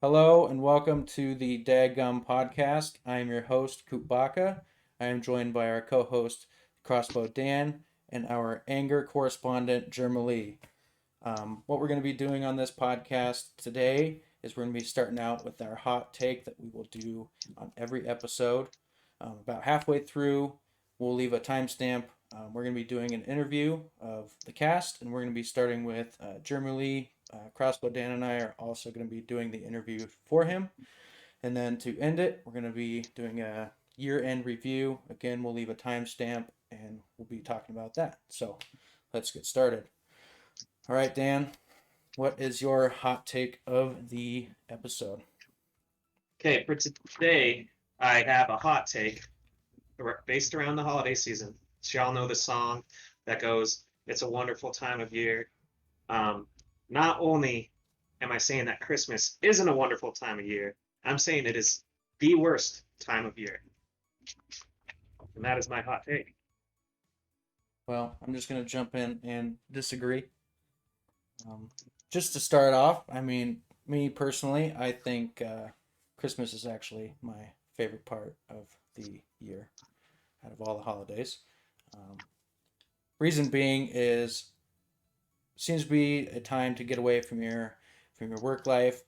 Hello and welcome to the Daggum Podcast. I am your host, Coopbacca. I am joined by our co-host, Crossbow Dan, and our anger correspondent, Jermalee. What we're going to be doing on this podcast today is we're going to be starting out with our hot take that we will do on every episode. About halfway through, we'll leave a timestamp. We're going to be doing an interview of the cast, and we're going to be starting with Jermalee. Crossbow Dan and I are also going to be doing the interview for him. And then to end it, we're going to be doing a year-end review. Again, we'll leave a timestamp, and we'll be talking about that. So let's get started. All right, Dan, what is your hot take of the episode? Okay, for today, I have a hot take based around the holiday season. So y'all know the song that goes, "It's a wonderful time of year." Not only am I saying that Christmas isn't a wonderful time of year, I'm saying it is the worst time of year. And that is my hot take. Well, I'm just going to jump in and disagree. Just to start off, I mean, me personally, I think Christmas is actually my favorite part of the year out of all the holidays. Reason being is seems to be a time to get away from your work life,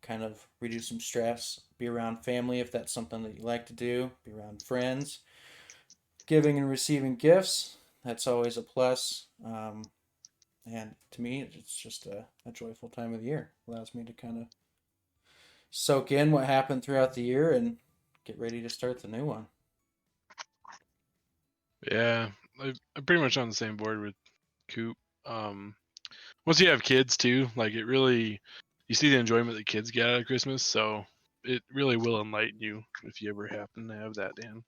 kind of reduce some stress, be around family if that's something that you like to do, be around friends, giving and receiving gifts. That's always a plus. And to me, it's just a joyful time of the year. Allows me to kind of soak in what happened throughout the year and get ready to start the new one. Yeah, I'm pretty much on the same board with Coop. Once you have kids too, like it really, you see the enjoyment that kids get out of Christmas, so it really will enlighten you if you ever happen to have that, Dan.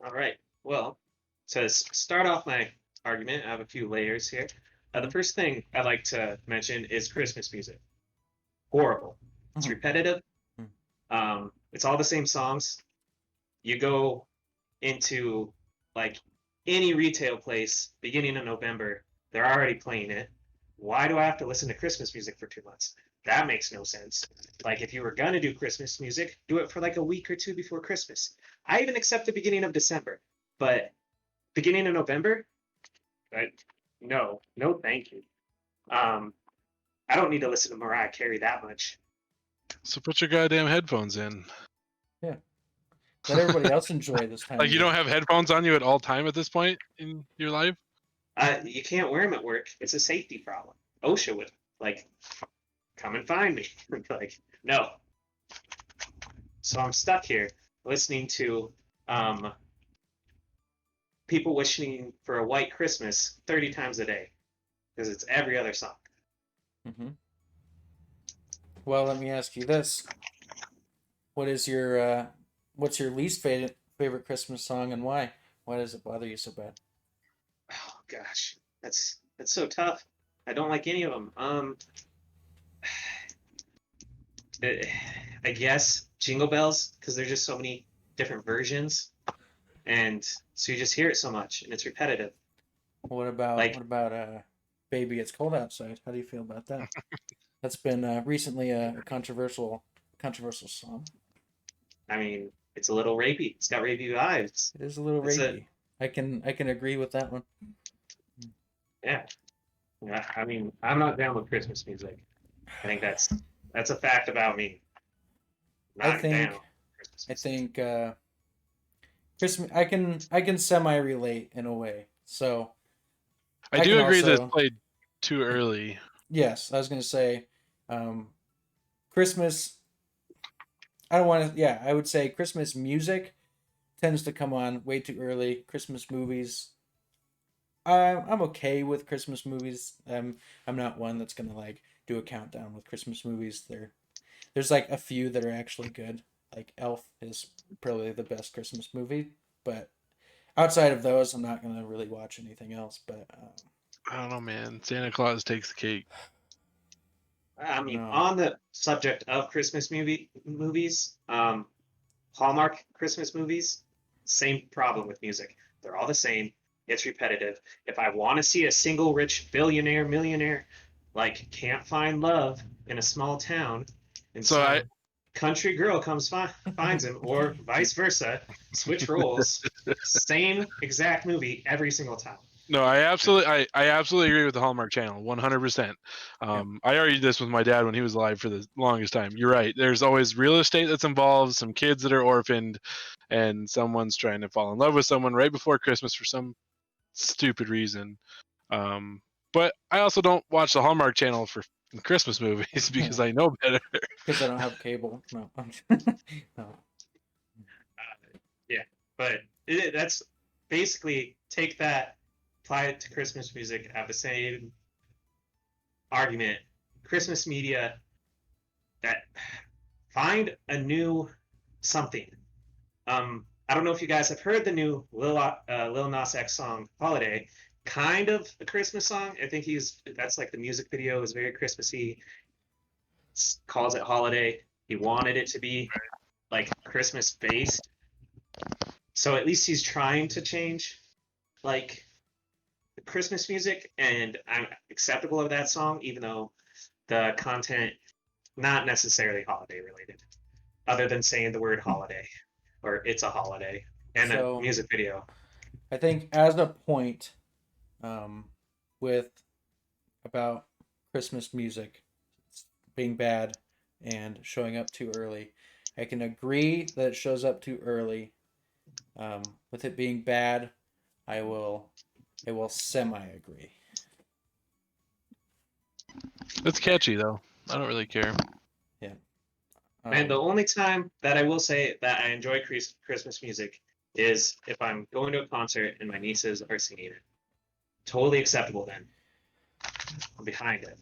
All right. Well, to start off my argument, I have a few layers here. The first thing I'd like to mention is Christmas music. Horrible. It's repetitive. It's all the same songs. You go into like any retail place beginning of November, they're already playing it. Why do I have to listen to Christmas music for 2 months? That makes no sense. Like if you were gonna do Christmas music, do it for like a week or two before Christmas. I even accept the beginning of December, but beginning of November, no, thank you. I don't need to listen to Mariah Carey that much. So put your goddamn headphones in. Yeah. Let everybody else enjoy this time. Like you don't have headphones on you at all time at this point in your life? You can't wear them at work. It's a safety problem. OSHA would come and find me. Like, no. So I'm stuck here listening to people wishing for a white Christmas 30 times a day because it's every other song. Mm-hmm. Well, let me ask you this: what's your least favorite Christmas song and why? Why does it bother you so bad? Oh gosh, that's so tough. I don't like any of them. I guess Jingle Bells because there's just so many different versions, and so you just hear it so much, and it's repetitive. What about Baby It's Cold Outside? How do you feel about that? That's been recently a controversial song. I mean, it's a little rapey. It's got rapey vibes. It is a little rapey. I can agree with that one. Yeah. I mean, I'm not down with Christmas music. I think that's a fact about me. I think Christmas. I can semi relate in a way. So I do agree that it's played too early. Yes, I was gonna say, Christmas. I don't want to. Yeah, I would say Christmas music tends to come on way too early. Christmas movies. I'm okay with Christmas movies. I'm not one that's gonna do a countdown with Christmas movies. There's like a few that are actually good. Like Elf is probably the best Christmas movie, but outside of those, I'm not gonna really watch anything else. But I don't know, man. Santa Claus takes the cake. I mean, on the subject of Christmas movies, Hallmark Christmas movies, same problem with music. They're all the same. It's repetitive. If I want to see a single rich billionaire, millionaire, can't find love in a small town, And So I country girl comes finds him, or vice versa. Switch roles. Same exact movie every single time. No, I absolutely agree with the Hallmark Channel, 100%. I argued this with my dad when he was alive for the longest time. You're right. There's always real estate that's involved, some kids that are orphaned, and someone's trying to fall in love with someone right before Christmas for some stupid reason. But I also don't watch the Hallmark Channel for Christmas movies because I know better. Because I don't have cable. No. No. Yeah, but that's basically take that, apply it to Christmas music, have the same argument. Christmas media, that find a new something. I don't know if you guys have heard the new Lil Nas X song "Holiday." Kind of a Christmas song. I think that's like the music video is very Christmassy. Calls it "Holiday." He wanted it to be like Christmas based. So at least he's trying to change like the Christmas music, and I'm acceptable of that song, even though the content not necessarily holiday related, other than saying the word holiday or it's a holiday and a music video. I think as a point, with about Christmas music being bad and showing up too early, I can agree that it shows up too early. With it being bad, I will semi-agree. It's catchy though. I don't really care. Yeah. And the only time that I will say that I enjoy Christmas music is if I'm going to a concert and my nieces are singing it. Totally acceptable then. I'm behind it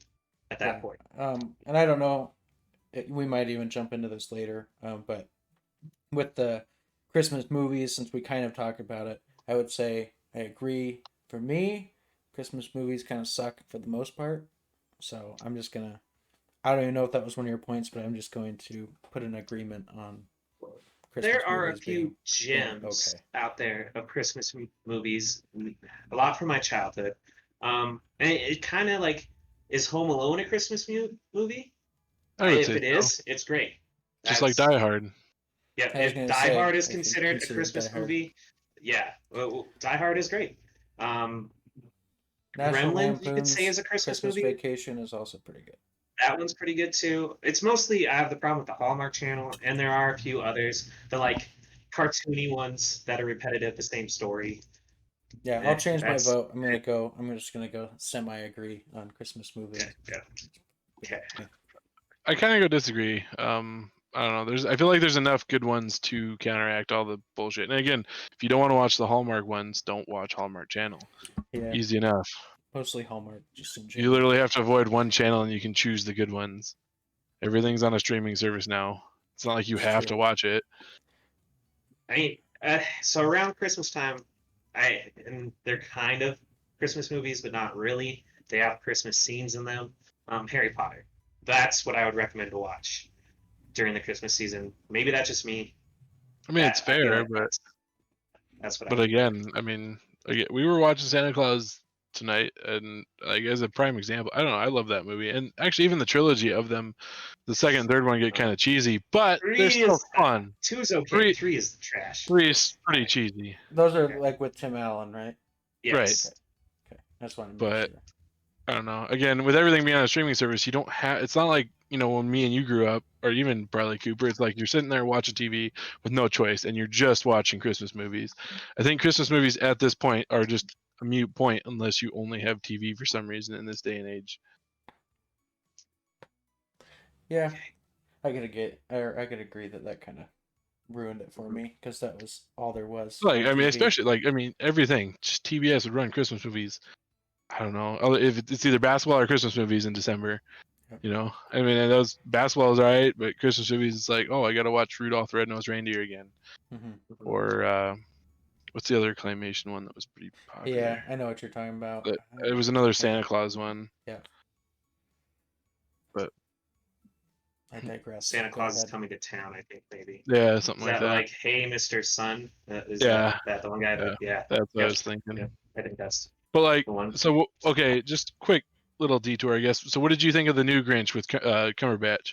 at that point. And I don't know, we might even jump into this later, but with the Christmas movies, since we kind of talked about it, I would say I agree. For me, Christmas movies kind of suck for the most part. So I'm just going to, I don't even know if that was one of your points, but I'm just going to put an agreement on Christmas there are a movies few being gems okay out there of Christmas movies, a lot from my childhood. And it kind of like, is Home Alone a Christmas movie? If it is, it's great. Just like Die Hard. Yeah, if Die Hard is considered a Christmas movie, yeah, well, Die Hard is great. Gremlins, you could say, is a Christmas movie. Vacation is also pretty good. That one's pretty good too. It's mostly, I have the problem with the Hallmark Channel, and there are a few others, the like cartoony ones that are repetitive, the same story. Yeah, I'll change my vote. I'm just gonna go semi-agree on Christmas movies. Yeah. Okay. I kind of go disagree. I don't know. I feel like there's enough good ones to counteract all the bullshit. And again, if you don't want to watch the Hallmark ones, don't watch Hallmark Channel. Yeah. Easy enough. Mostly Hallmark, just in general. You literally have to avoid one channel and you can choose the good ones. Everything's on a streaming service now. It's not like you have to watch it. So around Christmas time, and they're kind of Christmas movies, but not really. They have Christmas scenes in them. Harry Potter. That's what I would recommend to watch during the Christmas season. Maybe that's just me. I mean, it's fair, but that's what. But again, we were watching Santa Claus tonight, and like as a prime example, I don't know, I love that movie, and actually even the trilogy of them, the second and third one get kind of cheesy, but they're still fun. 2's okay. 3 is trash. 3 is pretty cheesy. Those are like with Tim Allen, right? Yes. Right. Okay, that's one. But sure. I don't know. Again, with everything being on a streaming service, you don't have. It's not like when me and you grew up, or even Bradley Cooper. It's like you're sitting there watching TV with no choice, and you're just watching Christmas movies. I think Christmas movies at this point are just a mute point unless you only have TV for some reason in this day and age. Yeah, I could agree that kind of ruined it for me because that was all there was. Especially everything. Just TBS would run Christmas movies. I don't know if it's either basketball or Christmas movies in December. Yep. Those basketball is alright, but Christmas movies it's like, oh, I got to watch Rudolph the Red-Nosed Reindeer again, or what's the other claymation one that was pretty popular? Yeah, I know what you're talking about. It was another Santa Claus one. Yeah. But I digress. Santa Claus is coming to town, I think, maybe. Yeah, something like that. Like, hey, Mr. Sun? That the one guy? Yeah. That's what I was thinking. Yeah, I think that's but like, the one. So, okay, just quick little detour, I guess. So what did you think of the new Grinch with Cumberbatch?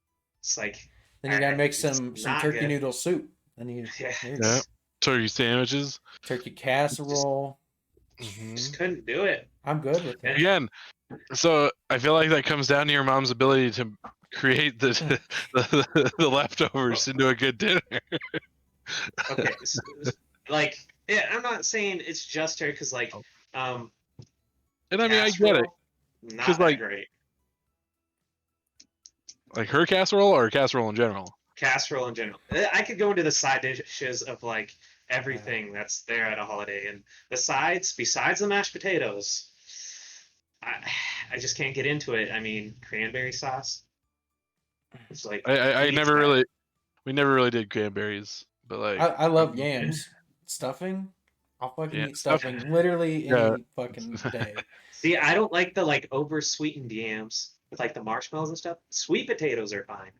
It's like Then you gotta make it's some not turkey good. noodle soup. Then you Yeah, there you Yeah. go. Turkey sandwiches. Turkey casserole. just couldn't do it. I'm good with that. Again, so I feel like that comes down to your mom's ability to create the leftovers into a good dinner. Okay, like yeah, I'm not saying it's just her because like And I mean, I get it. casserole, not 'Cause, that like- great. Like her casserole or casserole in general. Casserole in general. I could go into the side dishes of like everything that's there at a holiday, and the sides, besides the mashed potatoes, I just can't get into it. I mean, cranberry sauce. It's like I eat never that. really, we never really did cranberries, but like, I love yams. Stuffing. I'll fucking Yeah, eat stuffing literally Yeah. any fucking day. See, I don't like the like over sweetened yams with like the marshmallows and stuff. Sweet potatoes are fine.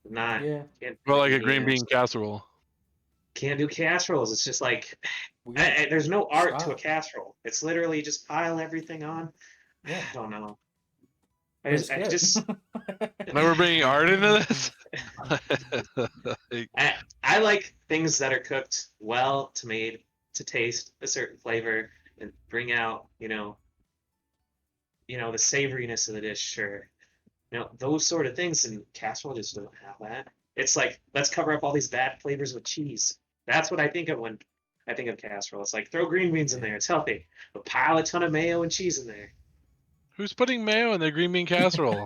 Not Yeah. can't well, like a do green yams. bean casserole. Can't do casseroles. It's just like We got- there's no art to a Stop. casserole. It's literally just pile everything on. Yeah. I don't know. It's I good. just Now we're bringing art into this. Like, I like things that are cooked well to made to taste a certain flavor and bring out the savoriness of the dish. Sure, those sort of things, and casserole just don't have that. It's like let's cover up all these bad flavors with cheese. That's what I think of when I think of casserole. It's like throw green beans in there. It's healthy, but pile a ton of mayo and cheese in there. who's putting mayo in their green bean casserole?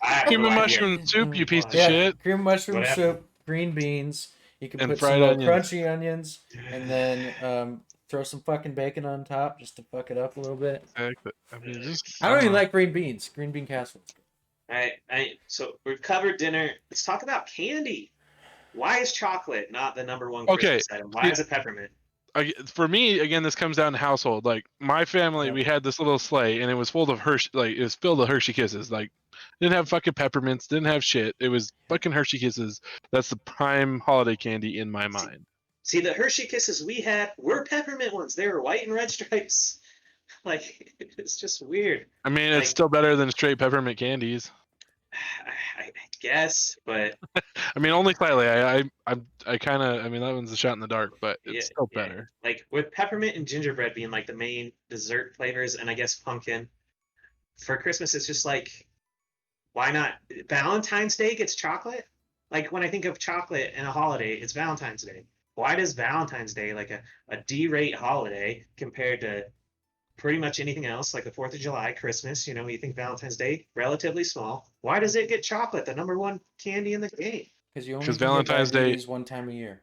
I have Cream no of idea. mushroom soup, you piece of Yeah, shit. cream mushroom Whatever. soup, green beans. You can And put some fried little onions. crunchy onions, and then throw some fucking bacon on top just to fuck it up a little bit. Exactly. I mean, just I don't even know. like green beans. Green bean casserole. So we've covered dinner. Let's talk about candy. Why is chocolate not the number one Okay, Christmas item? Why is it peppermint? For me, again, this comes down to household. Like my family, Yeah. we had this little sleigh, and it was full of Hershey. Like it was filled with Hershey Kisses. Like didn't have fucking peppermints, didn't have shit. It was fucking Hershey Kisses. That's the prime holiday candy in my mind. See, the Hershey Kisses we had were peppermint ones. They were white and red stripes. Like, it's just weird. I mean, Like- it's still better than straight peppermint candies. I guess, but I mean, only slightly. I kind of. I mean, that one's a shot in the dark, but it's still yeah. better. Like with peppermint and gingerbread being like the main dessert flavors, and I guess pumpkin. For Christmas, it's just like, why not? Valentine's Day gets chocolate. Like when I think of chocolate and a holiday, it's Valentine's Day. Why does Valentine's Day, like a D-rate holiday, compared to pretty much anything else, like the 4th of July, Christmas, you think Valentine's Day, relatively small. Why does it get chocolate, the number one candy in the game? Because you only 'Cause can get Valentine's Day- diabetes one time a year.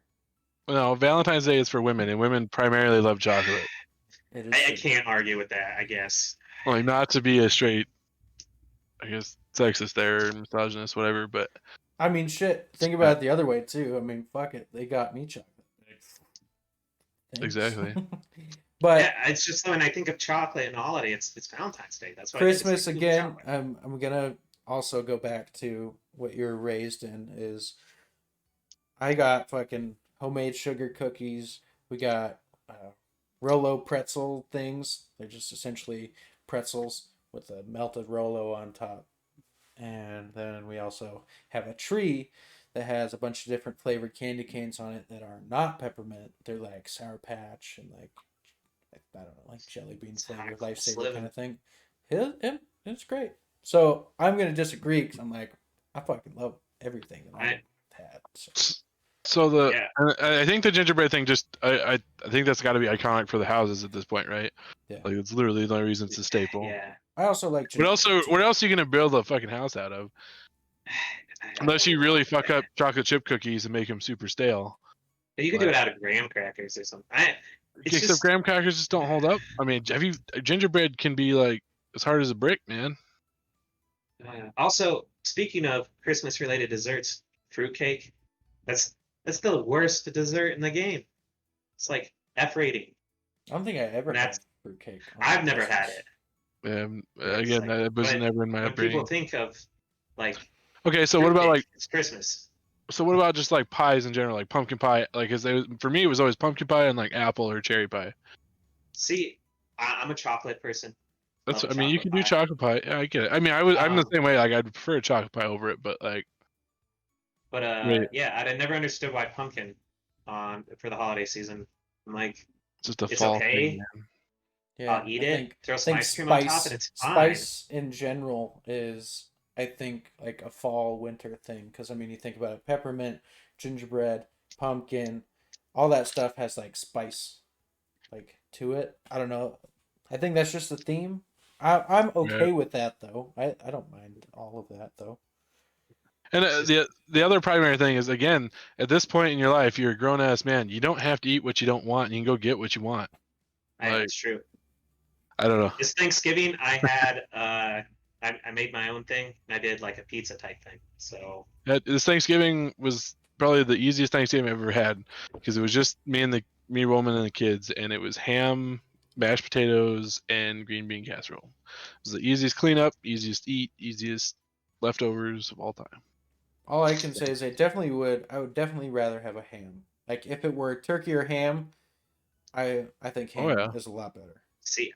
No, Valentine's Day is for women, and women primarily love chocolate. It is I true. can't argue with that, I guess. Like, not to be a straight, I guess, sexist there, or misogynist, whatever, but I mean, shit. Think about it the other way too. I mean, fuck it. They got me chocolate. Thanks. Exactly. But Yeah, it's just when I think of chocolate and holiday, it's Valentine's Day. That's why Christmas I think again. chocolate. I'm gonna also go back to what you're raised in. Is I got fucking homemade sugar cookies. We got Rolo pretzel things. They're just essentially pretzels with a melted Rolo on top. And then we also have a tree that has a bunch of different flavored candy canes on it that are not peppermint. They're like Sour Patch and like I don't know, like jelly bean flavor, lifesaver kind of thing. It's great. So I'm gonna disagree because I'm like I fucking love everything that I've had. So. So I think the gingerbread thing just I think that's got to be iconic for the houses at this point, right? Yeah. Like it's literally the only reason it's a staple. Yeah. I also like. What else are you gonna build a fucking house out of? Unless you really fuck up chocolate chip cookies and make them super stale. You could do it out of graham crackers or something. Except graham crackers just don't hold up. I mean, gingerbread can be like as hard as a brick, man. Also, speaking of Christmas-related desserts, fruitcake. That's the worst dessert in the game. It's like F rating. I don't think I ever had fruitcake. I've never had it. Again, that was never in my When upbringing. people think of like. Okay, so what about like it's Christmas? So what about just like pies in general, like pumpkin pie? Like, for me, it was always pumpkin pie and like apple or cherry pie. See, I'm a chocolate person. That's. Oh, I mean, you chocolate can do pie. chocolate pie. Yeah, I get it. I mean, I'm the same way. Like, I'd prefer a chocolate pie over it, but like, But wait, yeah, I'd never understood why pumpkin for the holiday season. I'm like, it's just a it's fall thing, okay. man. Yeah, I'll eat I it. think Throw I some think ice cream on top, and spice it's fine. spice in general is, I think, like a fall winter thing, because I mean you think about it, peppermint, gingerbread, pumpkin, all that stuff has like spice like to it. I don't know. I think that's just the theme. I'm Yeah. okay with that though. I don't mind all of that though. And It's just the other primary thing is, again, at this point in your life, you're a grown ass man. You don't have to eat what you don't want. And you can go get what you want. Like, it's true. I don't know. This Thanksgiving, I had I made my own thing, and I did like a pizza type thing. So This Thanksgiving was probably the easiest Thanksgiving I've ever had because it was just me, woman, and the kids, and it was ham, mashed potatoes, and green bean casserole. It was the easiest cleanup, easiest eat, easiest leftovers of all time. All I can say is I would definitely rather have a ham. Like if it were turkey or ham, I think Oh ham yeah. is a lot better. see,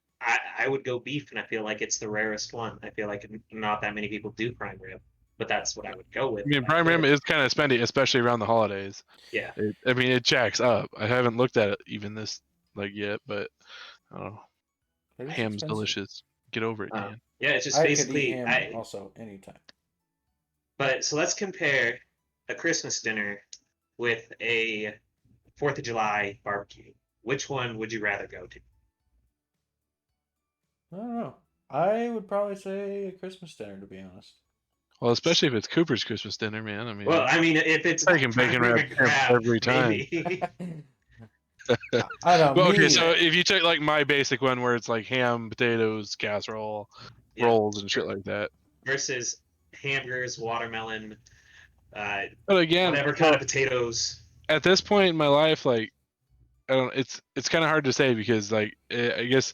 I would go beef, and I feel like it's the rarest one. I feel like not that many people do prime rib, but that's what I would go with I if mean, I prime rib could. is kind of spendy, especially around the holidays. Yeah. I mean, it jacks up. I haven't looked at it even this yet, but I don't know. It is Ham's expensive. delicious. Get over it, Dan. Yeah, it's just I could eat basically ham also anytime. But so let's compare a Christmas dinner with a 4th of July barbecue. Which one would you rather go to? I don't know. I would probably say a Christmas dinner, to be honest. Well, especially if it's Cooper's Christmas dinner, man. I Well, mean, I mean, if it's taking prime bacon rib wrapped and shrimp crab, every time. maybe. I don't know. Well, okay, Me, so if you take like my basic one where it's like ham, potatoes, casserole, Yeah. rolls, and shit like that. Versus hamburgers, watermelon, But again, whatever kind of potatoes. at this point in my life, like, I don't. It's kind of hard to say because like I guess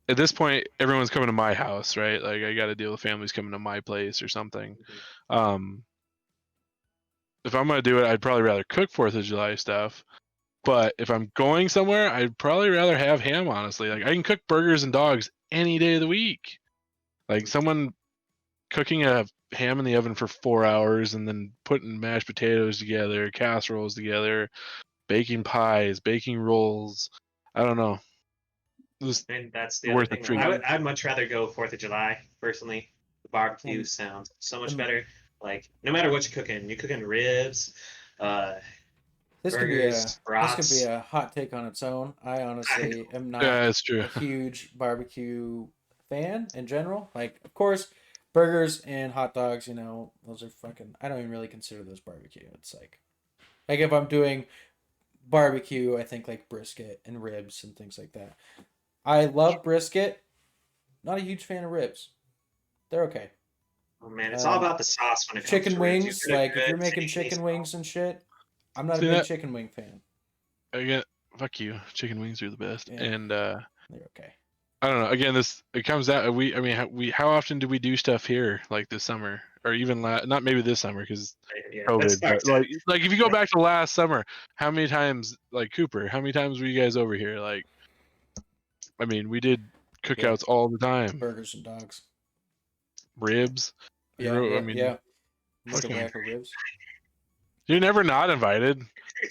at this point everyone's coming to my house, right? Like I got to deal with families coming to my place or something. Um, if I'm gonna do it, I'd probably rather cook 4th of July stuff. But if I'm going somewhere, I'd probably rather have ham, honestly. Like I can cook burgers and dogs any day of the week. Like someone cooking a ham in the oven for 4 hours and then putting mashed potatoes together, casseroles together, baking pies, baking rolls. I don't know. Just And that's the other worth a thing. treat. I'd much rather go 4th of July, personally. The barbecue And- sounds so much and- better. Like, no matter what you're cooking ribs, this could be burgers, brats. a hot take on its own. I honestly am Yeah, not that's true. a huge barbecue fan in general. Like, of course, burgers and hot dogs, those are fucking. I don't even really consider those barbecue. It's like if I'm doing barbecue, I think like brisket and ribs and things like that. I love brisket. Not a huge fan of ribs. They're okay. Oh man, it's all about the sauce when it comes Chicken to ribs. You wings, get a like if you're good making tasty chicken sauce. wings and shit, I'm not a See big that? chicken wing fan. Again, fuck you. Chicken wings are the best. Yeah. And They're okay. I don't know. Again, it comes out. I mean, how often do we do stuff here like this summer, or even not maybe this summer because Yeah, let's COVID, start but like if you go back to last summer, how many times like Cooper? How many times were you guys over here? Like, I mean, we did cookouts all the time. Burgers and dogs. Ribs. I mean, Yeah. Nickelback fucking- or ribs. You're never not invited.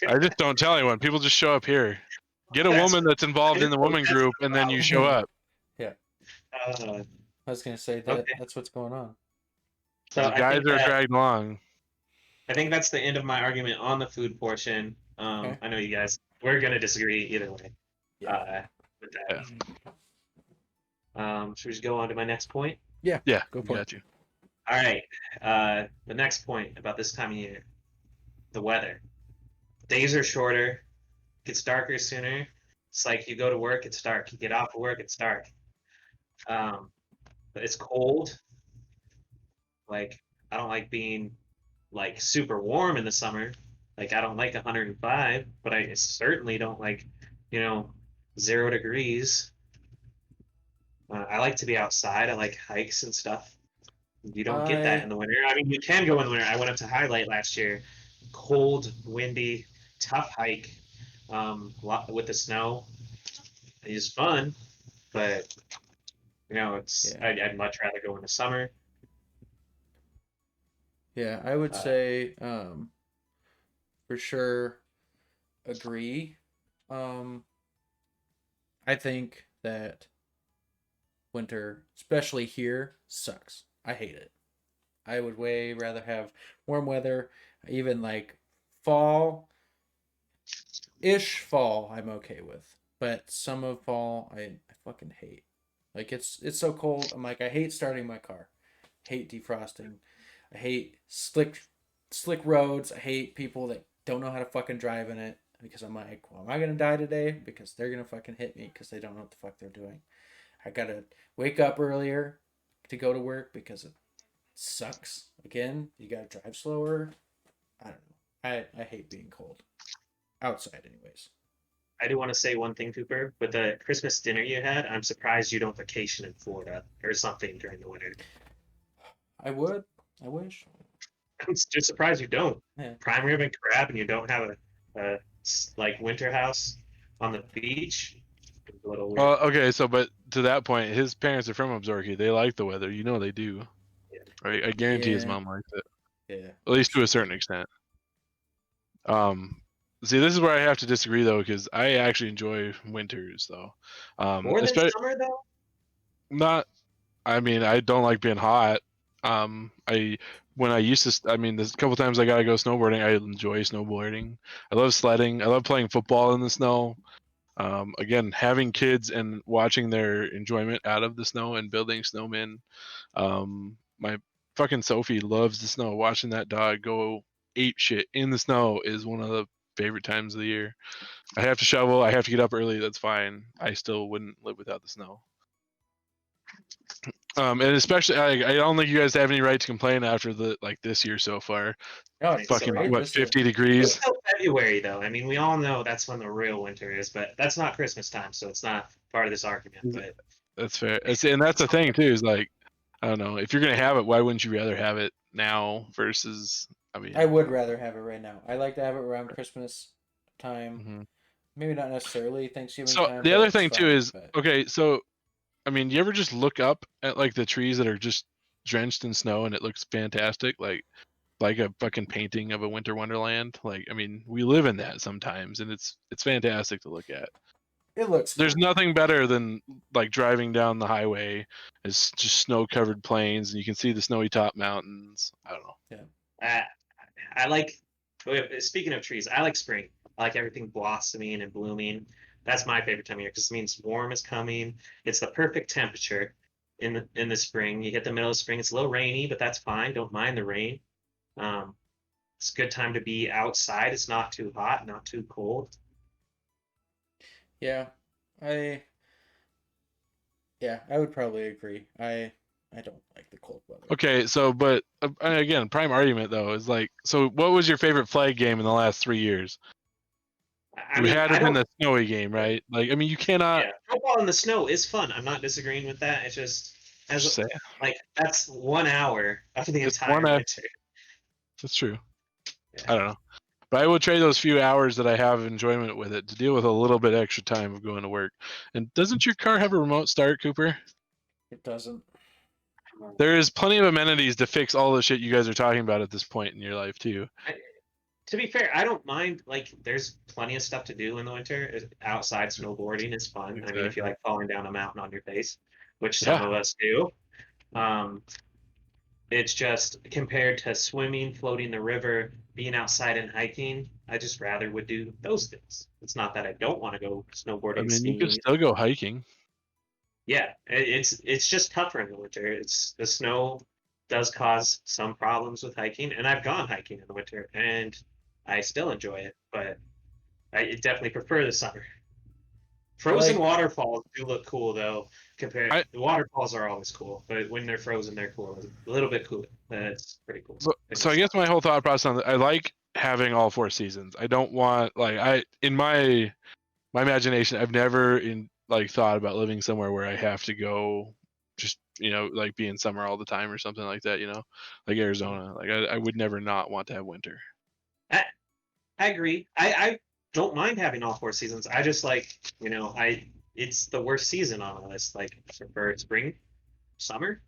I just don't tell anyone. People just show up here. Get a woman that's involved in the woman group, and then you show up. Yeah. Uh, I was gonna say that Okay. that's what's going on. so The I guys think are that, dragged along. I think that's the end of my argument on the food portion. Okay. I know you guys. We're gonna disagree either way. Yeah. With that. Should we just go on to my next point? Yeah, Go for it. got you. All right. The next point about this time of year, the weather. Days are shorter. Gets darker sooner. It's like you go to work, it's dark. You get off of work, it's dark. But it's cold. Like I don't like being like super warm in the summer. Like I don't like 105, but I certainly don't like, 0 degrees. I like to be outside. I like hikes and stuff. You don't get that in the winter. I mean, you can go in the winter. I went up to Highlight last year. Cold, windy, tough hike with the snow. It was fun, but It's I'd much rather go in the summer. Yeah, I would say for sure agree. I think that winter, especially here, sucks. I hate it. I would way rather have warm weather, even like fall ish fall I'm okay with. But some of fall I fucking hate. Like it's so cold. I'm like I hate starting my car. Hate defrosting. I hate slick roads. I hate people that don't know how to fucking drive in it because I'm like, well, am I gonna die today? Because they're gonna fucking hit me because they don't know what the fuck they're doing. I gotta wake up earlier to go to work because it sucks. Again, you gotta drive slower. I don't know. I hate being cold. Outside, anyways. I do want to say one thing, Cooper. With the Christmas dinner you had, I'm surprised you don't vacation in Florida or something during the winter. I would. I wish. I'm just surprised you don't. Yeah. Prime rib and crab, and you don't have a like winter house on the beach. It's a little weird. Well, okay, so but to that point, his parents are from Absarki. They like the weather. You know they do. Yeah. Right? I guarantee his Yeah. mom likes it. Yeah. At least to a certain extent. See, this is where I have to disagree though, because I actually enjoy winters though. More than Especially summer, though. not. I mean, I don't like being hot. When I used to, I mean, there's a couple times I gotta go snowboarding. I enjoy snowboarding. I love sledding. I love playing football in the snow. Again, having kids and watching their enjoyment out of the snow and building snowmen. My fucking Sophie loves the snow. Watching that dog go ape shit in the snow is one of the favorite times of the year. I have to shovel. I have to get up early. That's fine. I still wouldn't live without the snow. And especially, I don't think you guys have any right to complain after this year so far. No, it's Fucking great. what, 50 degrees? It's still February, though. I mean, we all know that's when the real winter is, but that's not Christmas time, so it's not part of this argument. But That's fair. And that's the thing too. Is like, I don't know. If you're gonna have it, why wouldn't you rather have it now versus? I mean, I would rather have it right now. I like to have it around Christmas time. Mhm. Maybe not necessarily Thanksgiving So time. the but other it's thing too fine, is but- okay. So, I mean, you ever just look up at like the trees that are just drenched in snow and it looks fantastic, like a fucking painting of a winter wonderland? Like, I mean, we live in that sometimes, and it's fantastic to look at. It looks There's cool. nothing better than like driving down the highway. It's just snow-covered plains, and you can see the snowy top mountains. I don't know. I like. Speaking of trees, I like spring. I like everything blossoming and blooming. That's my favorite time of year because it means warm is coming. It's the perfect temperature in the spring. You hit the middle of spring. It's a little rainy, but that's fine. Don't mind the rain. It's a good time to be outside. It's not too hot, not too cold. Yeah, I would probably agree. I don't like the cold weather. Okay, so but again, prime argument though is like, so what was your favorite flag game in the last 3 years? I You mean, had I it in don't. the snowy game, right? Like, I mean, you cannot. Yeah, football in the snow is fun. I'm not disagreeing with that. It's just Just say like that's 1 hour of the it's entire winter. That's true. Yeah. I don't know, but I would trade those few hours that I have enjoyment with it to deal with a little bit extra time of going to work. And doesn't your car have a remote start, Cooper? It doesn't. There is plenty of amenities to fix all the shit you guys are talking about at this point in your life too. To be fair, I don't mind. Like, there's plenty of stuff to do in the winter. Outside snowboarding is fun. I mean, if you like falling down a mountain on your face, which some of us do. It's just compared to swimming, floating the river, being outside and hiking, I just rather would do those things. It's not that I don't want to go snowboarding, I mean, you could skiing. still go hiking. Yeah, it's just tougher in the winter. It's the snow does cause some problems with hiking, and I've gone hiking in the winter, and I still enjoy it, but I definitely prefer the summer. Frozen waterfalls do look cool though. The waterfalls are always cool, but when they're frozen, they're cool. A little bit cooler. That's pretty cool. So I guess my whole thought process on that, I like having all 4 seasons. I don't want in my imagination, I've never thought about living somewhere where I have to go just like be in summer all the time or something like that. Like Arizona. Like I would never not want to have winter. I agree. I don't mind having all 4 seasons. I just like, it's the worst season on the list. Like for spring, summer,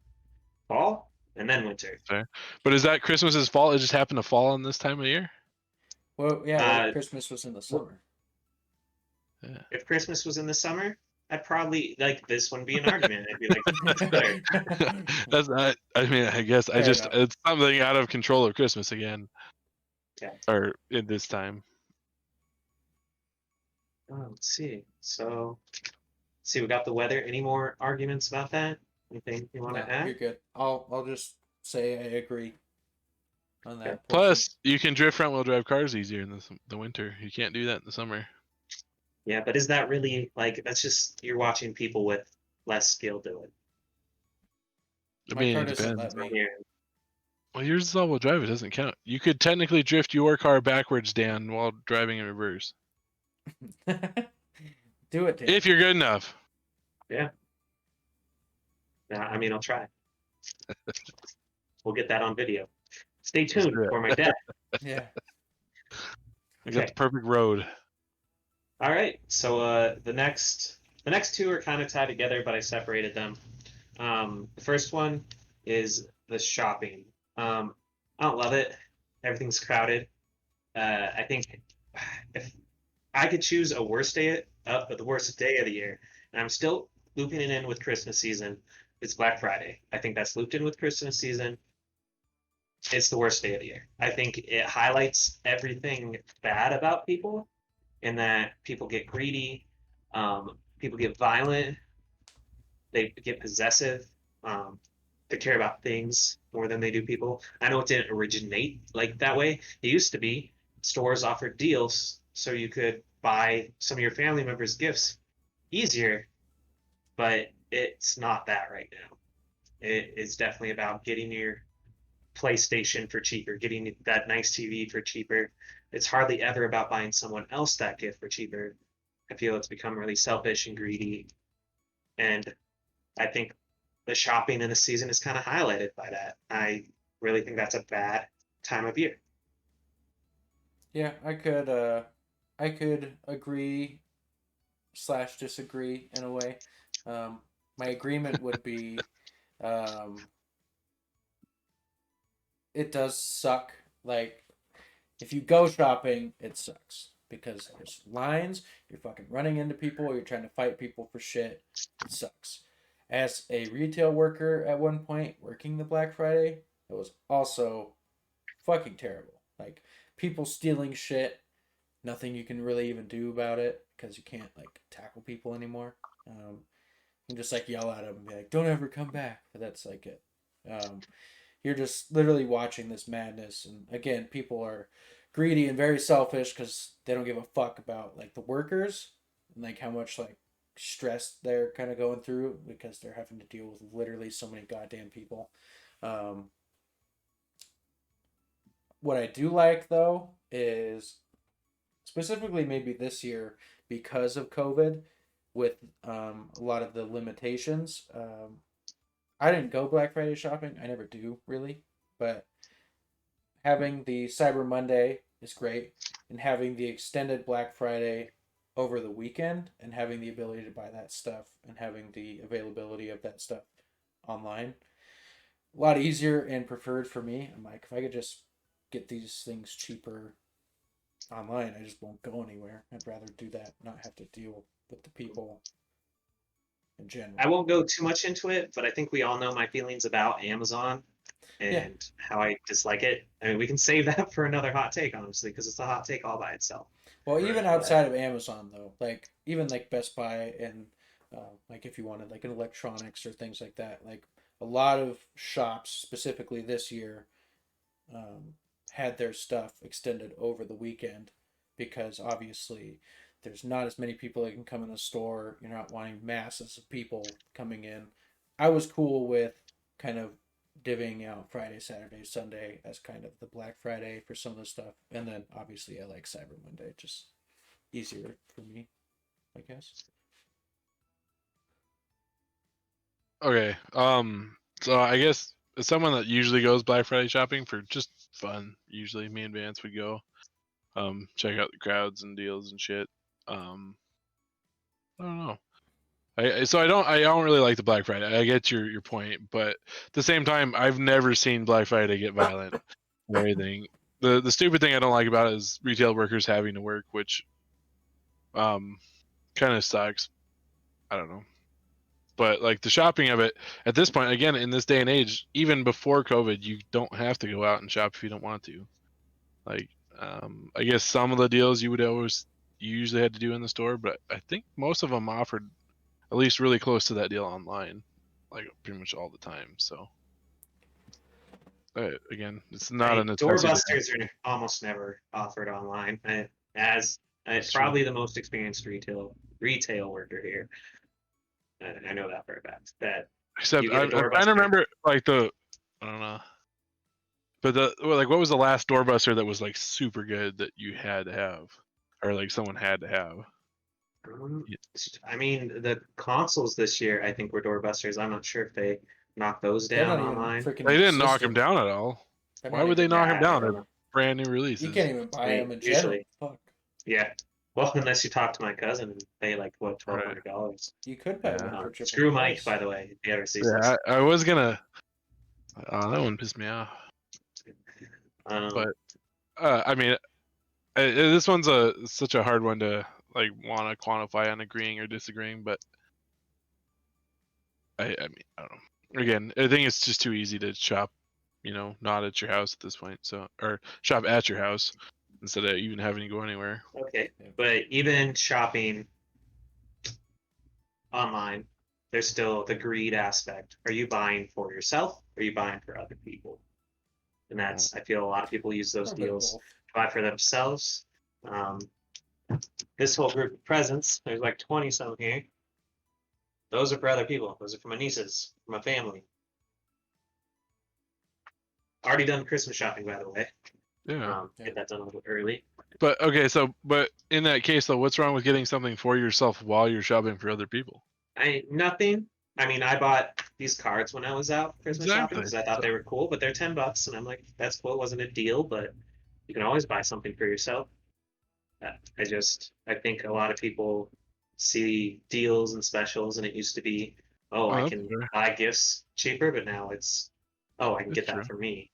fall, and then winter. Fair. But is that Christmas's fault? It just happened to fall in this time of year? Well, yeah, what if Uh, Christmas was in the summer? Yeah. If Christmas was in the summer, I'd probably like this wouldn't be an argument. I'd be like, it's better. That's not, I mean, I guess Fair enough. it's something out of control of Christmas again. Yeah. Or in this time. Oh, let's see. So, let's see, we got the weather. Any more arguments about that? Anything you want No, to add? you're good. I'll just say I agree on that. Okay. portion. Plus, you can drift front wheel drive cars easier in the winter. You can't do that in the summer. Yeah, but is that really like that's just you're watching people with less skill do it? I My mean, car it doesn't depends. let me. Yeah. Well, yours is all-wheel drive. It doesn't count. You could technically drift your car backwards, Dan, while driving in reverse. Do it, Dan. If you're good enough. Yeah, I mean, I'll try. We'll get that on video. Stay tuned do it. for my death. Yeah. You got Okay. the perfect road. All right. So the next two are kind of tied together, but I separated them. The first one is the shopping. I don't love it. Everything's crowded. I think if I could choose the worst day of the year, and I'm still looping it in with Christmas season, it's Black Friday. I think that's looped in with Christmas season. It's the worst day of the year. I think it highlights everything bad about people, in that people get greedy, people get violent, they get possessive, they care about things more than they do people. I know it didn't originate like that way. It used to be stores offered deals so you could buy some of your family members' gifts easier, but it's not that right now. It is definitely about getting your PlayStation for cheaper, getting that nice TV for cheaper. It's hardly ever about buying someone else that gift for cheaper. I feel it's become really selfish and greedy. And I think the shopping in the season is kind of highlighted by that. I really think that's a bad time of year. Yeah, I could agree / disagree in a way. My agreement would be, it does suck. Like, if you go shopping, it sucks because there's lines. You're fucking running into people. You're trying to fight people for shit. It sucks. As a retail worker at one point working the Black Friday, it was also fucking terrible. Like, people stealing shit, nothing you can really even do about it because you can't like tackle people anymore. You just like yell at them and be like, "Don't ever come back." But that's like it. You're just literally watching this madness, and again, people are greedy and very selfish because they don't give a fuck about like the workers and like how much like stress they're kind of going through because they're having to deal with literally so many goddamn people. What I do like though is specifically maybe this year because of COVID with a lot of the limitations. I didn't go Black Friday shopping. I never do really, but having the Cyber Monday is great, and having the extended Black Friday over the weekend and having the ability to buy that stuff and having the availability of that stuff online, a lot easier and preferred for me. I'm like, if I could just get these things cheaper online, I just won't go anywhere. I'd rather do that, not have to deal with the people in general. I won't go too much into it, but I think we all know my feelings about Amazon and Yeah. how I dislike it. I mean, we can save that for another hot take, honestly, because it's a hot take all by itself. Well, even Right. outside of Amazon, though, like even like Best Buy and like if you wanted like an electronics or things like that, like a lot of shops, specifically this year, had their stuff extended over the weekend because obviously there's not as many people that can come in the store. You're not wanting masses of people coming in. I was cool with kind of divvying out Friday, Saturday, Sunday as kind of the Black Friday for some of the stuff. And then obviously I like Cyber Monday, just easier for me, I guess. Okay. So I guess as someone that usually goes Black Friday shopping for just fun, usually me and Vance would go. Check out the crowds and deals and shit. I don't know. So I don't really like the Black Friday. I get your point, but at the same time, I've never seen Black Friday get violent or anything. The stupid thing I don't like about it is retail workers having to work, which kind of sucks. I don't know. But like the shopping of it at this point, again, in this day and age, even before COVID, you don't have to go out and shop if you don't want to. Like, I guess some of the deals you usually had to do in the store, but I think most of them offered at least really close to that deal online, like pretty much all the time. So, again, it's not a necessity. Doorbusters are almost never offered online. As probably the most experienced retail worker here, I know that for a fact. That Except I'm trying to remember I don't know. But what was the last doorbuster that was like super good that you had to have, or like someone had to have? I mean, the consoles this year, I think, were doorbusters. I'm not sure if they knocked those down online. They didn't knock them down at all. Why would they knock them down? They're brand new releases. You can't even buy them in general. Fuck. Yeah. Well, unless you talk to my cousin and pay like $1,200. You could buy one for triple. Screw Mike, by the way. If you ever see I was gonna. Oh, that one pissed me off. But I mean, this one's such a hard one to like want to quantify on agreeing or disagreeing. But I mean, I don't know. Again, I think it's just too easy to shop, not at your house at this point. So, or shop at your house instead of even having to go anywhere. Okay, but even shopping online, there's still the greed aspect. Are you buying for yourself? Or are you buying for other people? And that's, I feel a lot of people use those deals to buy for themselves. This whole group of presents, there's like 20 some here. Those are for other people. Those are for my nieces, for my family. Already done Christmas shopping, by the way. Yeah. Get that done a little early. But okay, but in that case though, what's wrong with getting something for yourself while you're shopping for other people? Nothing. I mean, I bought these cards when I was out Christmas shopping because I thought they were cool, but they're $10, and I'm like, that's cool. It wasn't a deal, but you can always buy something for yourself. I think a lot of people see deals and specials, and it used to be, I can buy gifts cheaper, but now it's, I can get that for me.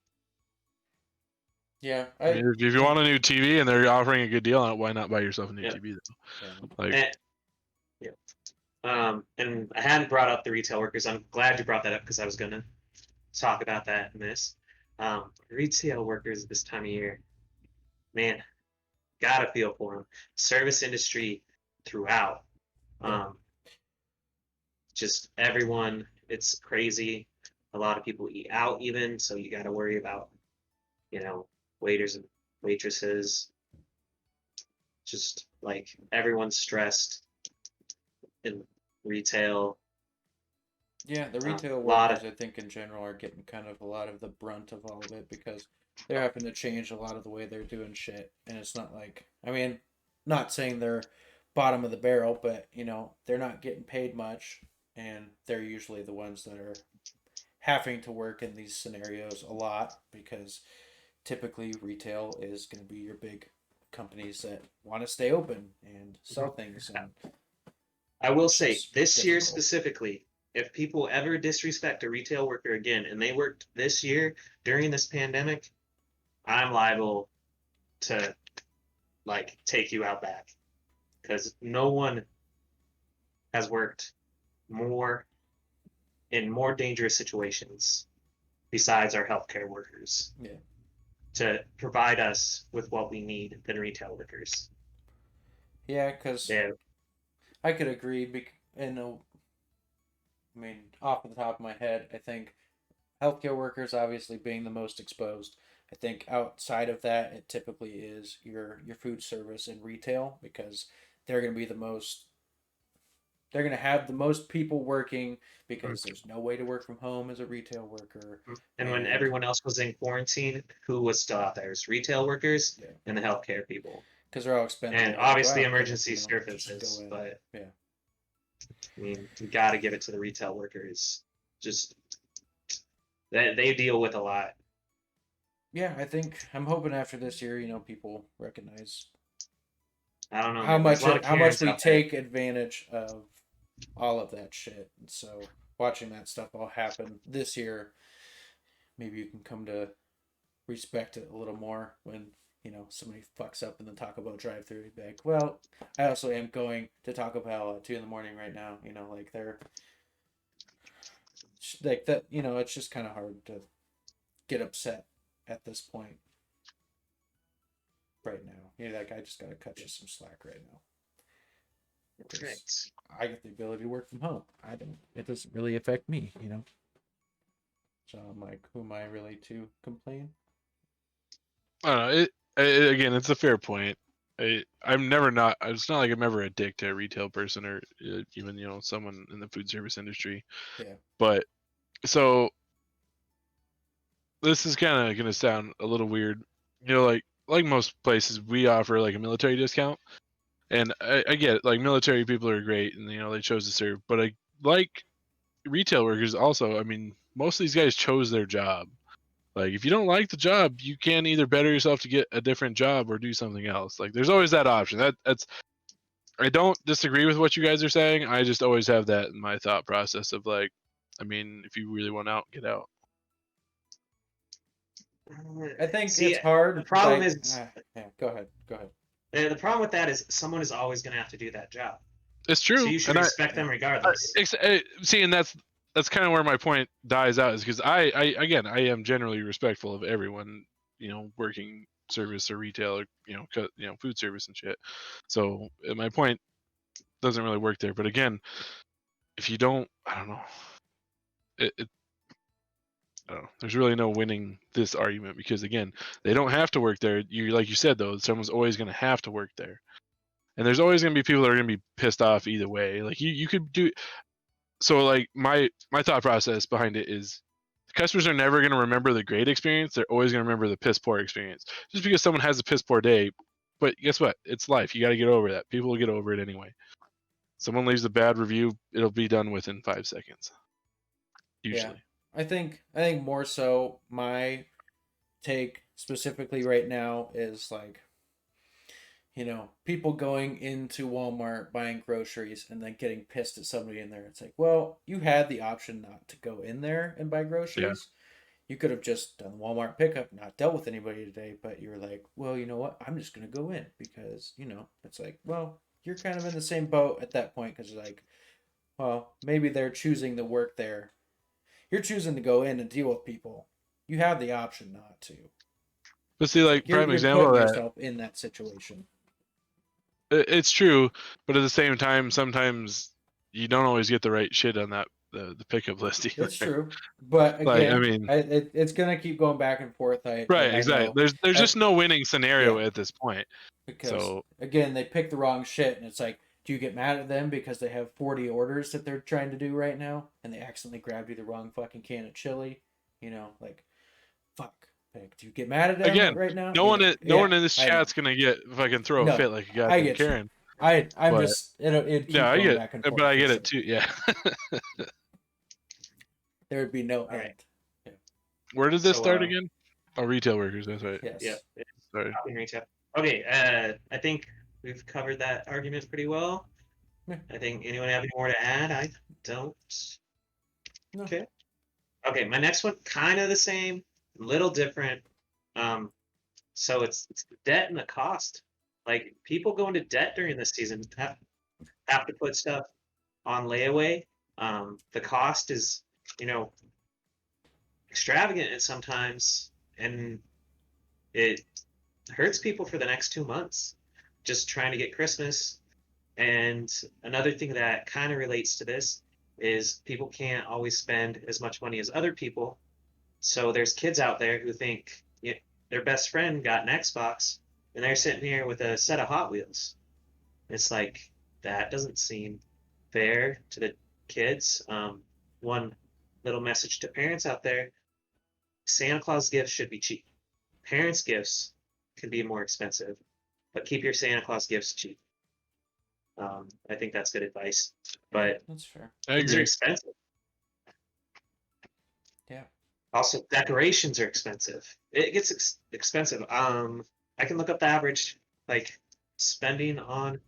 Yeah. I mean, if you want a new TV and they're offering a good deal on it, why not buy yourself a new TV though? Yeah. And I hadn't brought up the retail workers. I'm glad you brought that up because I was going to talk about that in this. Retail workers this time of year, man, gotta feel for them. Service industry throughout. Just everyone, it's crazy. A lot of people eat out even, so you got to worry about, waiters and waitresses. Just like everyone's stressed in retail. Yeah, the retail workers, I think, in general, are getting kind of a lot of the brunt of all of it because they're having to change a lot of the way they're doing shit. And it's not like, I mean, not saying they're bottom of the barrel, but, they're not getting paid much. And they're usually the ones that are having to work in these scenarios a lot because typically retail is going to be your big companies that want to stay open and sell things. And I will say, this year specifically, if people ever disrespect a retail worker again, and they worked this year during this pandemic, I'm liable to, take you out back. Because no one has worked in more dangerous situations besides our healthcare workers. Yeah. To provide us with what we need than retail workers. Yeah, because I could agree. Off the top of my head, I think healthcare workers obviously being the most exposed. I think outside of that, it typically is your food service and retail because they're going to be the most. They're going to have the most people working because there's no way to work from home as a retail worker. And when everyone else was in quarantine, who was still out there? It's retail workers and the healthcare people. Because they're all expensive. And obviously emergency services, but yeah. I mean, you got to give it to the retail workers. Just they deal with a lot. Yeah, I'm hoping after this year, people recognize I don't know how much we take advantage of all of that shit. And so watching that stuff all happen this year, maybe you can come to respect it a little more when, somebody fucks up in the Taco Bell drive-thru. You'd be like, well, I also am going to Taco Bell at 2 in the morning right now. Like they're like that. It's just kind of hard to get upset at this point right now. Like I just gotta cut you some slack right now. Right. I get the ability to work from home. I don't. It doesn't really affect me. So I'm like, who am I really to complain? I don't know. Again, it's a fair point. I'm never not. It's not like I'm ever a dick to a retail person or even someone in the food service industry. Yeah. But so this is kind of gonna sound a little weird. Like most places, we offer like a military discount, and I get it, like military people are great, and they chose to serve. But I like retail workers also. I mean, most of these guys chose their job. Like, if you don't like the job, you can either better yourself to get a different job or do something else. Like, there's always that option. That's I don't disagree with what you guys are saying. I just always have that in my thought process of like, I mean, if you really want out, get out. I think See, it's hard. the problem like, is- yeah, go ahead. The problem with that is someone is always going to have to do that job. It's true. So you should and respect them regardless. see, and that's kind of where my point dies out, is because I am generally respectful of everyone, working service or retail or food service and shit. So my point doesn't really work there. But again, if you don't, I don't know. I don't know. There's really no winning this argument because again, they don't have to work there. Like you said though, someone's always going to have to work there, and there's always going to be people that are going to be pissed off either way. Like you could do. So like my thought process behind it is, customers are never going to remember the great experience. They're always going to remember the piss poor experience. Just because someone has a piss poor day, but guess what? It's life. You got to get over that. People will get over it anyway. Someone leaves a bad review, it'll be done within 5 seconds. Usually. Yeah. I think more so my take specifically right now is like, people going into Walmart buying groceries and then getting pissed at somebody in there. It's like, well, you had the option not to go in there and buy groceries. You could have just done Walmart pickup, not dealt with anybody today, but you were like, well, you know what? I'm just going to go in because, it's like, well, you're kind of in the same boat at that point because you're like, well, maybe they're choosing to work there. You're choosing to go in and deal with people. You have the option not to. But see, like, You're prime example of putting that. yourself in that situation. It's true, but at the same time, sometimes you don't always get the right shit on that the pickup list either. It's true, but Like, again, I mean, it's gonna keep going back and forth. right, exactly. There's just no winning scenario Yeah. at this point. Because So again, they pick the wrong shit, and it's like, do you get mad at them because they have 40 orders that they're trying to do right now, and they accidentally grabbed you the wrong fucking can of chili? Like, fuck. Like, do you get mad at them again, right now? no one in this I know. chat's gonna get fucking throw No, a fit like a I goddamn get you. Karen. I'm But- just it'd keep Yeah, I going get, back and forth. but I for get sure. it too. Yeah. There would be no All right. end. Where did this So, start again? Oh, retail workers. That's right. Yes. Yeah. Sorry. Shopping retail. Okay, I think we've covered that argument pretty well. Yeah. I think anyone have any more to add? I don't. No. Okay. Okay, my next one kind of the same, a little different. So it's the debt and the cost. Like people go into debt during this season have to put stuff on layaway. The cost is, extravagant at sometimes, and it hurts people for the next 2 months just trying to get Christmas. And another thing that kind of relates to this is people can't always spend as much money as other people. So there's kids out there who think their best friend got an Xbox and they're sitting here with a set of Hot Wheels. It's like, that doesn't seem fair to the kids. One little message to parents out there: Santa Claus gifts should be cheap. Parents' gifts can be more expensive, but keep your Santa Claus gifts cheap. I think that's good advice, but That's fair. I things are agree. expensive. Yeah. Also, decorations are expensive. It gets expensive. I can look up the average, like, spending on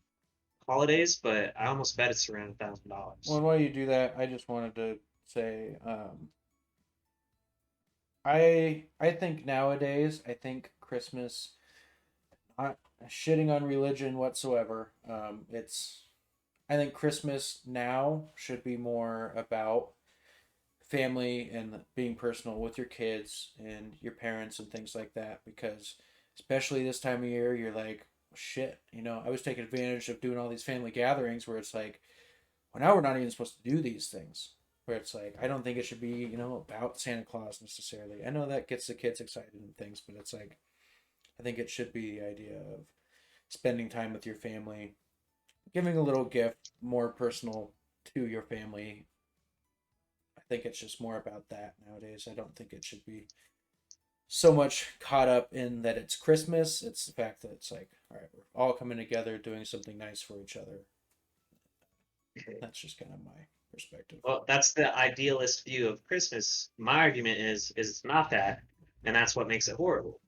holidays, but I almost bet it's around $1,000. Well, while you do that, I just wanted to say, I think nowadays, I think Christmas, not shitting on religion whatsoever. I think Christmas now should be more about family and being personal with your kids and your parents and things like that, because especially this time of year, you're like, shit, I was taking advantage of doing all these family gatherings where it's like, well, now we're not even supposed to do these things. Where it's like, I don't think it should be, about Santa Claus necessarily. I know that gets the kids excited and things, but it's like, I think it should be the idea of spending time with your family, giving a little gift more personal to your family. I think it's just more about that nowadays. I don't think it should be so much caught up in that it's Christmas. It's the fact that it's like, all right, we're all coming together, doing something nice for each other. That's just kind of my perspective. Well, that's the idealist view of Christmas. My argument is it's not that, and that's what makes it horrible.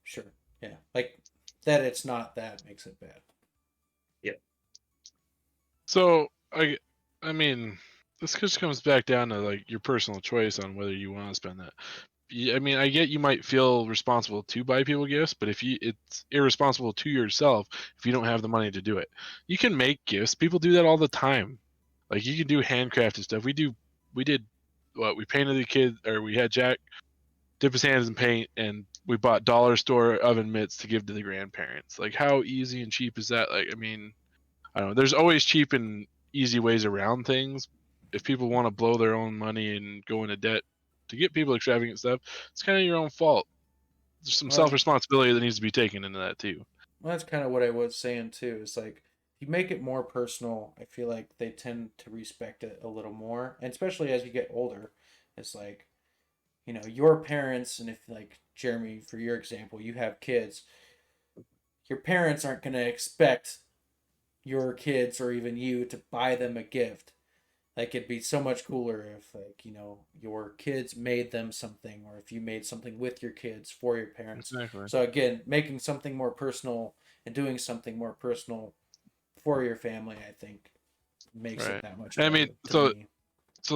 Sure. Yeah. Like that it's not that makes it bad. Yep. So I mean, this just comes back down to like your personal choice on whether you want to spend that. I mean, I get you might feel responsible to buy people gifts, but it's irresponsible to yourself if you don't have the money to do it. You can make gifts. People do that all the time. Like you can do handcrafted stuff. We did what we painted the kid, or we had Jack dip his hands in paint, and we bought dollar store oven mitts to give to the grandparents. Like how easy and cheap is that? Like I mean, I don't know. There's always cheap and easy ways around things. If people want to blow their own money and go into debt to get people extravagant stuff, it's kind of your own fault. There's some self-responsibility that needs to be taken into that too. Well, that's kind of what I was saying too. Is like if you make it more personal, I feel like they tend to respect it a little more, and especially as you get older, it's like, your parents, and if like Jeremy, for your example, you have kids, your parents aren't going to expect your kids or even you to buy them a gift. Like it'd be so much cooler if like, your kids made them something, or if you made something with your kids for your parents. Exactly. So again, making something more personal and doing something more personal for your family, I think makes it that much better. I mean, so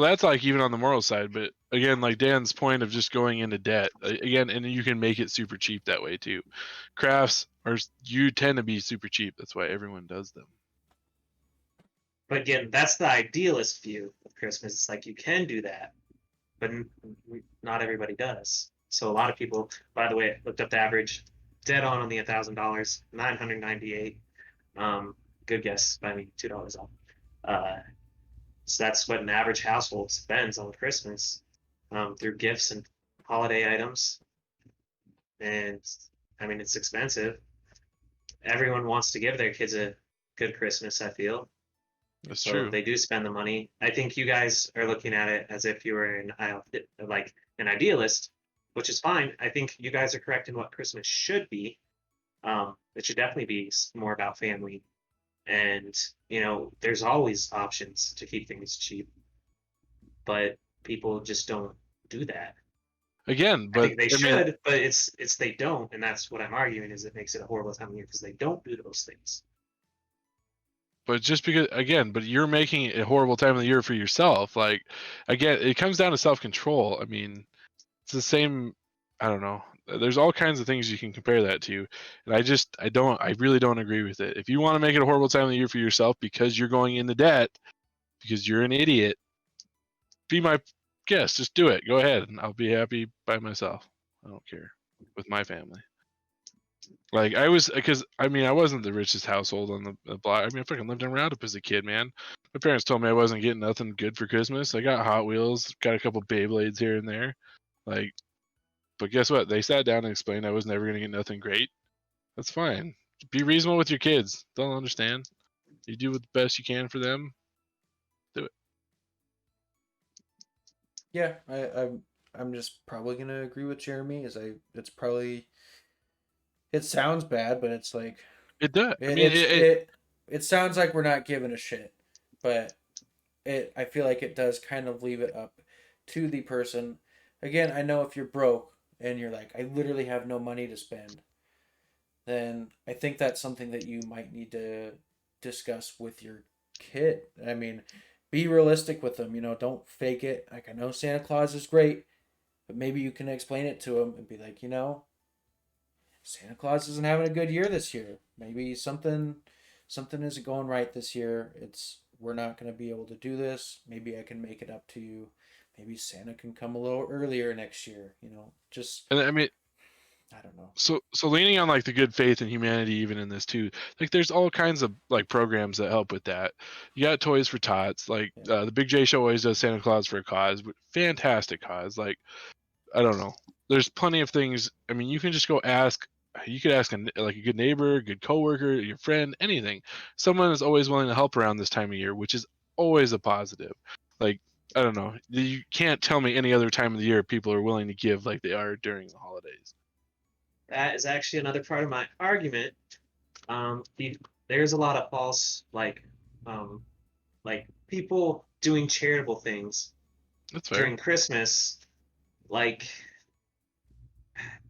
that's like even on the moral side, but again, like Dan's point of just going into debt again, and you can make it super cheap that way too. Crafts you tend to be super cheap. That's why everyone does them. But again, that's the idealist view of Christmas. It's like you can do that, but not everybody does. So a lot of people, by the way, looked up the average, dead on the $1,000, 998. Good guess by me, $2 off. So that's what an average household spends on Christmas, through gifts and holiday items. And I mean, it's expensive. Everyone wants to give their kids a good Christmas, I feel. That's So true. they do spend the money. I think you guys are looking at it as if you were an idealist, which is fine. I think you guys are correct in what Christmas should be. It should definitely be more about family, and there's always options to keep things cheap, but people just don't do that. Again, I but think they should, but it's they don't, and that's what I'm arguing, is it makes it a horrible time of year because they don't do those things. But just because, again, but you're making it a horrible time of the year for yourself. Like, again, it comes down to self-control. I mean, it's the same. I don't know. There's all kinds of things you can compare that to, and I really don't agree with it. If you want to make it a horrible time of the year for yourself because you're going into debt, because you're an idiot, be my guest. Just do it. Go ahead, and I'll be happy by myself. I don't care with my family. Like I was, because I mean, I wasn't the richest household on the block. I mean, I fucking lived in Roundup as a kid, man. My parents told me I wasn't getting nothing good for Christmas. I got Hot Wheels, got a couple Beyblades here and there, like. But guess what? They sat down and explained I was never gonna get nothing great. That's fine. Be reasonable with your kids. They'll understand. You do the best you can for them. Do it. Yeah, I'm just probably gonna agree with Jeremy. It sounds bad, but it's like It does. I mean, it sounds like we're not giving a shit, but I feel like it does kind of leave it up to the person. Again, I know if you're broke and you're like, I literally have no money to spend, then I think that's something that you might need to discuss with your kid. I mean, be realistic with them. Don't fake it. Like, I know Santa Claus is great, but maybe you can explain it to them and be like, Santa Claus isn't having a good year this year. Maybe something isn't going right this year. We're not going to be able to do this. Maybe I can make it up to you. Maybe Santa can come a little earlier next year. Just And I mean, I don't know. so leaning on like the good faith and humanity even in this too, like there's all kinds of like programs that help with that. You got Toys for Tots, like the Big J Show always does Santa Claus for a Cause, but fantastic cause. Like, I don't know, there's plenty of things. I mean, you can just go ask. You could ask like a good neighbor, a good coworker, your friend, anything. Someone is always willing to help around this time of year, which is always a positive. Like, I don't know, you can't tell me any other time of the year people are willing to give like they are during the holidays. That is actually another part of my argument. There's a lot of false like people doing charitable things That's fair. during Christmas. Like,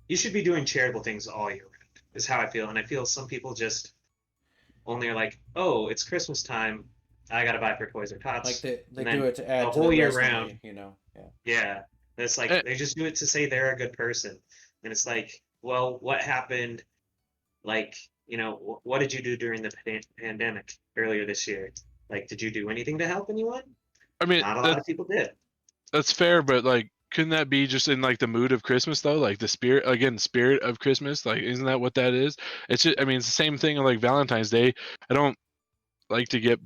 you should be doing charitable things all year round, is how I feel. And I feel some people just only are like, oh, it's Christmas time, I gotta buy for Toys or Tots. Like they And do then it to add the to whole the year resume, round. Yeah. Yeah. It's like Eh, they just do it to say they're a good person. And it's like, well, what happened? Like, what did you do during the pandemic earlier this year? Like, did you do anything to help anyone? I mean, Not a lot of people did. that's fair, but like, couldn't that be just in like the mood of Christmas though? Like the spirit of Christmas. Like, isn't that what that is? It's just, I mean, it's the same thing like Valentine's Day. I don't like to get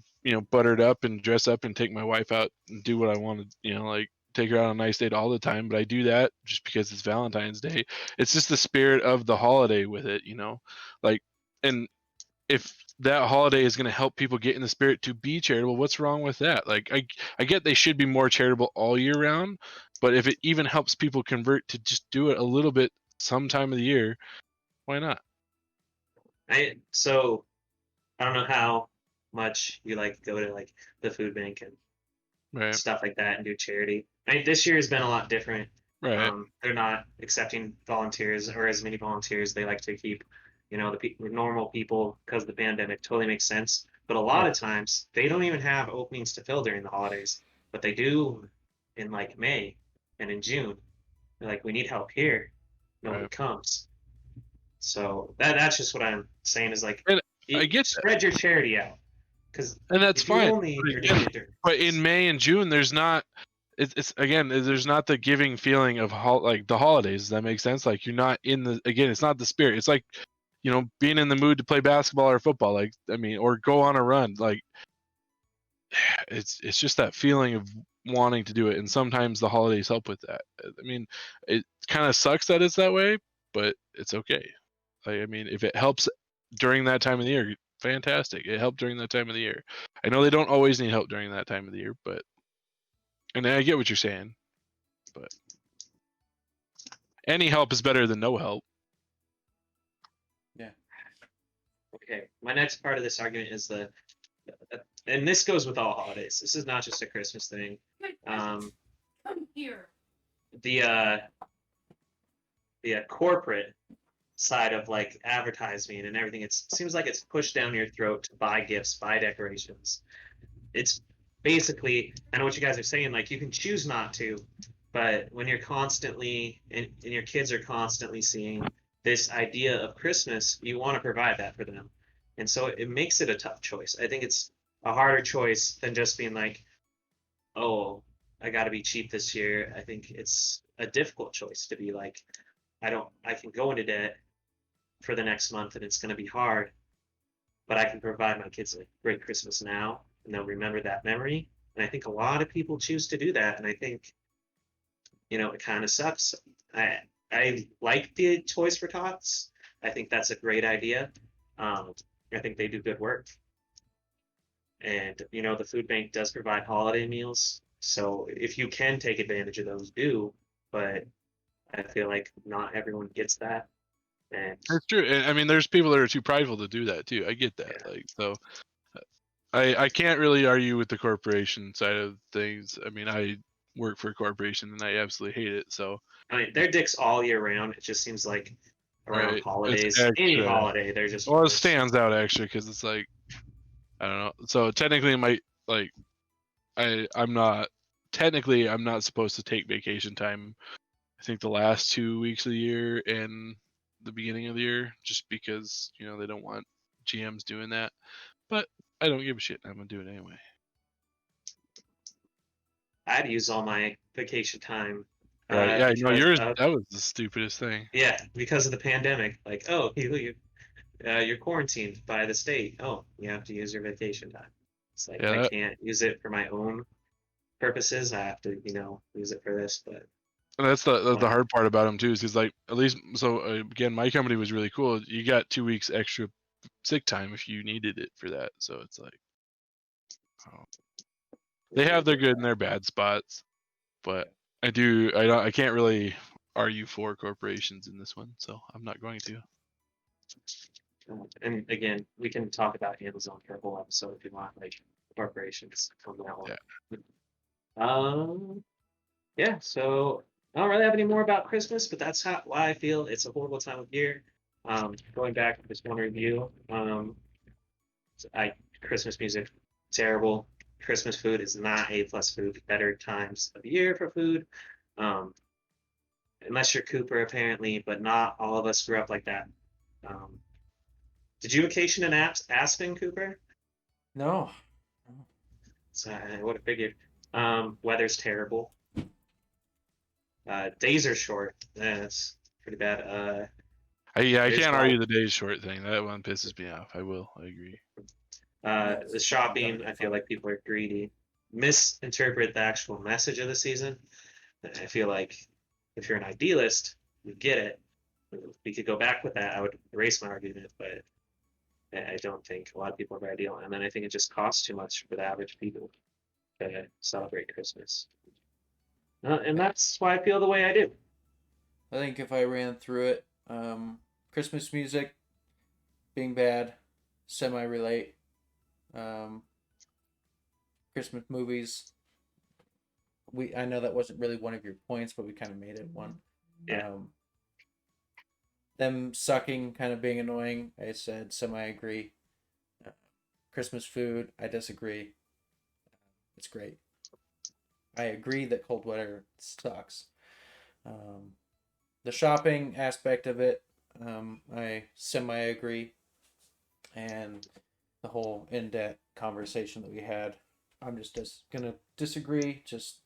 buttered up and dress up and take my wife out and do what I want to, like take her out on a nice date all the time. But I do that just because it's Valentine's Day. It's just the spirit of the holiday with it, like, and if that holiday is going to help people get in the spirit to be charitable, what's wrong with that? Like, I get they should be more charitable all year round, but if it even helps people convert to just do it a little bit some time of the year, why not? So I don't know how much you like go to like the food bank and Right. stuff like that and do charity. This year has been a lot different. Right. They're not accepting volunteers or as many volunteers. They like to keep, the normal people because the pandemic. Totally makes sense. But a lot of times they don't even have openings to fill during the holidays, but they do in like May and in June. They're like, we need help here. No one Right. comes. So that's just what I'm saying is like, And I get that. spread your charity out. And that's if you fine. only But are again, doing it during But in May and June, there's not. It's again, there's not the giving feeling of like the holidays. Does that make sense? Like, you're not in the, again, it's not the spirit. It's like, being in the mood to play basketball or football. Like, I mean, or go on a run. Like, it's just that feeling of wanting to do it. And sometimes the holidays help with that. I mean, it kind of sucks that it's that way, but it's okay. Like, I mean, if it helps during that time of the year, fantastic. It helped during that time of the year. I know they don't always need help during that time of the year, but, and I get what you're saying, but any help is better than no help. Yeah. Okay, my next part of this argument is and this goes with all holidays. This is not just a Christmas thing. Come here. The corporate side of like advertising and everything, it seems like it's pushed down your throat to buy gifts, buy decorations. It's basically, I know what you guys are saying, like you can choose not to, but when you're constantly and your kids are constantly seeing this idea of Christmas, you want to provide that for them. And so it makes it a tough choice. I think it's a harder choice than just being like, oh, I got to be cheap this year. I think it's a difficult choice to be like, I can go into debt for the next month and it's going to be hard, but I can provide my kids a great Christmas now and they'll remember that memory. And I think a lot of people choose to do that. And I think, it kind of sucks. I like the Toys for Tots. I think that's a great idea. I think they do good work. And, the food bank does provide holiday meals. So if you can take advantage of those, do. But I feel like not everyone gets that. And It's true. I mean, there's people that are too prideful to do that too. I get that. Yeah. Like, so I can't really argue with the corporation side of things. I mean, I work for a corporation and I absolutely hate it. So I mean, they're dicks all year round. It just seems like around right, holidays, it's any extra. holiday, they're just Well, it worse. stands out actually because it's like, I don't know. So technically, I'm not supposed to take vacation time. I think the last 2 weeks of the year and the beginning of the year, just because they don't want GMs doing that. But I don't give a shit. I'm gonna do it anyway. I'd use all my vacation time. Right? Yeah. No, Because yours. of, That was the stupidest thing. yeah, because of the pandemic. Like, oh, you're quarantined by the state. Oh, you have to use your vacation time. It's like I Yeah. can't use it for my own purposes. I have to, use it for this. But And that's the hard part about them too, is because like at least again, my company was really cool. You got 2 weeks extra sick time if you needed it for that. So it's like, oh. They have their good and their bad spots, but I can't really argue for corporations in this one, so I'm not going to. And again, we can talk about Amazon for a whole episode if you want, like corporations on that one. Yeah. So I don't really have any more about Christmas, but that's why I feel it's a horrible time of year. Going back to this one review, Christmas music terrible. Christmas food is not A+ food. Better times of year for food. Unless you're Cooper, apparently, but not all of us grew up like that. Did you vacation in Aspen, Cooper? No. So I would have figured. Weather's terrible. Days are short. That's pretty bad. I It's can't all- argue the days short thing. That one pisses me off. I agree. The shopping, I feel like people are greedy. Misinterpret the actual message of the season. I feel like if you're an idealist, you get it. We could go back with that. I would erase my argument, but I don't think a lot of people are very ideal. And then I think it just costs too much for the average people to celebrate Christmas. And that's why I feel the way I do. I think if I ran through it, Christmas music being bad, semi-relate. Christmas movies. I know that wasn't really one of your points, but we kind of made it one. Yeah. Them sucking, kind of being annoying. I said semi-agree. Christmas food, I disagree. It's great. I agree that cold weather sucks. The shopping aspect of it, I semi-agree. And the whole in-depth conversation that we had, I'm just gonna disagree, just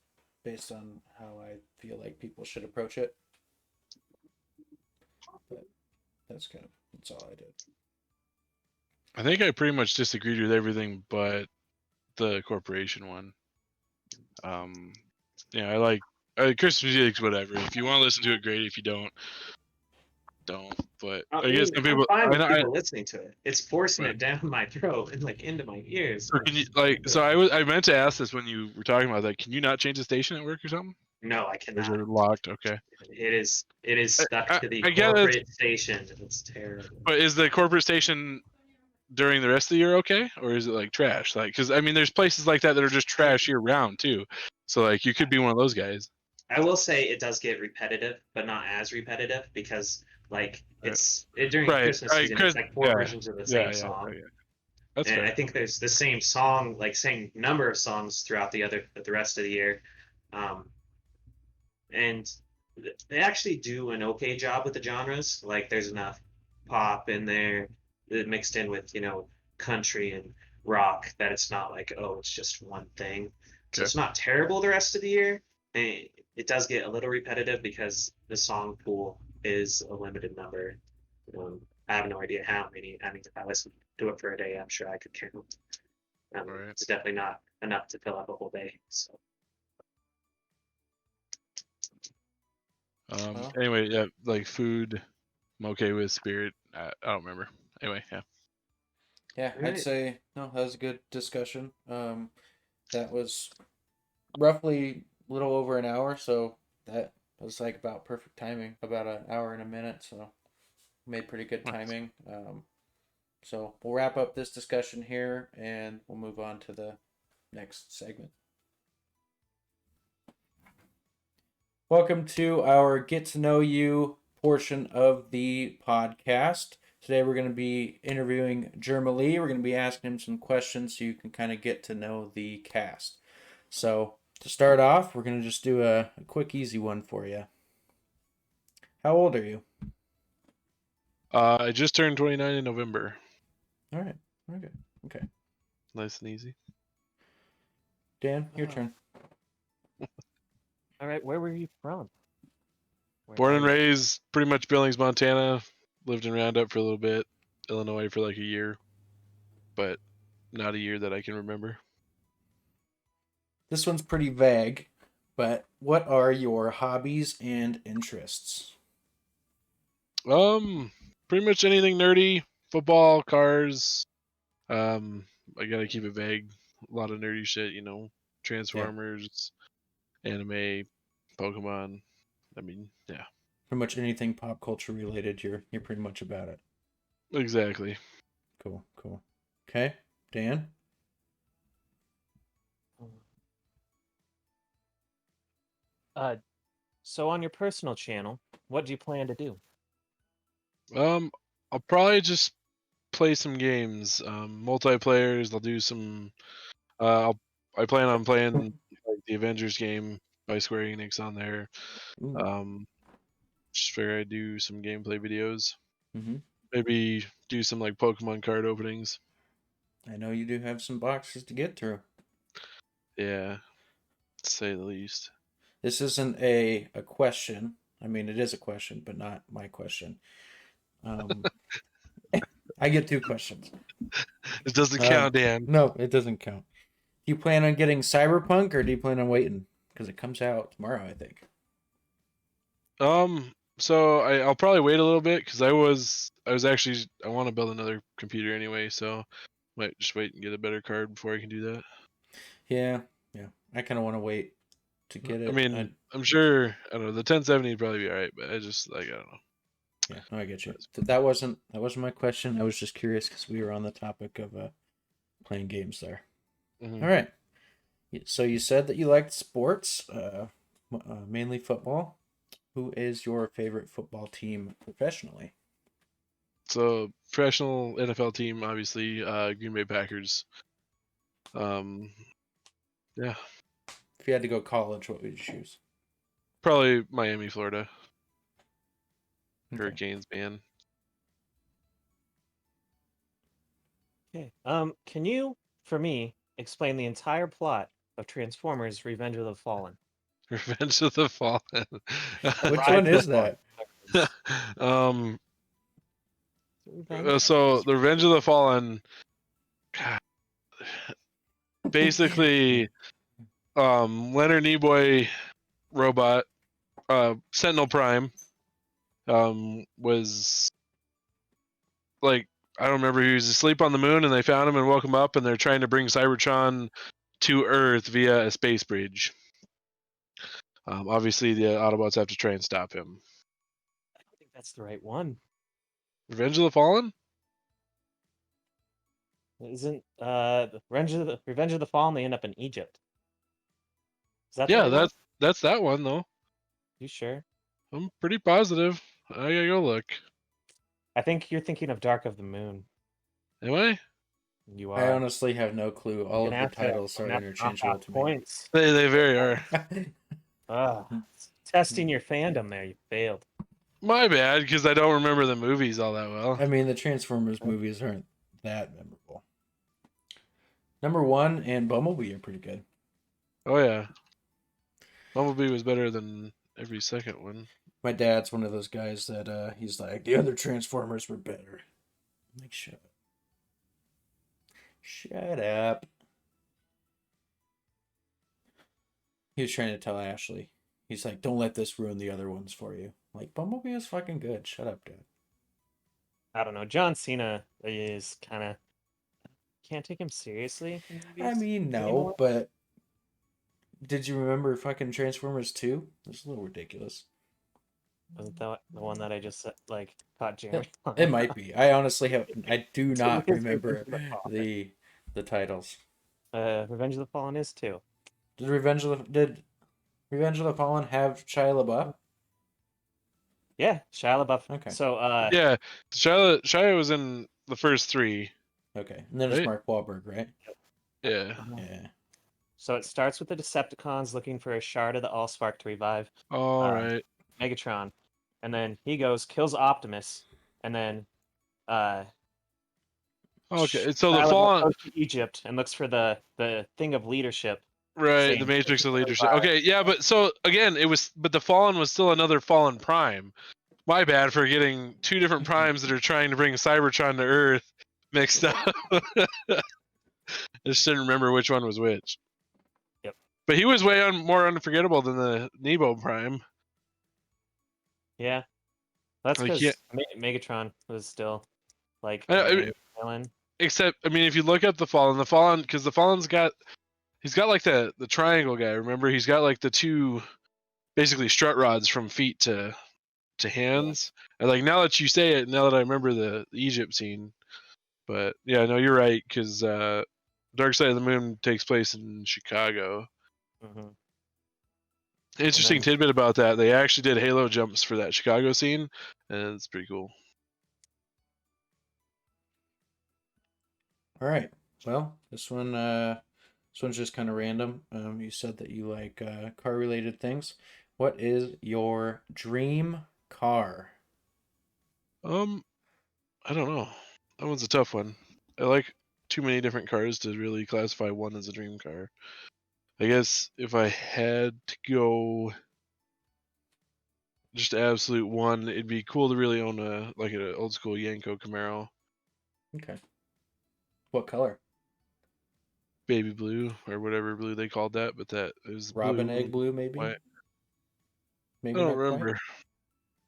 based on how I feel like people should approach it. But that's all I did. I think I pretty much disagreed with everything but the corporation one. I like Christmas music's whatever. If you want to listen to it, great. If you don't. But I guess some people. I'm fine with people listening to it. It's forcing it down my throat and like into my ears. So can you I meant to ask this when you were talking about that. Can you not change the station at work or something? No, I Or cannot. is it locked? Okay. It is stuck to the I get it. corporate station. It's terrible. But is the corporate station during the rest of the year okay, or is it like trash? Like, because I mean, there's places like that are just trash year round too. So like, you could be one of those guys. I will say it does get repetitive, but not as repetitive because like during Christmas season, it's like four versions of the same song. Yeah. That's and fair. I think there's the same song, like same number of songs throughout the rest of the year. And they actually do an okay job with the genres. Like there's enough pop in there mixed in with, country and rock that it's not like, oh, it's just one thing. So it's not terrible the rest of the year. And it does get a little repetitive because the song pool is a limited number. I have no idea how many. I mean, if I listened to it for a day, I'm sure I could count. Right. It's definitely not enough to fill up a whole day. So. Anyway, yeah, like food, I'm okay with. Spirit, I don't remember. Anyway, yeah. Yeah, Right. I'd say no. That was a good discussion. That was roughly a little over an hour, so that was like about perfect timing, about an hour and a minute. So made pretty good timing. So we'll wrap up this discussion here, and we'll move on to the next segment. Welcome to our Get to Know You portion of the podcast. Today we're going to be interviewing Jermalee. We're going to be asking him some questions so you can kind of get to know the cast. So to start off, we're going to just do a quick, easy one for you. How old are you? I just turned 29 in November. All right. Okay. Nice and easy. Dan, your turn. All right, where were you from? Born and raised pretty much Billings, Montana. Lived in Roundup for a little bit. Illinois for like a year. But not a year that I can remember. This one's pretty vague, but what are your hobbies and interests? Pretty much anything nerdy. Football, cars. I gotta keep it vague. A lot of nerdy shit, Transformers, anime, Pokemon. I mean, yeah. Pretty much anything pop culture related, you're pretty much about it. Exactly. Cool. Okay, Dan? So on your personal channel, what do you plan to do? I'll probably just play some games. Multiplayers. I'll do some. I plan on playing like the Avengers game by Square Enix on there. Ooh. Just figure I'd do some gameplay videos. Mm-hmm. Maybe do some like Pokemon card openings. I know you do have some boxes to get through. Yeah, to say the least. This isn't a question. I mean, it is a question, but not my question. I get 2 questions. It doesn't count, Dan. No, it doesn't count. Do you plan on getting Cyberpunk, or do you plan on waiting? Because it comes out tomorrow, I think. So I'll probably wait a little bit because I want to build another computer anyway, so might just wait and get a better card before I can do that. Yeah. I kind of want to wait to get it. I mean, I'm sure, I don't know, the 1070 would probably be alright, but I just, I don't know. Yeah, no, I get you. That wasn't my question. I was just curious because we were on the topic of playing games there. Mm-hmm. All right. So you said that you liked sports, mainly football. Who is your favorite football team professionally? So professional NFL team, obviously, Green Bay Packers. Yeah. If you had to go college, what would you choose? Probably Miami, Florida. Okay. Hurricanes, man. Okay. Can you, for me, explain the entire plot of Transformers: Revenge of the Fallen? Revenge of the Fallen. Which Rise one of is the that? Fallen. Revenge? So the Revenge of the Fallen, basically, Leonard Nimoy robot, Sentinel Prime, was like, I don't remember, he was asleep on the moon and they found him and woke him up and they're trying to bring Cybertron to Earth via a space bridge. Obviously the Autobots have to try and stop him. I don't think that's the right one. Revenge of the Fallen? Isn't Revenge of the Fallen? They end up in Egypt. Is that the Yeah, right one? that's that one though. You sure? I'm pretty positive. I gotta go look. I think you're thinking of Dark of the Moon. Am I? You are. I honestly have no clue. All of You're gonna the have to- titles are you're gonna have to knock interchangeable off to me. points. They very are. Testing your fandom there. You failed. My bad, because I don't remember the movies all that well. I mean, the Transformers movies aren't that memorable. Number 1 and Bumblebee are pretty good. Oh yeah. Bumblebee was better than every second one. My dad's one of those guys that he's like, the other Transformers were better. I'm like, shut up. Shut up. He was trying to tell Ashley. He's like, don't let this ruin the other ones for you. I'm like, Bumblebee is fucking good. Shut up, Dad. I don't know. John Cena is kind of can't take him seriously. In I movies mean, no, anymore. but did you remember fucking Transformers 2? It's a little ridiculous. Wasn't that the one that I just caught Jeremy on? It might be. I honestly I do not remember the titles. Revenge of the Fallen is too. Did Revenge of the Fallen have Shia LaBeouf? Yeah, Shia LaBeouf. Okay. So Yeah, Shia was in the first three, Okay. And then it's right? Mark Wahlberg, right? Yeah. Yeah. so it starts with the Decepticons looking for a shard of the Allspark to revive All right. Megatron, and then he goes kills Optimus, and then Okay, so the Shia LaBeouf Fallen, goes to Egypt and looks for the thing of leadership. right? The saying Matrix this of is Leadership. revive. Okay, yeah, but so again, but the Fallen was still another Fallen Prime. My bad for getting two different primes that are trying to bring Cybertron to Earth mixed up. I just didn't remember which one was which. Yep. But he was way more unforgettable than the Nebo Prime. Yeah, that's Like, because yeah, Megatron was still like I- the I- main villain. except I mean, if you look up the Fallen, because the Fallen's he's got like the triangle guy. Remember, he's got like the two basically strut rods from feet to hands. And like now that you say it, now that I remember the Egypt scene, but yeah, no, you're right because Dark Side of the Moon takes place in Chicago. Hmm. Interesting then- tidbit about that: they actually did halo jumps for that Chicago scene, and it's pretty cool. All right. Well, this one's just kind of random. You said that you like car related things. What is your dream car? I don't know. That one's a tough one. I like too many different cars to really classify one as a dream car. I guess if I had to go just absolute one, it'd be cool to really own an old school Yanko Camaro, Okay. What color? baby blue or whatever blue they called that, but that is Robin blue. egg blue, maybe? White. I Maybe don't not quite? remember.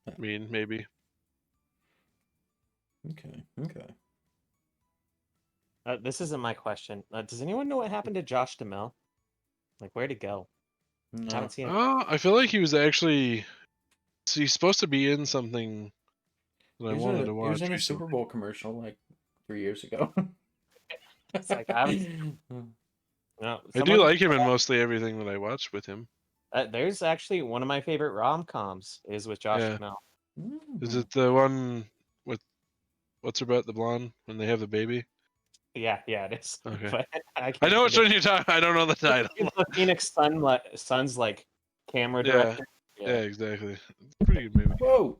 Yeah. I mean, maybe. Okay. Okay. This isn't my question. Does anyone know what happened to Josh Duhamel? Like, where'd he go? I No. haven't seen him. I feel like he was actually. He's supposed to be in something that I wanted to He watch was in a recently. Super Bowl commercial like 3 years ago. It's like I haven't. No, I do like him in mostly everything that I watched with him. There's actually one of my favorite rom-coms is with Josh Yeah. Duhamel. Is it the one with what's her butt, the blonde, when they have the baby? Yeah, it is. Okay. But I I can't know which think one you're talking. I don't know the title. of the Phoenix Sun's like camera Yeah. director. Yeah, exactly. It's a pretty good movie. Whoa.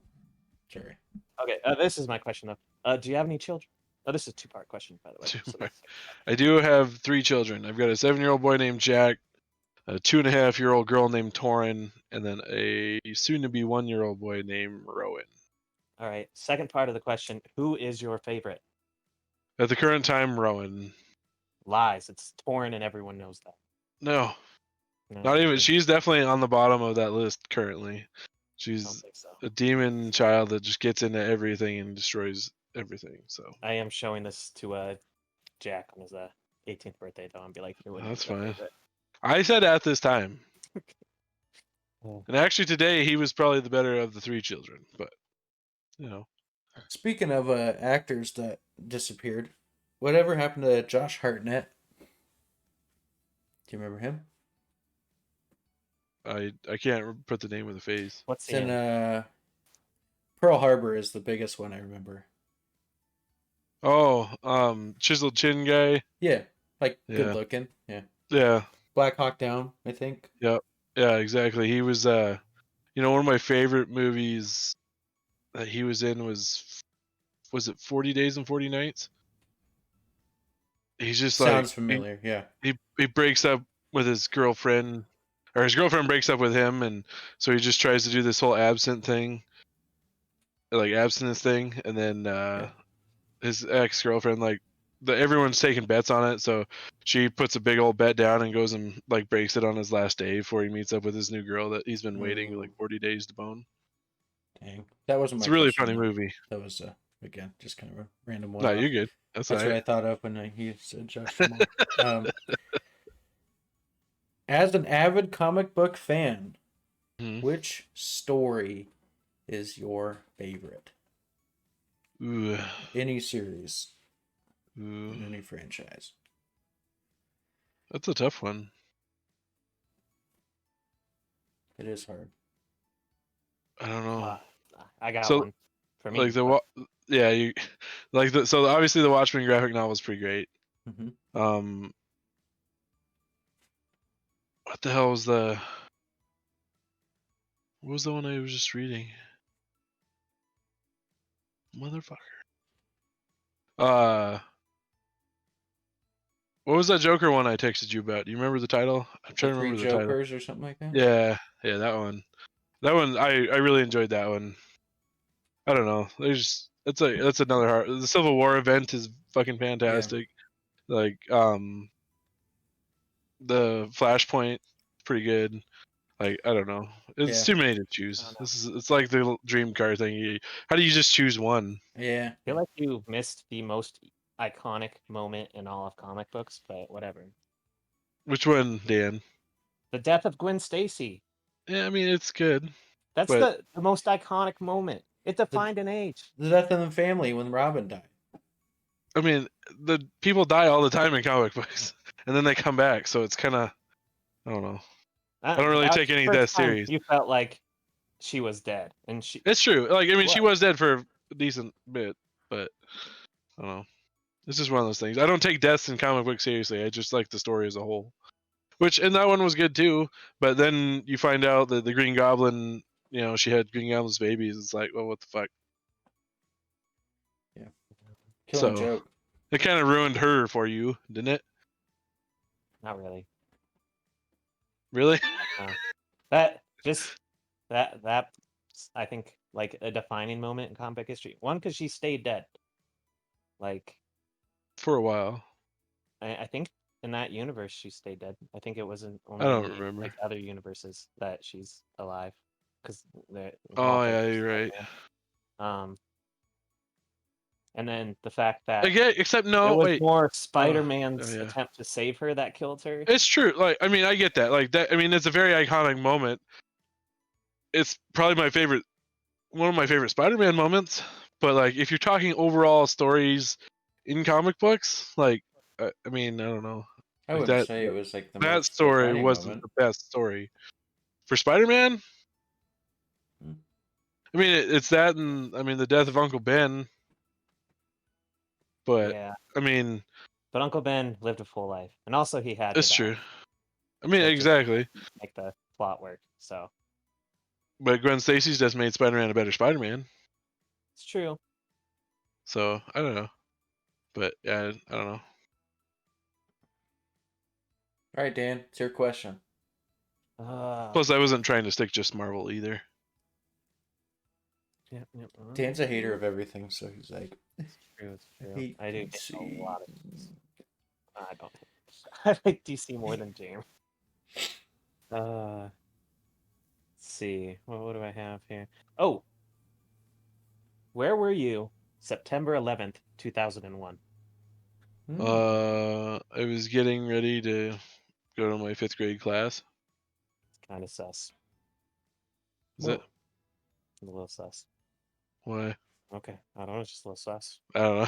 Sorry. Okay, this is my question though. Do you have any children? Oh, this is a two-part question, by the way. So Two-part. that's- I do have 3 children. I've got a 7-year-old boy named Jack, a 2.5-year-old girl named Torin, and then a soon-to-be 1-year-old boy named Rowan. All right. Second part of the question: who is your favorite? At the current time, Rowan. Lies. It's Torrin, and everyone knows that. No, No, not even. okay. She's definitely on the bottom of that list currently. I don't She's think so. a demon child that just gets into everything and destroys everything. So I am showing this to Jack on his 18th birthday, though, and be like, "Who would that's be your fine. favorite?" I said at this time, Oh. and actually today he was probably the better of the 3 children. But you know, Speaking of actors that disappeared, whatever happened to Josh Hartnett? Do you remember him? I can't put the name with a face. What's It's the in name? Pearl Harbor is the biggest one I remember. Oh, chiseled chin guy. Yeah, like good Yeah. looking. Yeah, Yeah, Black Hawk Down, I think. yeah, exactly. He was one of my favorite movies that he was in was it 40 Days and 40 Nights? He's just Sounds like familiar. Yeah. he breaks up with his girlfriend, or his girlfriend breaks up with him, and so he just tries to do this whole abstinence thing, and then his ex-girlfriend everyone's taking bets on it, so she puts a big old bet down and goes and like breaks it on his last day before he meets up with his new girl that he's been waiting Ooh. like 40 days to bone. Dang, that wasn't It's my a really question, funny though. movie. That was again just kind of a random one. No, you're good. That's That's all what I right. thought of when he said Josh Duhamel. As an avid comic book fan, Mhm. which story is your favorite? Ooh. Any series, Ooh. in any franchise. That's a tough one. It is hard. I don't know. I got So, one for me. like but- yeah, you like so obviously the Watchmen graphic novel is pretty great. Mhm. What the hell was what was the one I was just reading? Motherfucker. What was that Joker one I texted you about? Do you remember the title? I'm The trying to Three remember the title. Jokers or something like that. Yeah, that one. That one I really enjoyed that one. I don't know. That's another hard. The Civil War event is fucking fantastic. Like the Flashpoint, pretty good. Like I don't know. It's Yeah. too many to I choose. don't know. It's like the dream car thing. How do you just choose one? Yeah. I feel like you missed the most iconic moment in all of comic books, but whatever. Which one, Dan? The death of Gwen Stacy. Yeah, I mean it's good, That's but the most iconic moment. It defined an age. The Death in the Family when Robin died. I mean the people die all the time in comic books, and then they come back. So it's kind of I don't know. I don't really That was take the any first death time serious. You felt like she was dead, and she. It's true. Like I mean, she What? was dead for a decent bit, but I don't know. This is one of those things. I don't take deaths in comic books seriously. I just like the story as a whole. Which and that one was good too. But then you find out that the Green Goblin, she had Green Goblin's babies. It's like, well, what the fuck? Killing So joke. it kind of ruined her for you, didn't it? Not really. Really? That just that I think like a defining moment in comic history. One, because she stayed dead. Like For a while. I think in that universe she stayed dead. I think it wasn't I don't only remember. like other universes that she's alive, because the Oh yeah, you're right. And then the fact that Again, except it no, was wait. more Spider-Man's yeah. attempt to save her that killed her. It's true. Like I mean, I get that. Like that. I mean, it's a very iconic moment. It's probably one of my favorite Spider-Man moments. But like, if you're talking overall stories in comic books, like, I mean, I don't know. I Like wouldn't say it was like the that most story defining wasn't moment. the best story for Spider-Man. Hmm. I mean, it's that, and I mean the death of Uncle Ben. But Yeah, I mean, but Uncle Ben lived a full life, and also he had to it's die true. I mean, to just exactly. make the plot work. So But Gwen Stacy's just made Spider-Man a better Spider-Man. it's true. So I don't know. But yeah, I don't know. All right, Dan, it's your question. Plus, I wasn't trying to stick just Marvel either. Yeah, Dan's a hater of everything, so he's like, It's true. It's I true. hate I do get DC. a lot of. I don't. I like DC more than James. Let's see. What do I have here? Oh, where were you September 11th, 2001? Hmm. I was getting ready to go to my 5th grade class. It's kind of sus. Is it? A little sus. Why? Okay, I don't know. It's just a little sus. I don't know.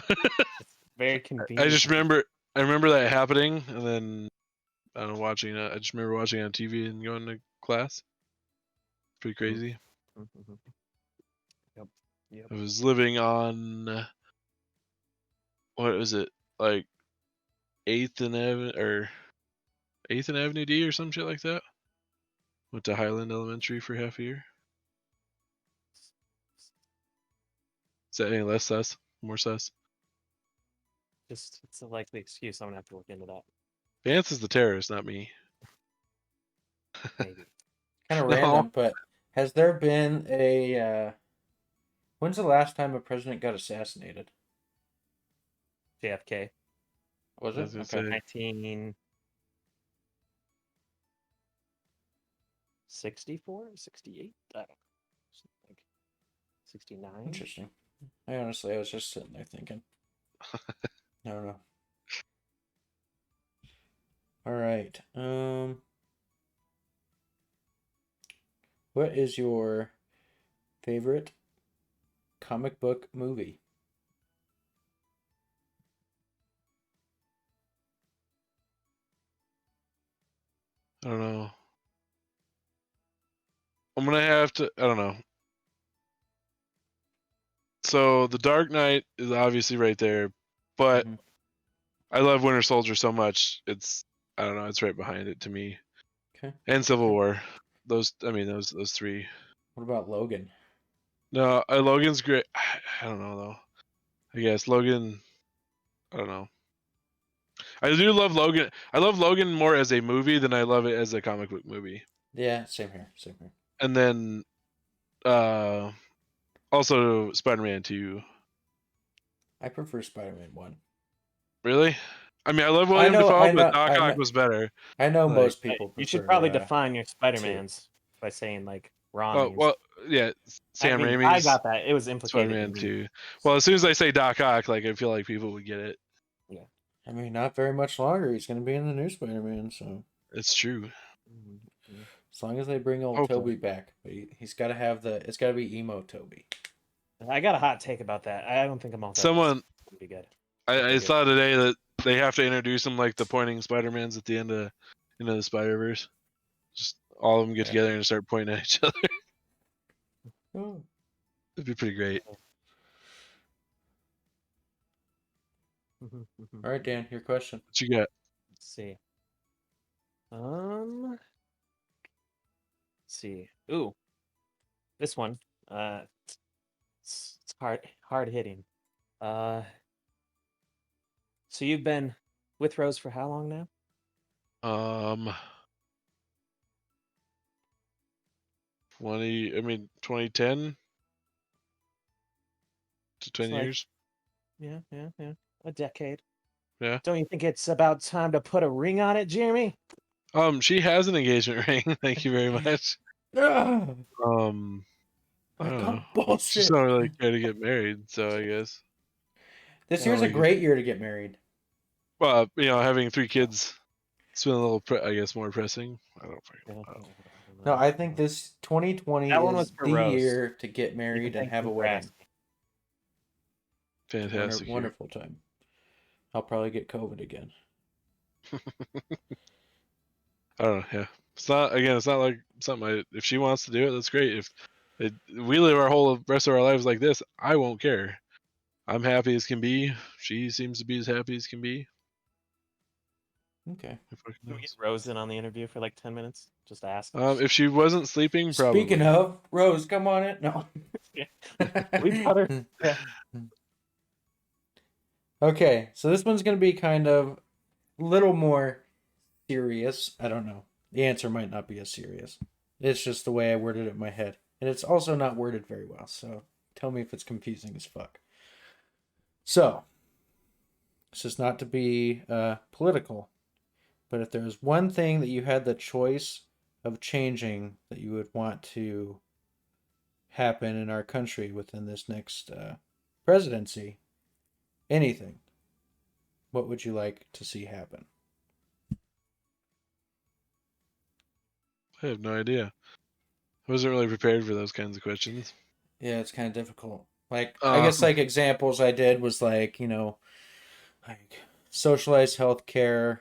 It's very I convenient. just remember. I remember that happening, and then I don't know, watching it. I just remember watching it on TV and going to class. Pretty crazy. Mhm. Yep. Yep. I was living on what was it, like 8th and Avenue or 8th and Avenue D or some shit like that. Went to Highland Elementary for half a year. Is that any less sus? More sus? Just it's a likely excuse. I'm gonna have to look into that. Vance is the terrorist, not me. Maybe. Kind of No. random, but has there been a? When's the last time a president got assassinated? JFK. Was I it? was gonna Okay. say, 1964, 68. I don't know. Something like 69. Interesting. I was just sitting there thinking. I don't know. All right. What is your favorite comic book movie? I don't know. I'm gonna have to. I don't know. So The Dark Knight is obviously right there, but Mhm. I love Winter Soldier so much. I don't know, it's right behind it to me. Okay. And Civil War. Those three. What about Logan? No, Logan's great. I don't know though. I guess Logan. I don't know. I do love Logan. I love Logan more as a movie than I love it as a comic book movie. Yeah, same here. Same here. And then, also Spider-Man 2. I prefer Spider-Man 1. Really? I mean, I love I William know, Dafoe, I but know, Doc I Ock know, was better. I know Like, most people You prefer. should probably uh, define your Spider-Mans by saying like raw Oh names. well, yeah, I Sam mean, Raimi's I got that. It was implicated Spider-Man in me. 2. Well, as soon as I say Doc Ock, like I feel like people would get it. I mean, not very much longer. He's going to be in the new Spider-Man, so It's true. Mhm. as long as they bring old Hopefully. Toby back, but he's got to have it's got to be emo Toby. I got a hot take about that. I don't think I'm all that. Someone, Would be good. I saw today that they have to introduce them like the pointing Spider-Mans at the end of the Spider-Verse. Just all of them get Yeah. together and start pointing at each other. Oh. It'd be pretty great. All All right, Dan, your question. What you got? Let's see. Let's see. Ooh, this one. It's hard hitting. So you've been with Rose for how long now? 2010 to 10 like- years. Yeah. A decade. Yeah. Don't you think it's about time to put a ring on it, Jeremy? She has an engagement ring. Thank you very much. Ah, I don't know. bullshit. She's not really care to get married, so I guess. This I year's don't a like great year to get married. Well, having 3 kids, it's been a little, I guess, more pressing. I don't fucking know. No, I think this 2020 That one was is for the Rose. year to get You married can and thank have a me for wedding. asking. Fantastic. year. Wonderful time. I'll probably get COVID again. I don't know. Yeah, it's not like something. If she wants to do it, that's great. If we live our whole rest of our lives like this, I won't care. I'm happy as can be. She seems to be as happy as can be. Okay. Can we get Rose in on the interview for like 10 minutes? Just ask. If she wasn't sleeping, probably. Speaking of, Rose, come on in. No. We got her. Yeah. Okay, so this one's going to be kind of a little more serious. I don't know. The answer might not be as serious. It's just the way I worded it in my head. And it's also not worded very well, so tell me if it's confusing as fuck. So, this is not to be political, but if there was one thing that you had the choice of changing that you would want to happen in our country within this next presidency, anything, what would you like to see happen? I have no idea. I wasn't really prepared for those kinds of questions. Yeah, it's kind of difficult. Like, I guess like examples I did was like, like socialized healthcare,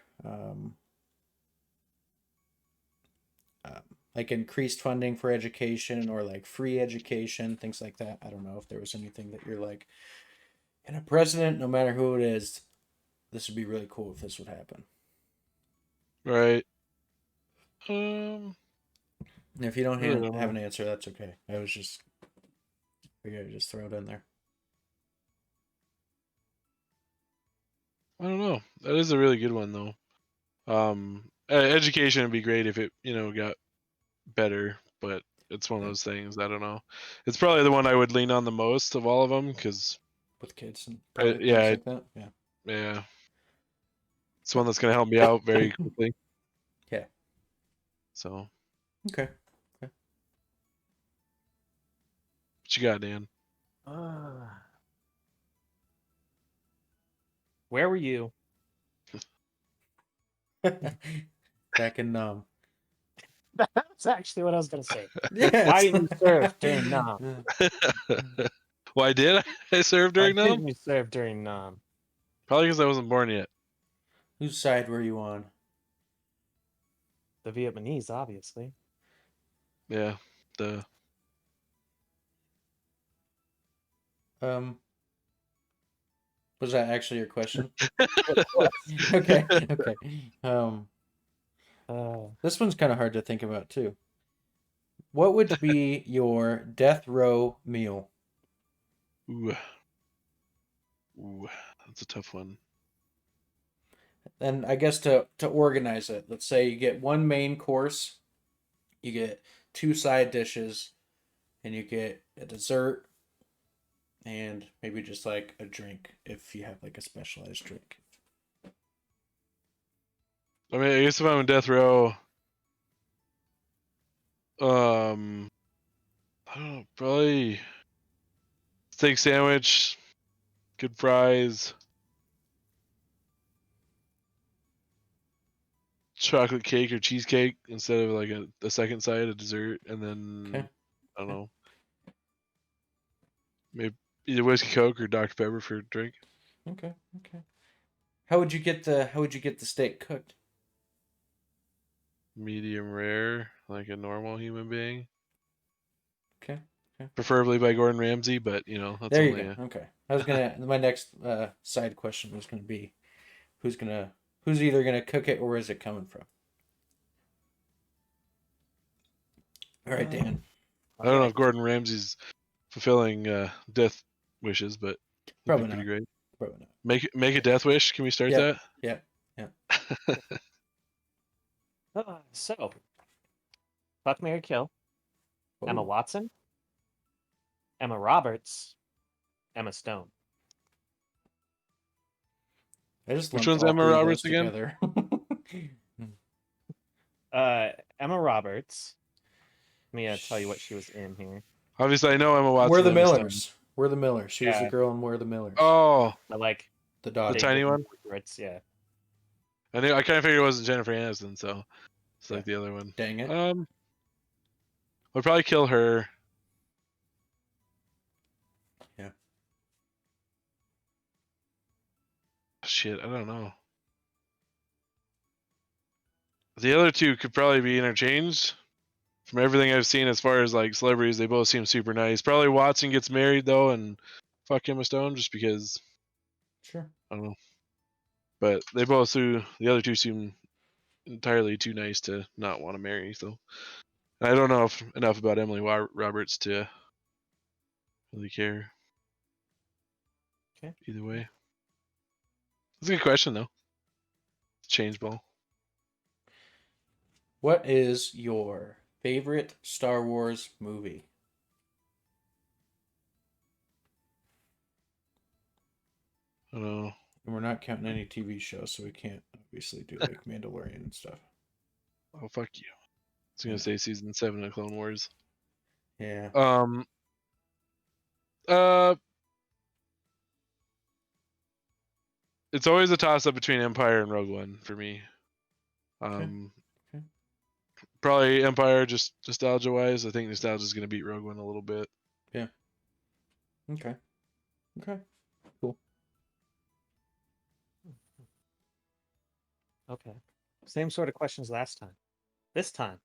like increased funding for education or like free education, things like that. I don't know if there was anything that you're like, and a president, no matter who it is, this would be really cool if this would happen. Right. And if you don't Really don't have know. an answer, that's okay. I was just figured I'd just throw it in there. I don't know. That is a really good one though. Education would be great if it, got better, but it's one of those things. I don't know. It's probably the one I would lean on the most of all of them because, With kids and probably yeah, things like that. yeah, it's one that's gonna help me out very quickly. Yeah. So, Okay. what you got, Dan? Where were you? Back in That's actually what I was gonna say. Yes. Why didn't you serve during Nam? Why did I serve Why during them? didn't you serve during Nam? Probably because I wasn't born yet. Whose side were you on? The Vietnamese, obviously. Yeah, the Was that actually your question? It was. Okay. Okay. Uh, This one's kind of hard to think about too. What would be your death row meal? Ooh. Ooh, that's a tough one. And I guess to organize it, let's say you get one main course, you get two side dishes, and you get a dessert, and maybe just like a drink if you have like a specialized drink. I mean, I guess if I'm in death row, I don't know, probably steak sandwich, good fries, chocolate cake or cheesecake instead of like a second side, a dessert, and then Okay. I don't know, maybe either whiskey Coke or Dr Pepper for a drink. Okay. Okay. How would you get the steak cooked? Medium rare, like a normal human being, Okay. Okay. preferably by Gordon Ramsay, but that's There you only go. Okay. I was gonna. My next side question was gonna be, who's either gonna cook it or where is it coming from? All right, Dan. I don't know okay. if Gordon Ramsay's fulfilling death wishes, but it'd be Probably pretty not. great. Probably not. Make a death wish. Can we start Yeah. that? Yeah. Yeah. So, fuck, marry, kill. Emma Oh. Watson, Emma Roberts, Emma Stone. I just Which lumped one's all Emma three of Roberts those again? together. Emma Roberts. Let me tell you what she was in here. Obviously, I know Emma Watson. We're the Emma Stone. Millers. We're the Millers. She was the Yeah. girl in We're the Millers. Oh, I like The the daughter. tiny one. Portraits, yeah. I knew. I kind of figured it wasn't Jennifer Aniston, so it's like Yeah. the other one. Dang it. I'd probably kill her. Yeah. Shit, I don't know. The other two could probably be interchanged. From everything I've seen as far as like celebrities, they both seem super nice. Probably Watson gets married though, and fuck Emma Stone just because Sure. I don't know. But they both the other two seem entirely too nice to not want to marry. So I don't know enough about Emily Roberts to really care. Okay. Either way, that's a good question though. Change ball. What is your favorite Star Wars movie? I don't know. And we're not counting any TV shows, so we can't obviously do like Mandalorian and stuff. Oh fuck you. I was gonna say season 7 of Clone Wars. Yeah. Uh, it's always a toss up between Empire and Rogue One for me. Okay. Probably Empire, just nostalgia wise. I think nostalgia is gonna beat Rogue One a little bit. Yeah. Okay. Okay. Cool. Okay. Same sort of questions last time. This time,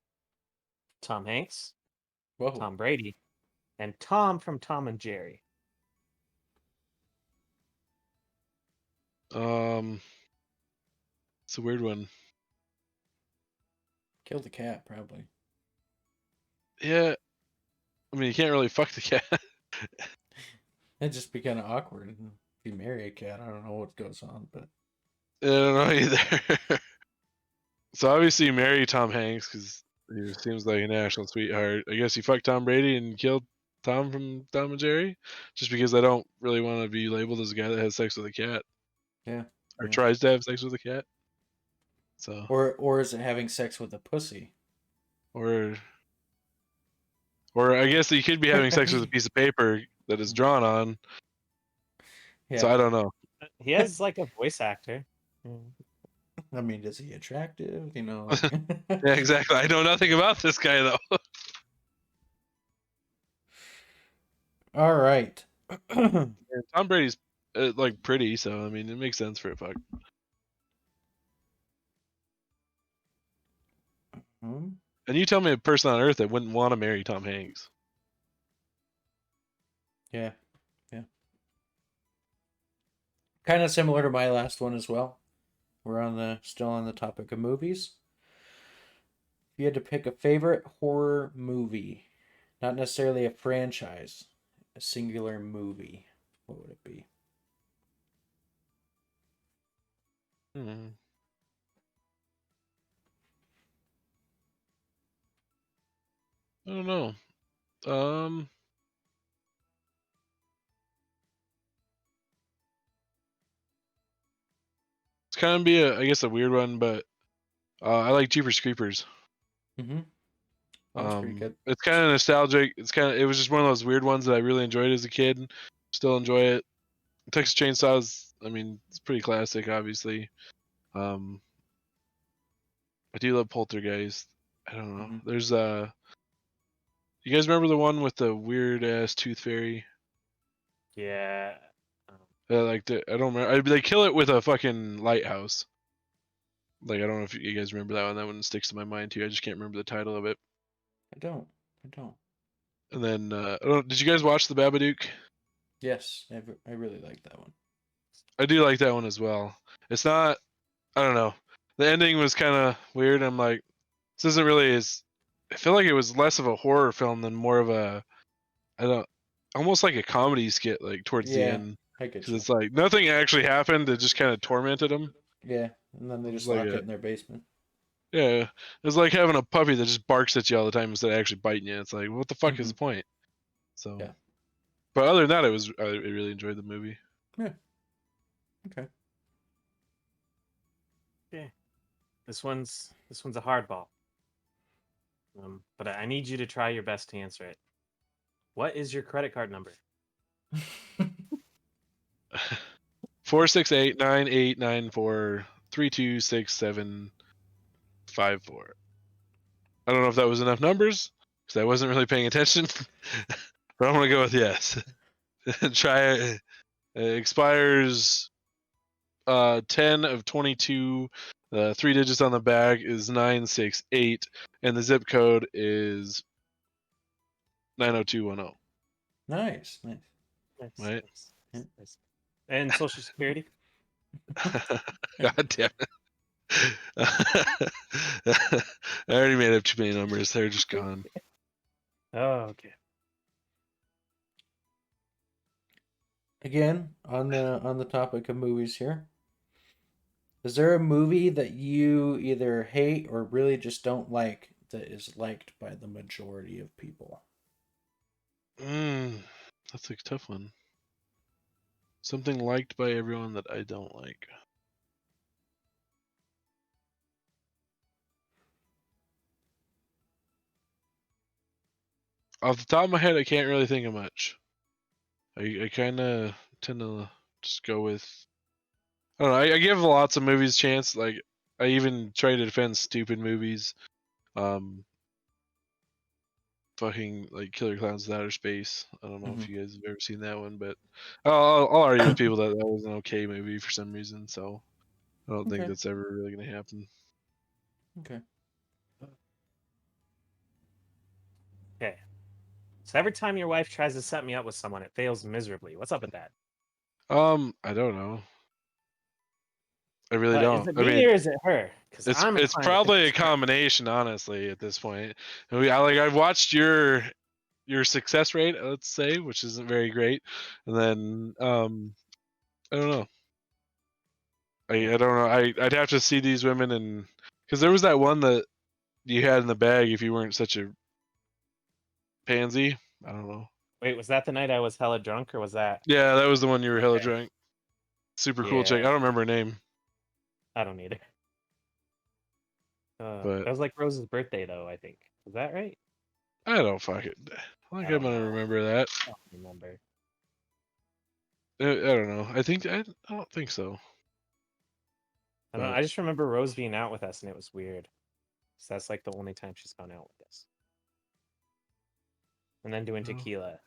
Tom Hanks, Whoa. Tom Brady, and Tom from Tom and Jerry. It's a weird one. Kill the cat, probably. Yeah, I mean you can't really fuck the cat. It'd just be kind of awkward if you marry a cat. I don't know what goes on, but I don't know either. So obviously you marry Tom Hanks because he seems like a national sweetheart. I guess you fuck Tom Brady and kill Tom from Tom and Jerry, just because I don't really want to be labeled as a guy that has sex with a cat. Yeah. Or Yeah. tries to have sex with a cat. So Or is it having sex with a pussy? or I guess you could be having sex with a piece of paper that is drawn on. Yeah. So I don't know. He has like a voice actor. I mean, is he attractive? You know. Like... Yeah, exactly. I know nothing about this guy though. All right. And Tom Brady's like pretty, so I mean it makes sense for a fuck. Hmm? And you tell me a person on Earth that wouldn't want to marry Tom Hanks. Yeah. Yeah. kind of similar to my last one as well. We're still on the topic of movies. If you had to pick a favorite horror movie, not necessarily a franchise, a singular movie, what would it be? Hmm. I don't know. It's kind of be I guess a weird one, but I like Jeepers Creepers. Mm-hmm. That was pretty good. It's kind of nostalgic. It was just one of those weird ones that I really enjoyed as a kid. Still enjoy it. Texas Chainsaws, I mean, it's pretty classic, obviously. I do love Poltergeist. I don't know. Mhm. There's you guys remember the one with the weird ass tooth fairy? Yeah. I don't remember. They kill it with a fucking lighthouse. Like I don't know if you guys remember that one. That one sticks to my mind too. I just can't remember the title of it. I don't. And then did you guys watch the Babadook? Yes, I really like that one. I do like that one as well. It's not. I don't know. The ending was kind of weird. I'm like, this isn't really as. I feel like it was less of a horror film than more of a. I don't. Almost like a comedy skit, like towards the Yeah, end, I get because you. it's like nothing actually happened. It just kind of tormented him. Yeah, and then they It just was like lock it in their basement. yeah, it's like having a puppy that just barks at you all the time instead of actually biting you. It's like, what the fuck is the Mhm. point? So, Yeah. but other than that, I really enjoyed the movie. Yeah. Okay. Okay. This one's a hardball. But I need you to try your best to answer it. What is your credit card number? 468-9894-326754. I don't know if that was enough numbers because I wasn't really paying attention, but I'm gonna go with yes. Try it. It expires 10 of 22. The 3 digits on the back is 968, and the zip code is 90210. Nice. Nice, Right? nice. And Social Security? God damn it. I already made up too many numbers. They're just gone. Oh, okay. Again, on the topic of movies here, is there a movie that you either hate or really just don't like that is liked by the majority of people? That's a tough one. Something liked by everyone that I don't like. Off the top of my head, I can't really think of much. I kind of tend to just go with. I don't know. I give lots of movies a chance. Like I even try to defend stupid movies. Fucking like Killer Clowns of Outer Space. I don't know if Mhm. you guys have ever seen that one, but I'll argue with people that that was an okay movie for some reason. So I don't think Okay. that's ever really gonna happen. Okay. Okay. So every time your wife tries to set me up with someone, it fails miserably. What's up with that? I don't know. I really Is don't. it I me mean, or is it her? Because I'm it's inclined to think probably a it's her. combination, honestly, at this point. I've watched your success rate, let's say, which isn't very great, and then I don't know. I don't know. I'd have to see these women and because there was that one that you had in the bag if you weren't such a pansy. I don't know. Wait, was that the night I was hella drunk, or was that? Yeah, that was the one you were hella Okay. drunk. Super cool chick. I Yeah, don't remember her name, I don't either. but That was like Rose's birthday, though. I think. Was that right? I don't fuck it. I think I I'm don't gonna know. remember that. I don't remember. I don't know. I don't think so. I don't know. But I just remember Rose being out with us, and it was weird. So that's like the only time she's gone out with us. And then doing no, tequila.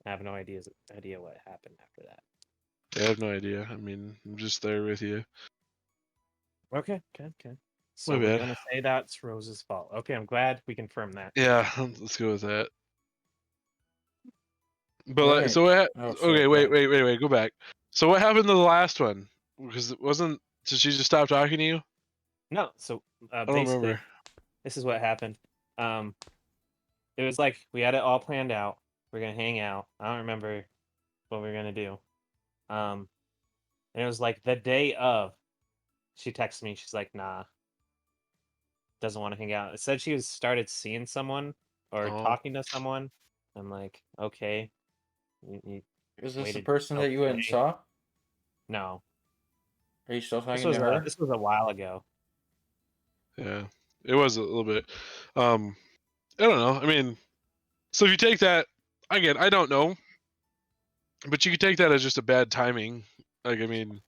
I have no idea what happened after that. I have no idea. I mean, I'm just there with you. Okay. So My we're bad. gonna say that's Rose's fault. Okay, I'm glad we confirmed that. Yeah, let's go with that. But like, Right. so what? Oh, sorry, Okay, go wait, ahead. wait, go back. So what happened to the last one? Because it wasn't. Did she just stop talking to you? No, so I don't basically, remember. this is what happened. Um, it was like we had it all planned out. We're gonna hang out. I don't remember what we were gonna do. Um, and it was like the day of. She texted me. She's like, "Nah, doesn't want to hang out." It said she was started seeing someone or Oh, talking to someone. I'm like, okay, you Is this the waited person till that you went and today? saw? No, Are you still talking to her? this was a while ago. yeah. It was a little bit. I don't know. I mean, so if you take that, again, I don't know, but you could take that as just a bad timing. Like, I mean,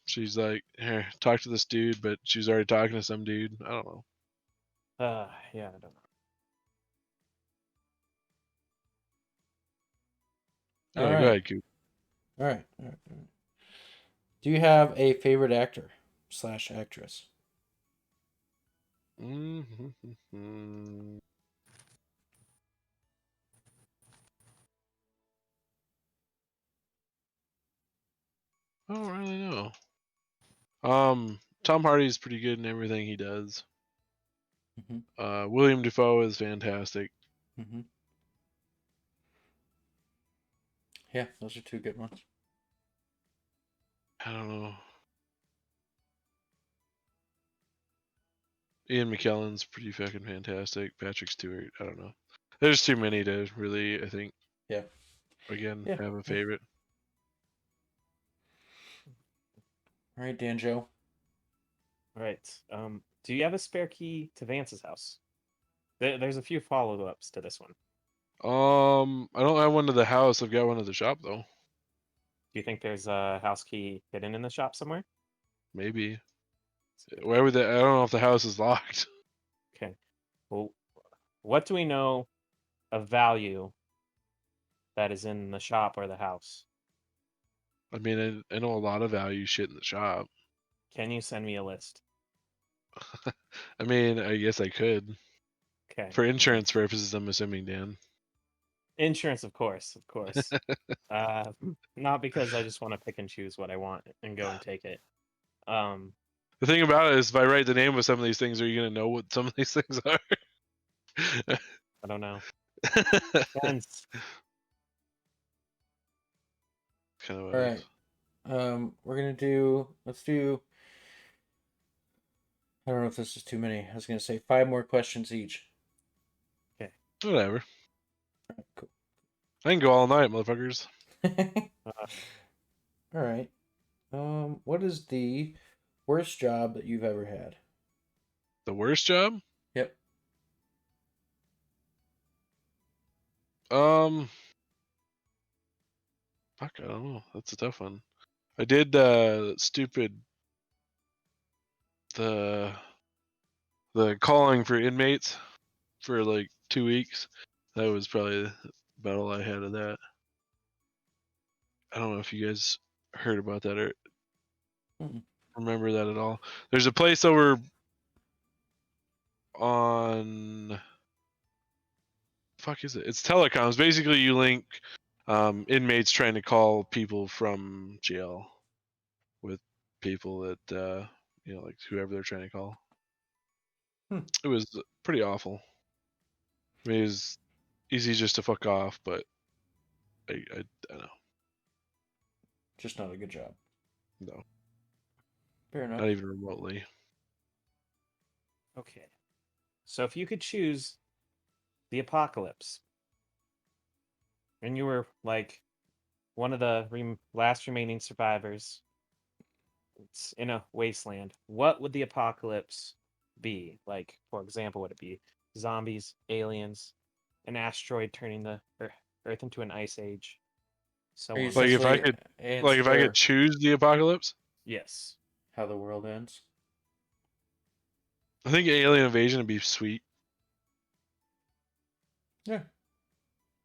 she's like, here, talk to this dude, but she's already talking to some dude. I don't know. Yeah, I don't know. All Go right. ahead, Coop. All right. All right. All right. Do you have a favorite actor / actress? Mm-hmm. I don't really know. Tom Hardy's pretty good in everything he does. Mm-hmm. William Dafoe is fantastic. Mm-hmm. Yeah, those are two good ones. I don't know. Ian McKellen's pretty fucking fantastic. Patrick Stewart, I don't know. There's too many to really, I think, Yeah. again, Yeah. have a Yeah. favorite. All right, Dan Joe. All right. Do you have a spare key to Vance's house? There's a few follow-ups to this one. I don't have one to the house. I've got one to the shop though. Do you think there's a house key hidden in the shop somewhere? Maybe. Why would that? I don't know if the house is locked. Okay. Well, what do we know of value that is in the shop or the house? I mean, I know a lot of value shit in the shop. Can you send me a list? I mean, I guess I could. Okay. For insurance purposes, I'm assuming, Dan. Insurance, of course, of course. Not because I just want to pick and choose what I want and go and take it. The thing about it is, if I write the name of some of these things, are you going to know what some of these things are? I don't know. Depends. Kind of. All right. We're gonna do. Let's do. I don't know if this is too many. I was gonna say 5 more questions each. Whatever. Cool. I can go all night, motherfuckers. Uh, All right. What is the worst job that you've ever had? The worst job? Yep. Fuck, I don't know. That's a tough one. I did stupid the calling for inmates for like 2 weeks. That was probably about all I had of that. I don't know if you guys heard about that or Mm-mm. remember that at all. There's a place over on fuck is it? It's telecoms. Basically, you link inmates trying to call people from jail with people that like whoever they're trying to call. It was pretty awful. I mean, it was easy just to fuck off, but I don't know. Just not a good job. No, Fair enough. not even remotely. okay. So if you could choose the apocalypse, and you were like one of the last remaining survivors, it's in a wasteland, what would the apocalypse be? Like, for example, would it be zombies, aliens, an asteroid turning the Earth into an ice age, so Are you on? Like if I essentially could, answer choose the apocalypse, Yes. how the world ends? I think alien invasion would be sweet. Yeah.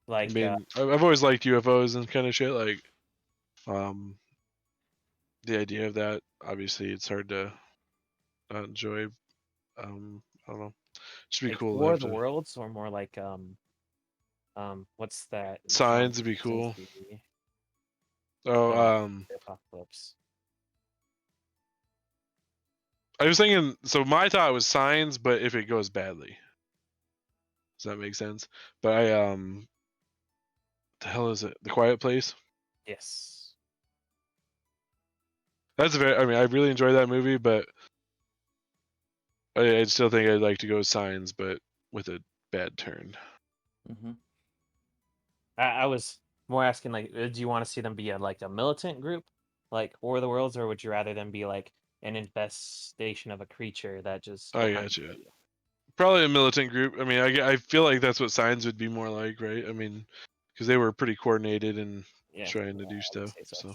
I Like, mean, I've always liked UFOs and kind of shit. Like, the idea of that. Obviously, it's hard to not enjoy. I don't know. Should be like cool to War have of the to. Worlds, or more like What's that? Signs would be John cool. Krasinski, Oh, the apocalypse. I was thinking. So my thought was Signs, but if it goes badly, does that make sense? But the hell is it? The Quiet Place. Yes. That's a very. I mean, I really enjoyed that movie, but I still think I'd like to go Signs, but with a bad turn. Mm-hmm. I was more asking like, do you want to see them be like a militant group, like War of the Worlds, or would you rather them be like an infestation of a creature that just I will hunt got you. you? Probably a militant group. I mean, I feel like that's what Signs would be more like, right? I mean, because they were pretty coordinated and Yeah, trying to yeah, do I would stuff. say So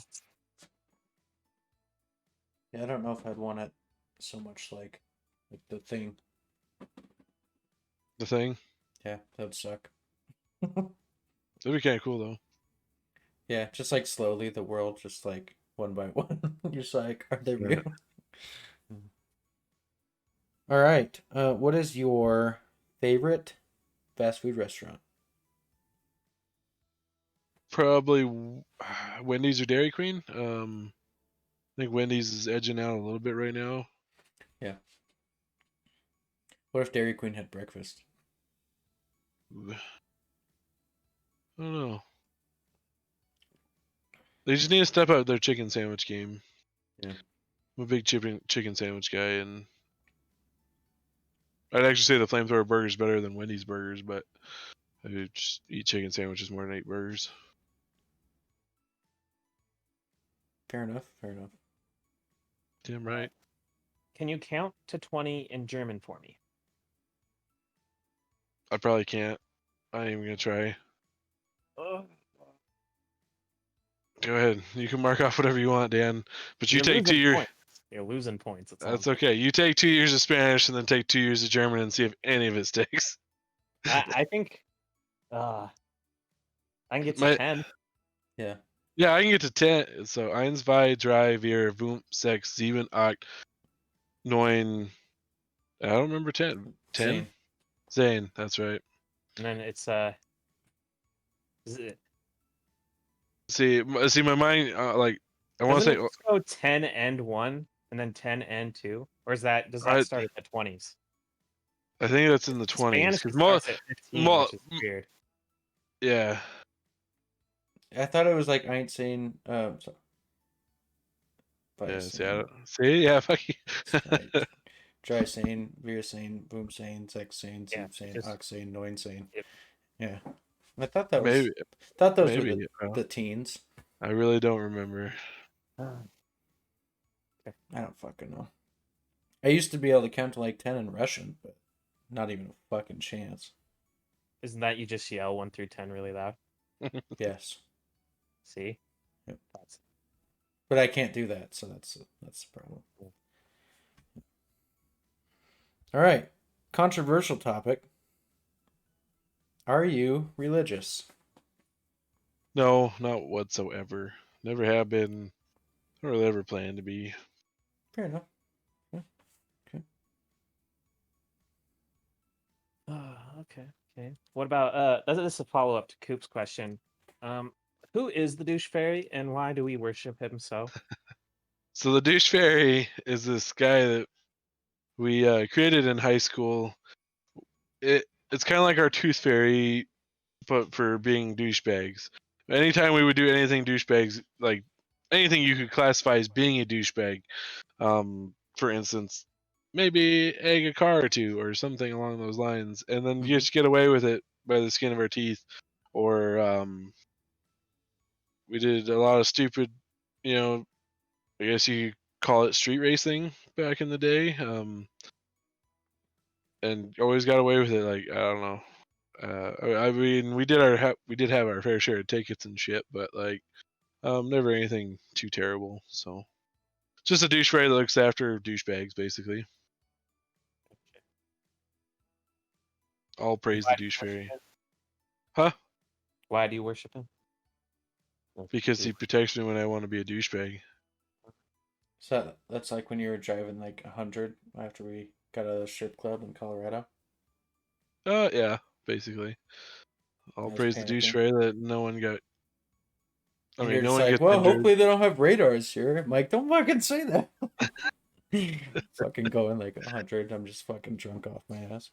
Yeah, I don't know if I'd want it so much like the thing. the Thing, Yeah, that'd suck. that'd be kind of cool though. Yeah, just like slowly the world, just like one by one. You're just like, are they Yeah. real? All right. What is your favorite fast food restaurant? Probably Wendy's or Dairy Queen. I think Wendy's is edging out a little bit right now. Yeah. What if Dairy Queen had breakfast? I don't know. They just need to step up their chicken sandwich game. Yeah. I'm a big chicken sandwich guy, and I'd actually say the flamethrower burger is better than Wendy's burgers, but I would just eat chicken sandwiches more than I eat burgers. Fair enough. Fair enough. Damn right. Can you count to 20 in German for me? I probably can't. I ain't even gonna try. Go ahead. You can mark off whatever you want, Dan. But you You're take 2 losing years. points. You're losing points. That's all. That's okay. You take 2 years of Spanish and then take 2 years of German and see if any of it sticks. I think I can get to My- 10. Yeah. Yeah, I can get to 10. So 1, 2, 3, 4, 5, 6, 7, 8, 9. I don't remember 10. 10? Same. Zane, that's right. And then it's is it, See, my mind, like, I want to doesn't say, it just go 10 and 1 and then 10 and 2? Or does that I- start at the 20s? I think that's in the 20s. Spanish 'cause starts at 15, which is weird. yeah. I thought it was like I ain't saying. So, Yeah, saying, yeah, fuck you. Dry saying, Veer saying, Boom saying, Sex saying, Yeah, Soup saying, just- Ox saying, Noin saying. Yep. Yeah. I thought that was. Maybe, Thought those were maybe. the teens. I really don't remember. I don't fucking know. I used to be able to count to like 10 in Russian, but not even a fucking chance. Isn't that you just yell 1 through 10 really loud? Yes. See? Yep. That's But I can't do that, so that's the problem. All right. Controversial topic. Are you religious? No, not whatsoever. Never have been, or ever plan to be. Fair enough. okay. What about this is a follow up to Coop's question. Who is the douche fairy and why do we worship him so? So the douche fairy is this guy that we created in high school. It's kind of like our tooth fairy, but for being douchebags. Anytime we would do anything douchebags, like anything you could classify as being a douchebag, for instance, maybe egg a car or two or something along those lines, and then you just get away with it by the skin of our teeth. Or we did a lot of stupid, I guess you could call it street racing back in the day, and always got away with it. Like, I don't know. I mean, we did have our fair share of tickets and shit, but like, never anything too terrible. So, just a douche fairy that looks after douchebags, basically. All praise Why the do you douche worship fairy. him? Huh? Why do you worship him? Because he protects me when I want to be a douchebag. So that's like when you were driving like 100 after we got out of the strip club in Colorado. Yeah, basically. All was praise the douche panicking. Ray that no one got. I And mean, you're no just one like, gets well, injured. hopefully they don't have radars here. I'm like, don't fucking say that. Fucking going like 100. I'm just fucking drunk off my ass.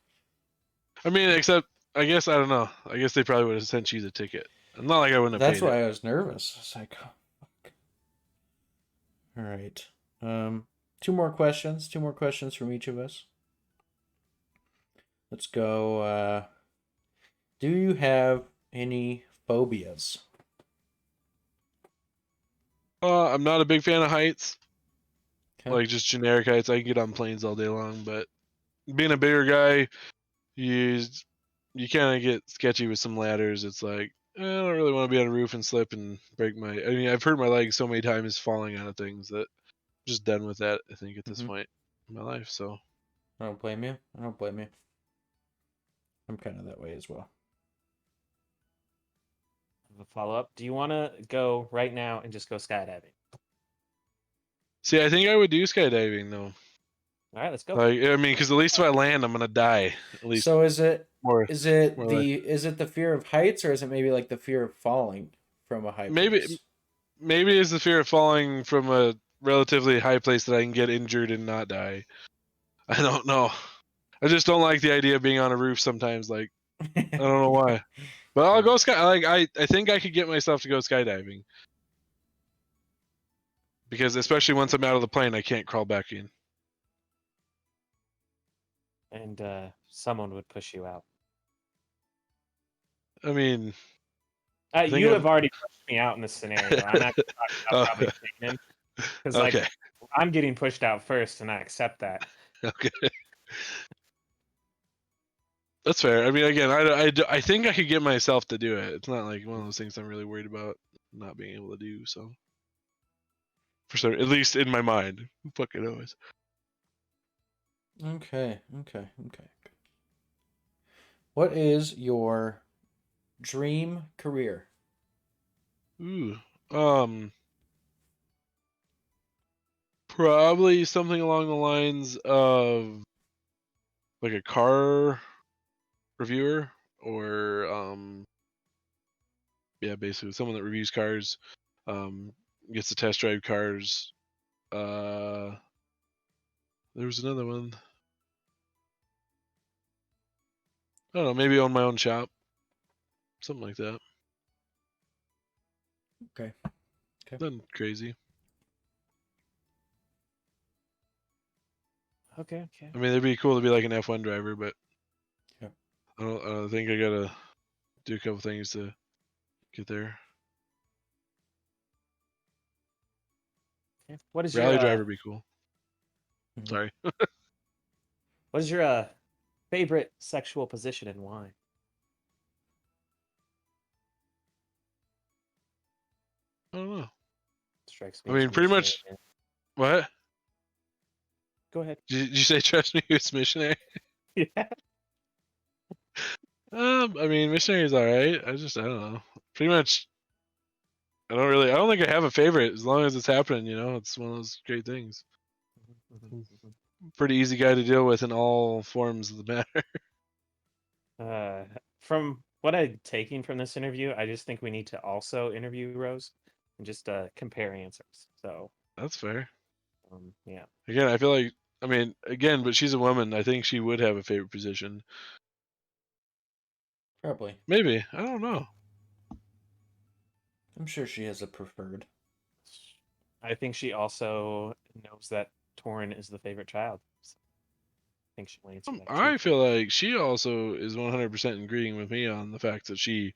I mean, except I guess I don't know. I guess they probably would have sent you the ticket. Not like I wouldn't have That's paid it. why I was nervous. It's like, oh, fuck. All right. Two more questions. Two more questions from each of us. Let's go. Do you have any phobias? I'm not a big fan of heights. Okay. Like just generic heights. I can get on planes all day long, but being a bigger guy, you kind of get sketchy with some ladders. It's like I don't really want to be on a roof and slip and break my. I mean, I've hurt my leg so many times falling out of things that I'm just done with that. I think at this point in my life. So I don't blame you. I don't blame you. I'm kind of that way as well. A follow up. Do you want to go right now and just go skydiving? see, I think I would do skydiving though. All right, let's go. Like I mean, because at least if I land, I'm gonna die. At least So is it more. is it more the fear of heights, or is it maybe like the fear of falling from a high maybe place? maybe it's the fear of falling from a relatively high place that I can get injured and not die. I don't know. I just don't like the idea of being on a roof sometimes. Like I don't know why, but I'll go sky. Like I think I could get myself to go skydiving because especially once I'm out of the plane, I can't crawl back in. And someone would push you out. I mean, think You I'm- have already pushed me out in this scenario. I'm not going to talk about probably Canaan, because like okay, I'm getting pushed out first, and I accept that. okay, that's fair. I mean, again, I think I could get myself to do it. It's not like one of those things I'm really worried about not being able to do. So, for sure, at least in my mind, who fucking knows? Okay. What is your dream career? Ooh, probably something along the lines of like a car reviewer or yeah, basically someone that reviews cars, gets to test drive cars. There was another one. I don't know, maybe own my own shop, something like that. Okay. Nothing crazy. Okay. I mean, it'd be cool to be like an F1 driver, but Yeah. I don't think I gotta do a couple things to get there. What is Rally your driver would be cool. Mhm. Sorry. what is your favorite sexual position and why? I don't know. Strikes I me. as mean, pretty much. missionary. What? Go ahead. Did you say trust me, it's missionary? Yeah. I mean, missionary's all right. I don't know. Pretty much, I don't think I have a favorite as long as it's happening. You know, it's one of those great things. Pretty easy guy to deal with in all forms of the matter. From what I'm taking from this interview, I just think we need to also interview Rose and just compare answers. So That's fair. yeah. Again, I feel like, I mean, again, but she's a woman. I think she would have a favorite position. Probably. Maybe. I don't know. I'm sure she has a preferred. I think she also knows that Torin is the favorite child. So I think she will answer that. I feel like she also is 100% agreeing with me on the fact that she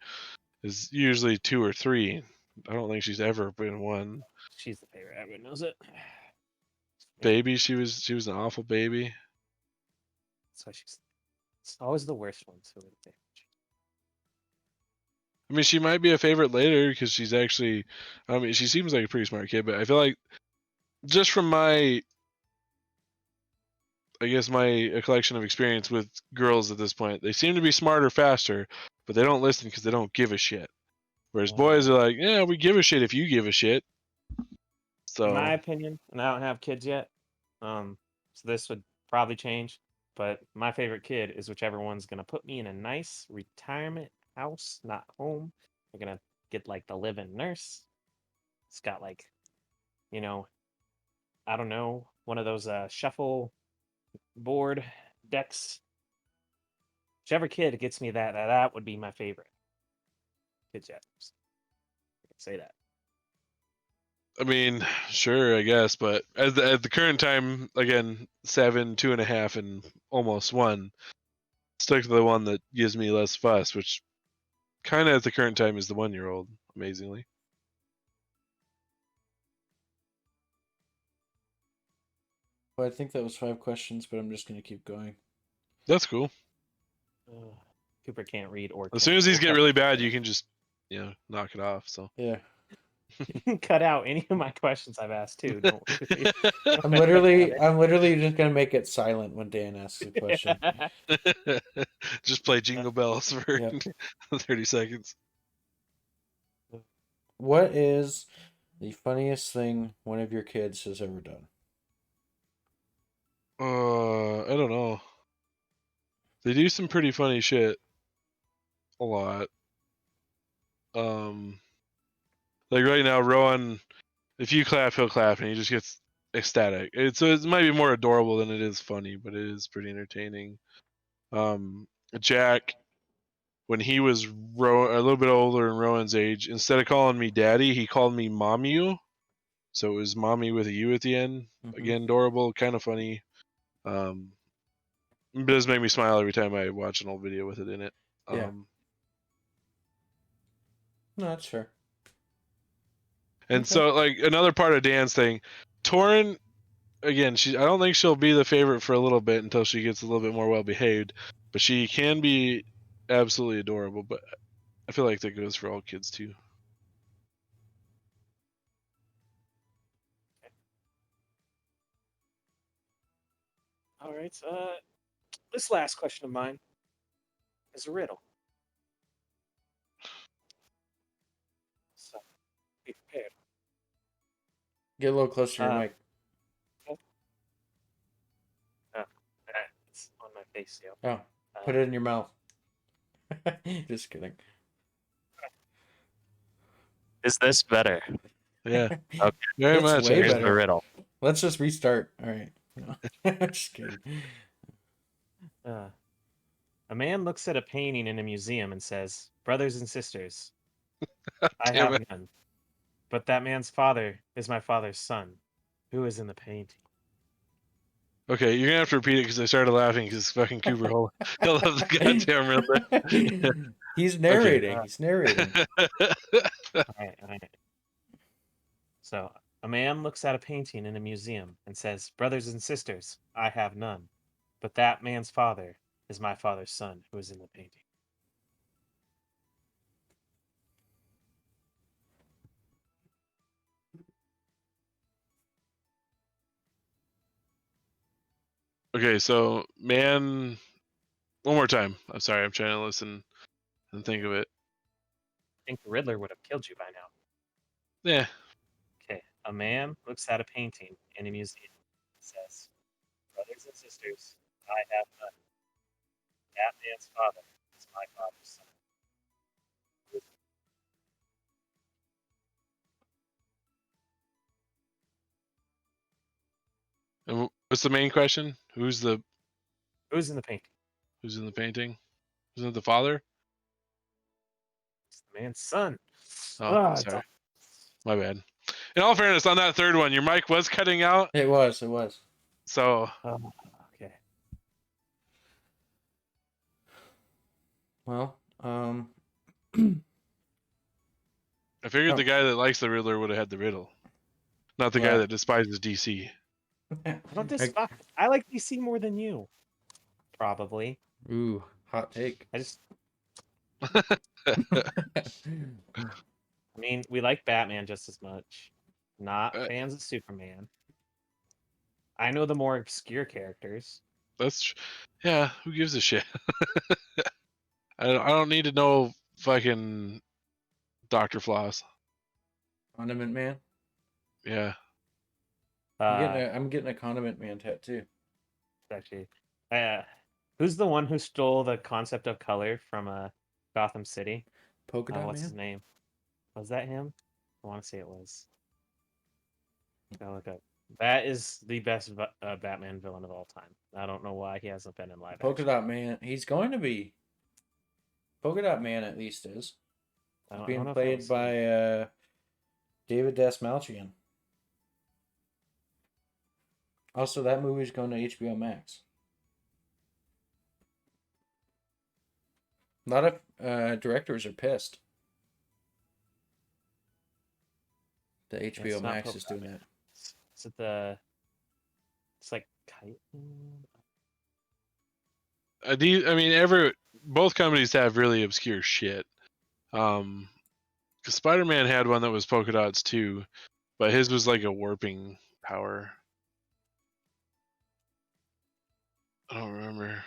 is usually 2 or 3. I don't think she's ever been 1. She's the favorite. Everyone knows it. Baby, she was an awful baby. That's why it's always the worst ones who are the favorite. I mean, she might be a favorite later because she's actually, I mean, she seems like a pretty smart kid, but I feel like just from my collection of experience with girls at this point, they seem to be smarter faster, but they don't listen because they don't give a shit. Whereas boys are like, yeah, we give a shit if you give a shit. So, in my opinion, and I don't have kids yet, so this would probably change. But my favorite kid is whichever one's gonna put me in a nice retirement house, not home. We're gonna get like the live-in nurse. It's got like, you know, I don't know, one of those shuffle board decks. Whichever kid gets me that would be my favorite. Kids, yeah. I can say that. I mean, sure, I guess, but at the current time, again, 7, 2.5, and almost 1. Stick to the one that gives me less fuss, which kind of at the current time is the 1-year-old. Amazingly, Well, I think that was 5 questions, but I'm just going to keep going. that's cool. Cooper can't read or As soon as these we'll get cut- really bad, you can just knock it off. So Yeah. cut out any of my questions I've asked too. Don't worry. I'm literally just going to make it silent when Dan asks a question. just play Jingle Bells for Yep. 30 seconds. What is the funniest thing one of your kids has ever done? I don't know. They do some pretty funny shit. A lot. Like right now, Rowan, if you clap, he'll clap, and he just gets ecstatic. So it might be more adorable than it is funny, but it is pretty entertaining. Jack, when he was a little bit older and Rowan's age, instead of calling me daddy, he called me mommy. So it was mommy with a U at the end. Mhm. Again, adorable, kind of funny. It does make me smile every time I watch an old video with it in it. Yeah. No, that's fair. And Okay. so, like, another part of Dan's thing, Torin, again, I don't think she'll be the favorite for a little bit until she gets a little bit more well behaved, but she can be absolutely adorable. But I feel like that goes for all kids too. All right. This last question of mine is a riddle. So be prepared. Get a little closer to your Uh, mic. It's on my face, yo. Oh, put it in your mouth. Just kidding. Is this better? Yeah. Okay. Very It's much. way Here's better. the riddle. Let's just restart. All right. No. Just kidding. A man looks at a painting in a museum and says, "Brothers and sisters, I Damn have it. none. But that man's father is my father's son. Who is in the painting?" Okay, you're gonna have to repeat it because I started laughing because fucking Cooper he'll love the goddamn Riddler. He's narrating. Okay. He's narrating. All right. So, a man looks at a painting in a museum and says, "Brothers and sisters, I have none. But that man's father is my father's son who is in the painting." Okay, so man, one more time. I'm sorry, I'm trying to listen and think of it. I think the Riddler would have killed you by now. Yeah. Okay. A man looks at a painting in a museum and says, "Brothers and sisters, I have none. That man's father is my father's son." And what's the main question? Who's in the painting? Who's in the painting? Isn't it the father? It's the man's son. Oh, sorry. My bad. In all fairness, on that third one, your mic was cutting out. It was. So Okay. Well, I figured the guy that likes the Riddler would have had the riddle, not the guy Well. that despises DC. I don't despise. I like DC more than you. Probably. Ooh, hot take. I just. I mean, we like Batman just as much. Not fans of Superman. I know the more obscure characters. Yeah. Who gives a shit? I don't need to know fucking Dr. Floss. Condiment Man. Yeah. I'm getting a Condiment Man tattoo. Actually, who's the one who stole the concept of color from Gotham City. Polka Dot What's his Man. name? Was that him? I want to say it was. Gotta look up. That is the best Batman villain of all time. I don't know why he hasn't been in live Polka action. Dot Man. He's going to be. Polka Dot Man at least is. I He's don't being know if that played was him. by David Dastmalchian. Also, that movie's going to HBO Max. A lot of directors are pissed. The HBO It's not Max Polka is Dot doing Man. that. Is it the? It's like Kite. I mean, both companies have really obscure shit. 'Cause Spider-Man had one that was polka dots too, but his was like a warping power. I don't remember.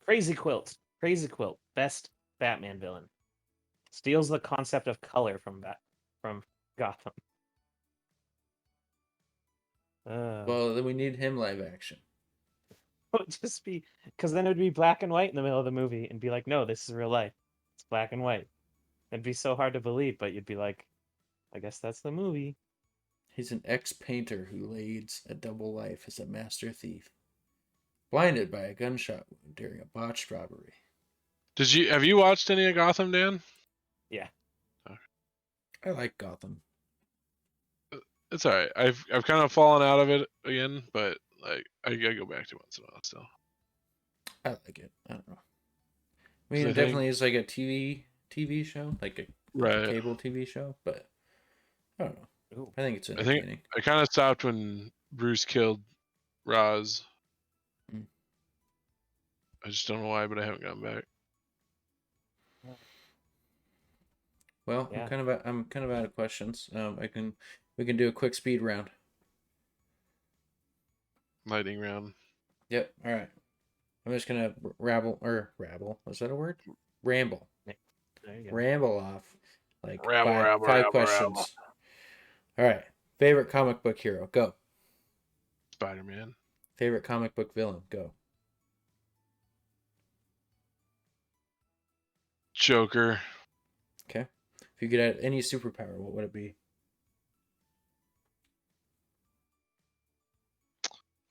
Crazy Quilt. Crazy Quilt. Best Batman villain. Steals the concept of color from Gotham. Well, then we need him live action. It would just be because then it would be black and white in the middle of the movie and be like, no, this is real life. It's black and white. It'd be so hard to believe, but you'd be like, I guess that's the movie. He's an ex-painter who leads a double life as a master thief. Blinded by a gunshot wound during a botched robbery. Have you watched any of Gotham, Dan? Yeah. I like Gotham. It's alright. I've kind of fallen out of it again, but like I go back to it once in a while still. I like it. I don't know. I 'Cause mean, I it think- definitely is like a TV show, like a Right. cable TV show, but I don't know. Ooh. I think it's I entertaining. think I kind of stopped when Bruce killed Roz. Mm. I just don't know why, but I haven't gone back. Well, Yeah. I'm kind of out of questions. We can do a quick speed round. Lightning round. Yep. All right. I'm just gonna rabble. Is that a word? Ramble. There you go. Ramble off. Like Rabble, rabble, five rabble, questions. rabble. All right. Favorite comic book hero? Go. Spider-Man. Favorite comic book villain? Go. Joker. Okay. If you could add any superpower, what would it be?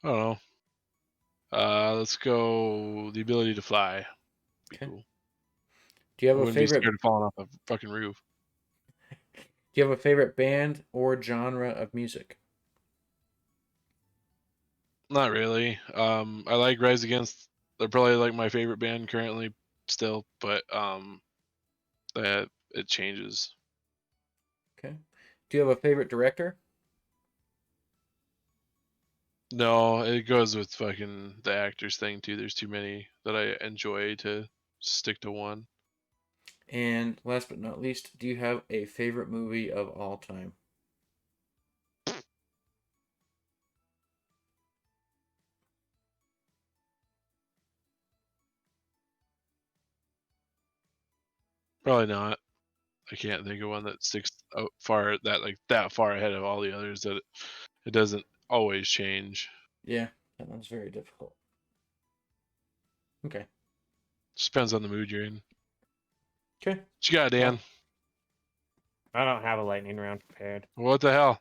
I don't know. Let's go the ability to fly. Be Okay. cool. Do you I have a wouldn't be favorite? scared of falling off a fucking roof. Do you have a favorite band or genre of music? Not really. I like Rise Against. They're probably like my favorite band currently still, but that it changes. Okay. Do you have a favorite director? No, it goes with fucking the actors thing too. There's too many that I enjoy to stick to one. And last but not least, do you have a favorite movie of all time? Probably not. I can't think of one that sticks out that far ahead of all the others that it doesn't always change. Yeah, that one's very difficult. Okay. Just depends on the mood you're in. Okay. What you got, Dan? I don't have a lightning round prepared. What the hell?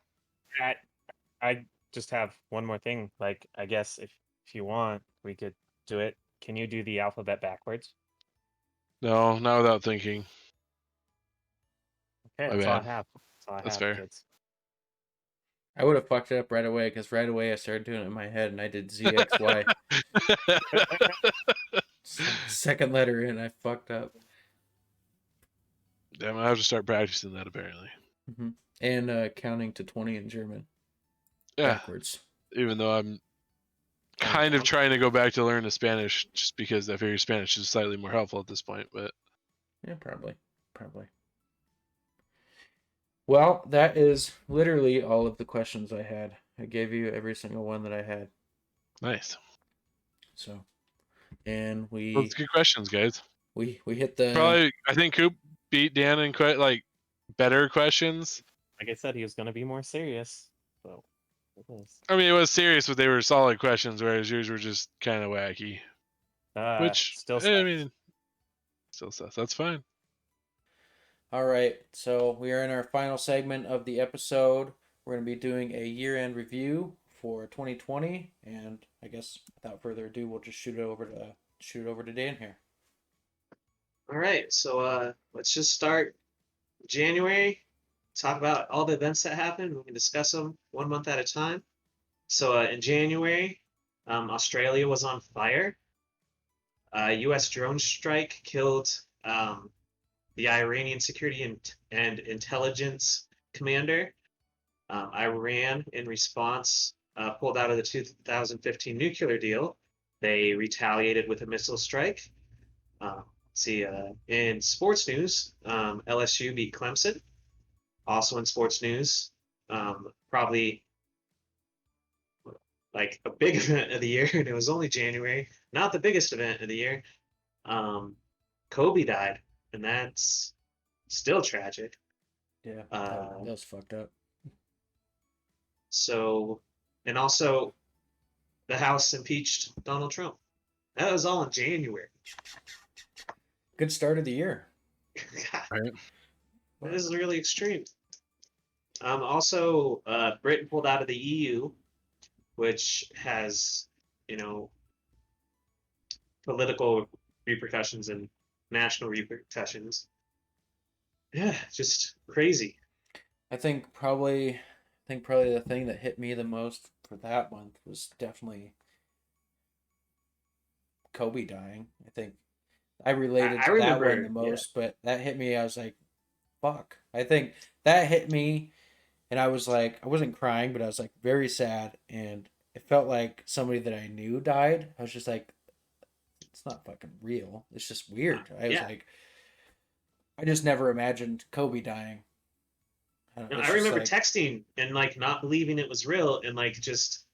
I just have one more thing. Like, I guess if you want, we could do it. Can you do the alphabet backwards? No, not without thinking. Okay, My that's all I bad. have. That's all I That's have, fair. kids. I would have fucked it up right away because right away I started doing it in my head and I did ZXY. Second letter in, I fucked up. Damn, I have to start practicing that apparently. And counting to 20 in German Yeah, backwards. even though I'm kind of trying to go back to learn the Spanish just because I figure Spanish is slightly more helpful at this point, but Yeah, probably. Well, that is literally all of the questions I had. I gave you every single one that I had. nice. So, and Those good questions, guys. we hit the Probably, I think Coop beat Dan in quite like better questions. Like I said, he was going to be more serious. So, it was. I mean, it was serious, but they were solid questions, whereas yours were just kind of wacky. Which Still I sucks. mean, still sus. That's fine. All right, so we are in our final segment of the episode. We're going to be doing a year-end review for 2020, and I guess without further ado, we'll just shoot it over to Dan here. All right, so let's just start January. Talk about all the events that happened. We can discuss them 1 month at a time. So in January, Australia was on fire. U.S. drone strike killed the Iranian security and intelligence commander. Iran, in response, pulled out of the 2015 nuclear deal. They retaliated with a missile strike. In sports news, LSU beat Clemson. Also in sports news, probably like a big event of the year, and it was only January, not the biggest event of the year. Kobe died, and that's still tragic. Yeah, that was fucked up. So, and also, the House impeached Donald Trump. That was all in January. Good start of the year. Right. This is really extreme. Also, Britain pulled out of the EU, which has, political repercussions and national repercussions. Yeah, just crazy. I think probably the thing that hit me the most for that month was definitely Kobe dying. I think I related to that one the most, but that hit me. I was like, fuck. I think that hit me, and I was like, I wasn't crying, but I was like very sad, and it felt like somebody that I knew died. I was just like, it's not fucking real. It's just weird. I was like, I just never imagined Kobe dying. I remember texting and like not believing it was real, and like just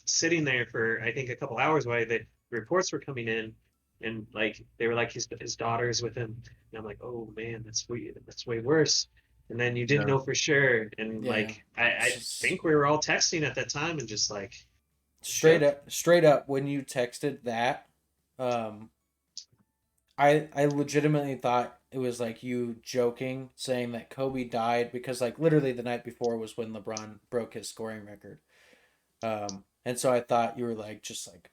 sitting there for I think a couple hours while the reports were coming in, and like they were like his daughter's with him, and I'm like, oh man, that's weird. That's way worse. And then you didn't know for sure, and like I think we were all texting at that time, and just like straight up when you texted that, I legitimately thought it was like you joking, saying that Kobe died because like literally the night before was when LeBron broke his scoring record. And so I thought you were like just like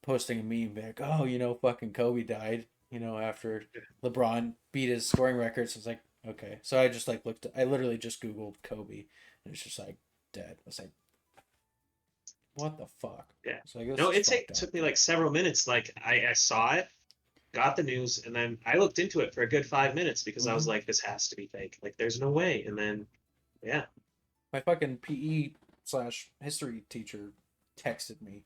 posting a meme back, oh, fucking Kobe died, after LeBron beat his scoring record. So I was like, okay. So I just like I literally just Googled Kobe, and it's just like dead. I was like, what the fuck? Yeah. So it took me like several minutes. Like I saw it, got the news, and then I looked into it for a good 5 minutes because I was like, this has to be fake. Like there's no way. And then, yeah. My fucking PE/history teacher texted me.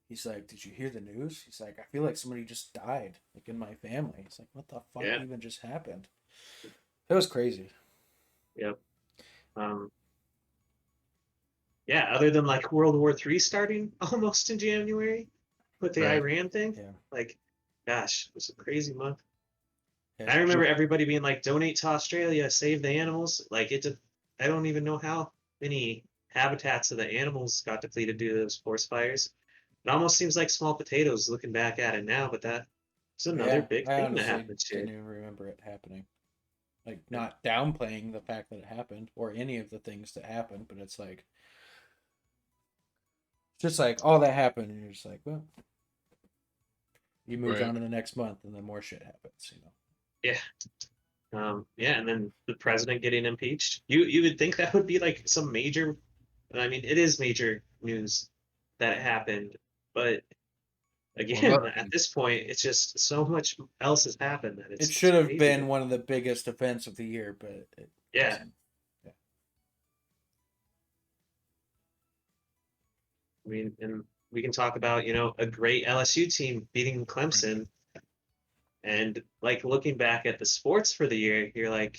He's like, did you hear the news? He's like, I feel like somebody just died, like in my family. It's like, what the fuck even just happened? It was crazy. Yep. Yeah, other than like World War III starting almost in January with the Iran thing. Yeah. Like, gosh, it was a crazy month. Yeah. I remember everybody being like, donate to Australia, save the animals. Like I don't even know how many habitats of the animals got depleted due to those forest fires. It almost seems like small potatoes looking back at it now, but that was another big thing that happened I didn't even remember it happening. Like, not downplaying the fact that it happened or any of the things that happened, but it's like, just like all that happened, and you're just like, well, you moved on to the next month, and then more shit happens, Yeah. And then the president getting impeached. You would think that would be like some major. I mean, it is major news that it happened, but again, at this point, it's just so much else has happened that it should have been one of the biggest events of the year, but it wasn't. Yeah. I mean, and we can talk about a great LSU team beating Clemson. And like looking back at the sports for the year, you're like,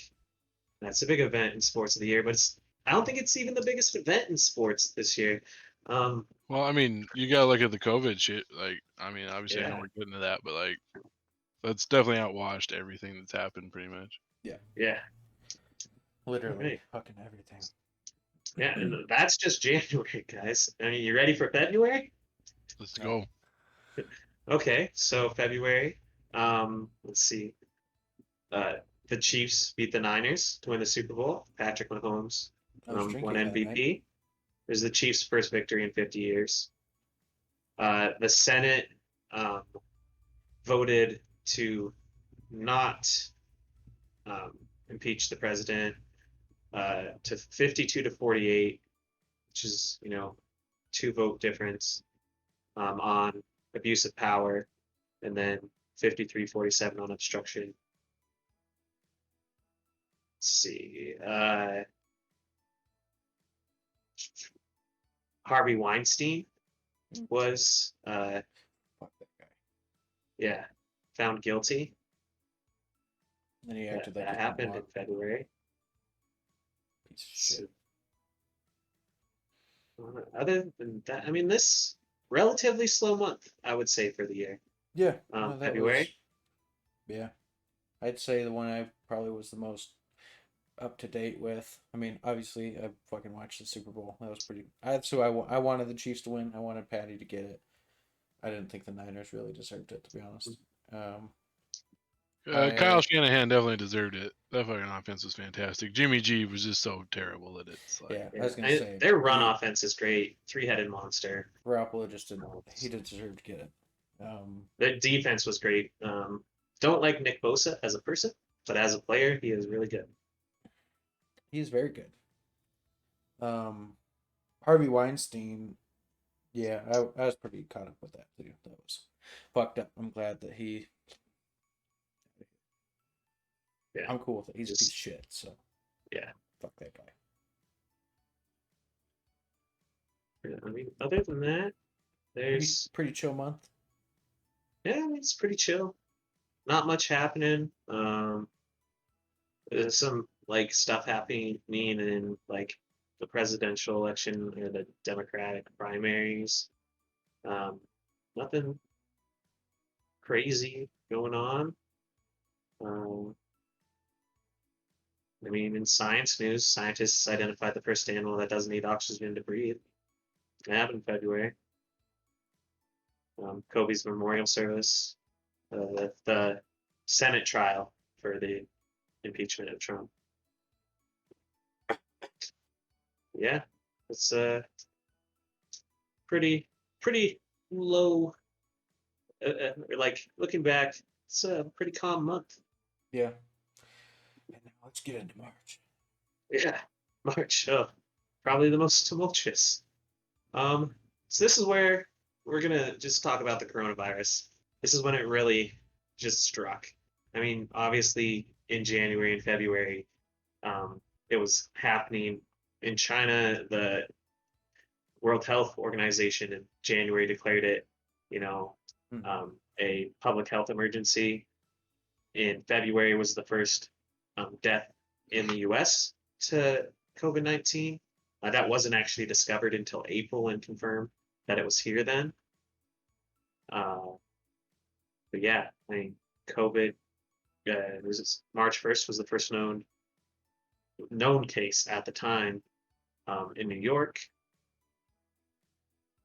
that's a big event in sports of the year, but I don't think it's even the biggest event in sports this year. Well, I mean, you gotta look at the COVID shit. Like, I mean, obviously I know we're getting to that, but like, that's definitely outwashed everything that's happened, pretty much. Yeah. Literally fucking everything. Yeah, and that's just January, guys. I mean, you ready for February? Let's go. Okay, so February, Let's see. The Chiefs beat the Niners to win the Super Bowl. Patrick Mahomes I was won drinking that MVP. night. It was the Chiefs' first victory in 50 years. The Senate voted to not impeach the president to 52 to 48, which is, 2 vote difference on abuse of power, and then 53-47 on obstruction. Let's see. Harvey Weinstein was, Fuck that guy. yeah, found guilty. And he That, acted like that he didn't happened in want February. piece of shit. Other than that, I mean, this relatively slow month, I would say, for the year. Yeah, no, that February. was. Yeah, I'd say the one I probably was the most up to date with. I mean, obviously, I fucking watched the Super Bowl. That was pretty. I wanted the Chiefs to win. I wanted Patty to get it. I didn't think the Niners really deserved it, to be honest. Kyle Shanahan definitely deserved it. That fucking offense was fantastic. Jimmy G was just so terrible that it's like, Yeah, I was gonna say their run offense is great. 3-headed monster. Garoppolo just didn't. He did deserve to get it. Their defense was great. Don't like Nick Bosa as a person, but as a player, he is really good. He's very good. Harvey Weinstein. Yeah, I was pretty caught up with that too. That was fucked up. I'm glad that he. Yeah. I'm cool with it. He's a piece of Just- shit. So. Yeah. Fuck that guy. I mean, other than that, there's Pretty chill month. yeah, it's pretty chill. Not much happening. There's some like stuff happening in like the presidential election or the Democratic primaries. Nothing crazy going on. I mean, in science news, scientists identified the first animal that doesn't need oxygen to breathe. It happened in February. Kobe's memorial service, the Senate trial for the impeachment of Trump. Yeah, it's pretty low. Like looking back, it's a pretty calm month. Yeah. And now let's get into March. Yeah, March. Oh, probably the most tumultuous. So this is where we're gonna just talk about the coronavirus. This is when it really just struck. I mean, obviously in January and February, it was happening in China. The World Health Organization in January declared it, a public health emergency. In February was the first death in the U.S. to COVID-19. That wasn't actually discovered until April and confirmed that it was here then. But yeah, I mean, COVID. March 1st was the first known case at the time in New York.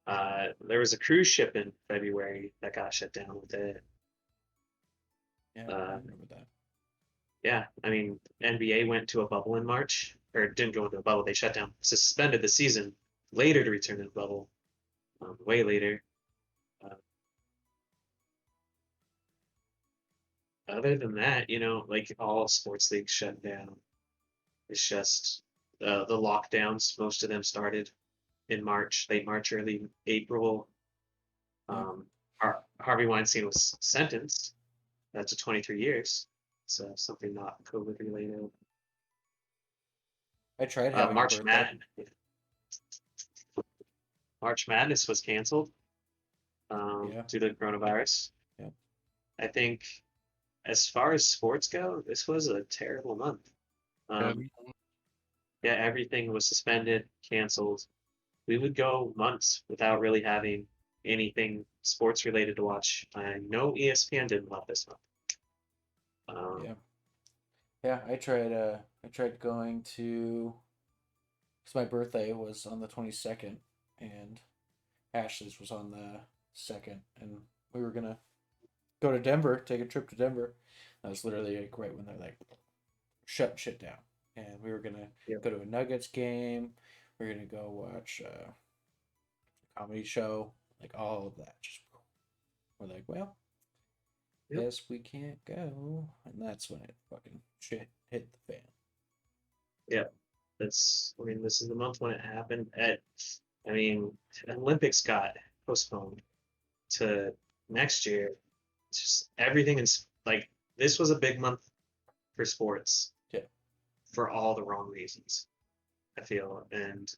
There was a cruise ship in February that got shut down with it. Yeah, I remember that. Yeah, I mean, NBA went to a bubble in March, or didn't go into a bubble. They shut down, suspended the season later to return to the bubble, way later. Other than that, like all sports leagues shut down. It's just the lockdowns. Most of them started in March, late March, early April. Harvey Weinstein was sentenced to 23 years. So something not COVID related. I tried having a March birthday. Madness. March Madness was canceled due to the coronavirus. Yeah. I think as far as sports go, this was a terrible month. Yeah, everything was suspended, canceled. We would go months without really having anything sports related to watch. I know ESPN didn't love this month. Yeah, I tried going to, because my birthday was on the 22nd and Ashley's was on the 2nd, and we were gonna go to Denver, take a trip to Denver. That was literally like right when they're like shut shit down, and we were gonna Yep. go to a Nuggets game. We are gonna go watch a comedy show, like all of that. Just we're like, well, Yep. guess we can't go, and that's when it fucking shit hit the fan. Yeah, this is the month when it happened. Olympics got postponed to next year. It's just everything is like this was a big month for sports. Yeah. For all the wrong reasons, I feel, and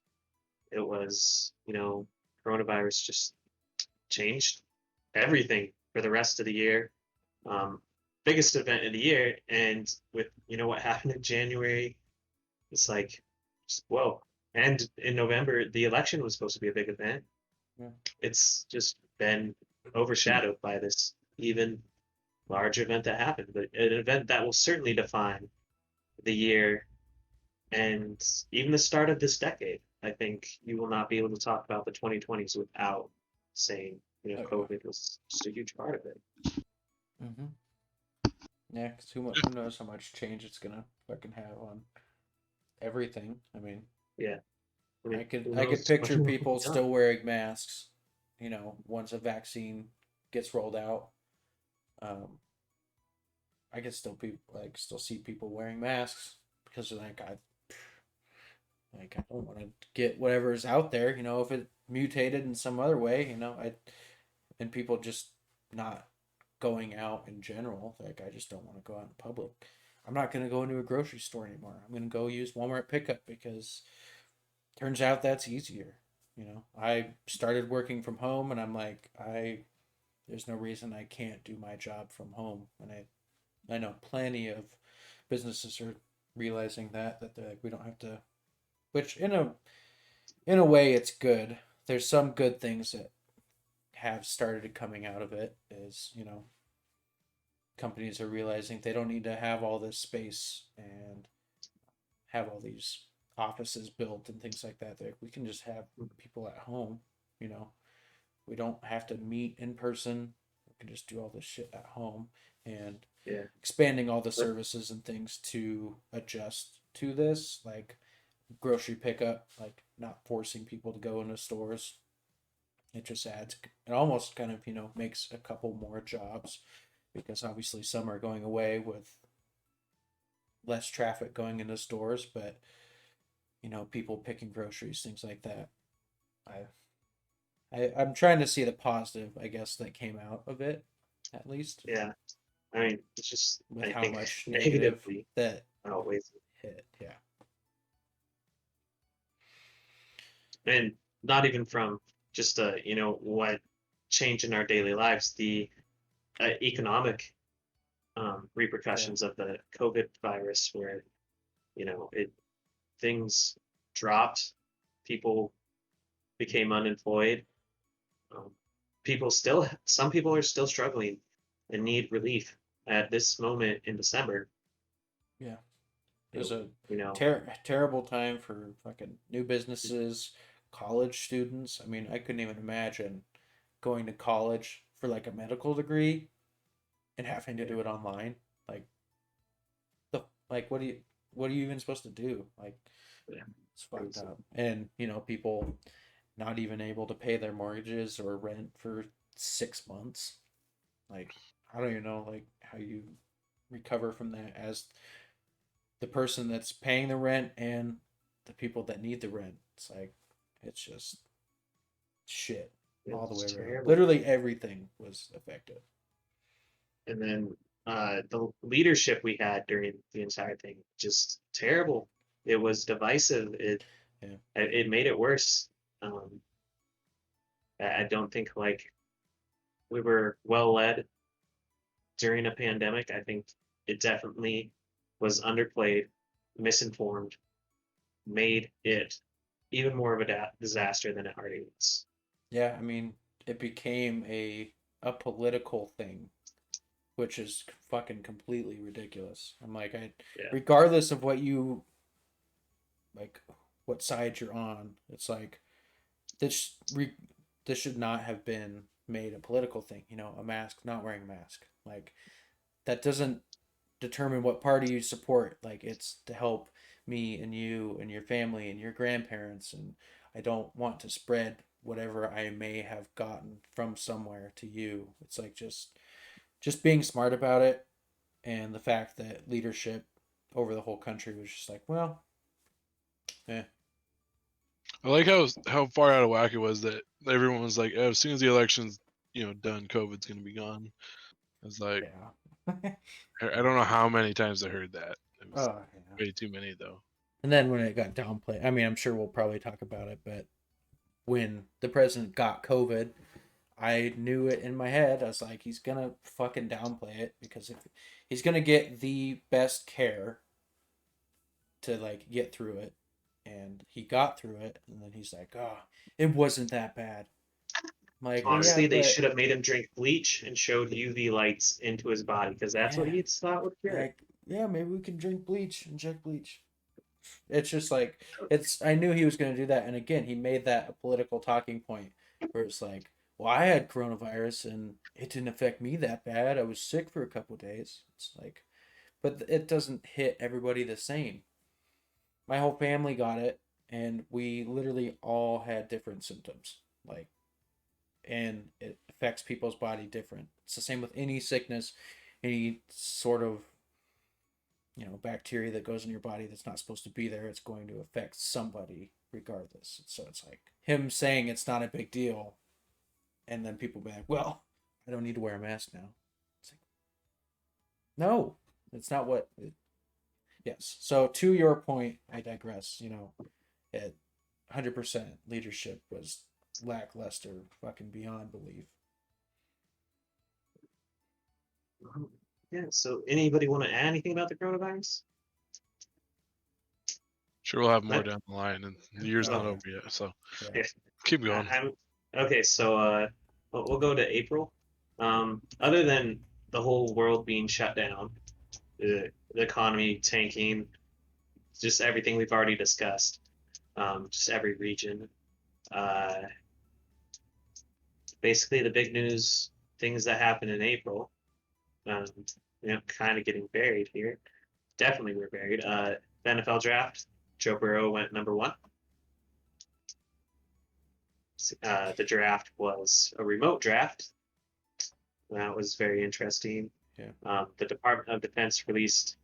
it was coronavirus just changed everything for the rest of the year. Biggest event of the year, and with what happened in January, it's like, whoa. And in November, the election was supposed to be a big event. Yeah. It's just been overshadowed by this even larger event that happened, but an event that will certainly define the year and even the start of this decade. I think you will not be able to talk about the 2020s without saying, Okay. COVID was just a huge part of it. Mm-hmm. Yeah, because who knows how much change it's gonna fucking have on everything. I mean, Yeah. I could who knows picture what people will be done. still wearing masks, once a vaccine gets rolled out. I could still see people wearing masks because I don't want to get whatever's out there. If it mutated in some other way, and people just not going out in general. Like, I just don't want to go out in public. I'm not going to go into a grocery store anymore. I'm going to go use Walmart pickup because turns out that's easier. I started working from home, and I'm like, there's no reason I can't do my job from home. And I know plenty of businesses are realizing that they're like, we don't have to, which in a way it's good. There's some good things that have started coming out of it is, companies are realizing they don't need to have all this space and have all these offices built and things like that. We can just have people at home, we don't have to meet in person. We can just do all this shit at home, and Yeah. expanding all the services and things to adjust to this, like grocery pickup, like not forcing people to go into stores. It just adds, it almost kind of, makes a couple more jobs because obviously some are going away with less traffic going into stores, but people picking groceries, things like that. I'm trying to see the positive, I guess, that came out of it, at least. Yeah. It's just With I how think much negative negatively that outweighs hit. Yeah. and not even from just what change in our daily lives, the economic repercussions of the COVID virus, where it things dropped, people became unemployed. Um, some people are still struggling and need relief at this moment in December. Yeah. It was a You know, terrible time for fucking new businesses, college students. I mean, I couldn't even imagine going to college for like a medical degree and having to do it online. Like what are you even supposed to do? Like, Yeah. it's fucked up. And people not even able to pay their mortgages or rent for 6 months. Like, I don't even know like how you recover from that as the person that's paying the rent and the people that need the rent. It's like, it's just shit all the way it's around. terrible. Literally everything was affected. And then the leadership we had during the entire thing, just terrible. It was divisive. It made it worse. I don't think like we were well led during a pandemic. I think it definitely was underplayed, misinformed, made it even more of a disaster than it already was. Yeah, I mean, it became a political thing, which is fucking completely ridiculous. I'm like, Yeah. regardless of what side you're on, it's like this should not have been made a political thing. You know, a mask, not wearing a mask. Like, that doesn't determine what party you support. Like, it's to help me and you and your family and your grandparents, and I don't want to spread whatever I may have gotten from somewhere to you. It's like just being smart about it, and the fact that leadership over the whole country was just like, well, eh. I like how far out of whack it was that everyone was like, oh, as soon as the election's done, COVID's gonna be gone. I was like, Yeah. I don't know how many times I heard that. It was Oh, yeah. way too many though. And then when it got downplayed, I mean, I'm sure we'll probably talk about it, but when the president got COVID, I knew it in my head. I was like, he's gonna fucking downplay it, because if he's gonna get the best care to like get through it, and he got through it, and then he's like, oh, it wasn't that bad. I'm like, well, Honestly, yeah, they but, should have made him drink bleach and showed UV lights into his body because that's what Yeah. he thought would cure it. like, yeah, maybe we can drink bleach, inject bleach. It's just like, I knew he was going to do that, and again, he made that a political talking point, where it's like, well, I had coronavirus and it didn't affect me that bad. I was sick for a couple of days. It's like, but it doesn't hit everybody the same. My whole family got it, and we literally all had different symptoms. Like, and it affects people's body different. It's the same with any sickness, any sort of, bacteria that goes in your body that's not supposed to be there. It's going to affect somebody regardless. So it's like him saying it's not a big deal, and then people be like, well, I don't need to wear a mask now. It's like, no, it's not what it, yes. So to your point, I digress. At 100% leadership was lackluster, fucking beyond belief. Yeah, so anybody want to add anything about the coronavirus? Sure, we'll have more That- down the line, and the year's not Okay. over yet. So Yeah. keep going. Okay, so we'll go to April. Other than the whole world being shut down, the economy tanking, just everything we've already discussed, just every region. Basically, the big news things that happened in April, kind of getting buried here. Definitely were buried. The NFL draft, Joe Burrow went number 1. The draft was a remote draft. That was very interesting. Yeah. The Department of Defense released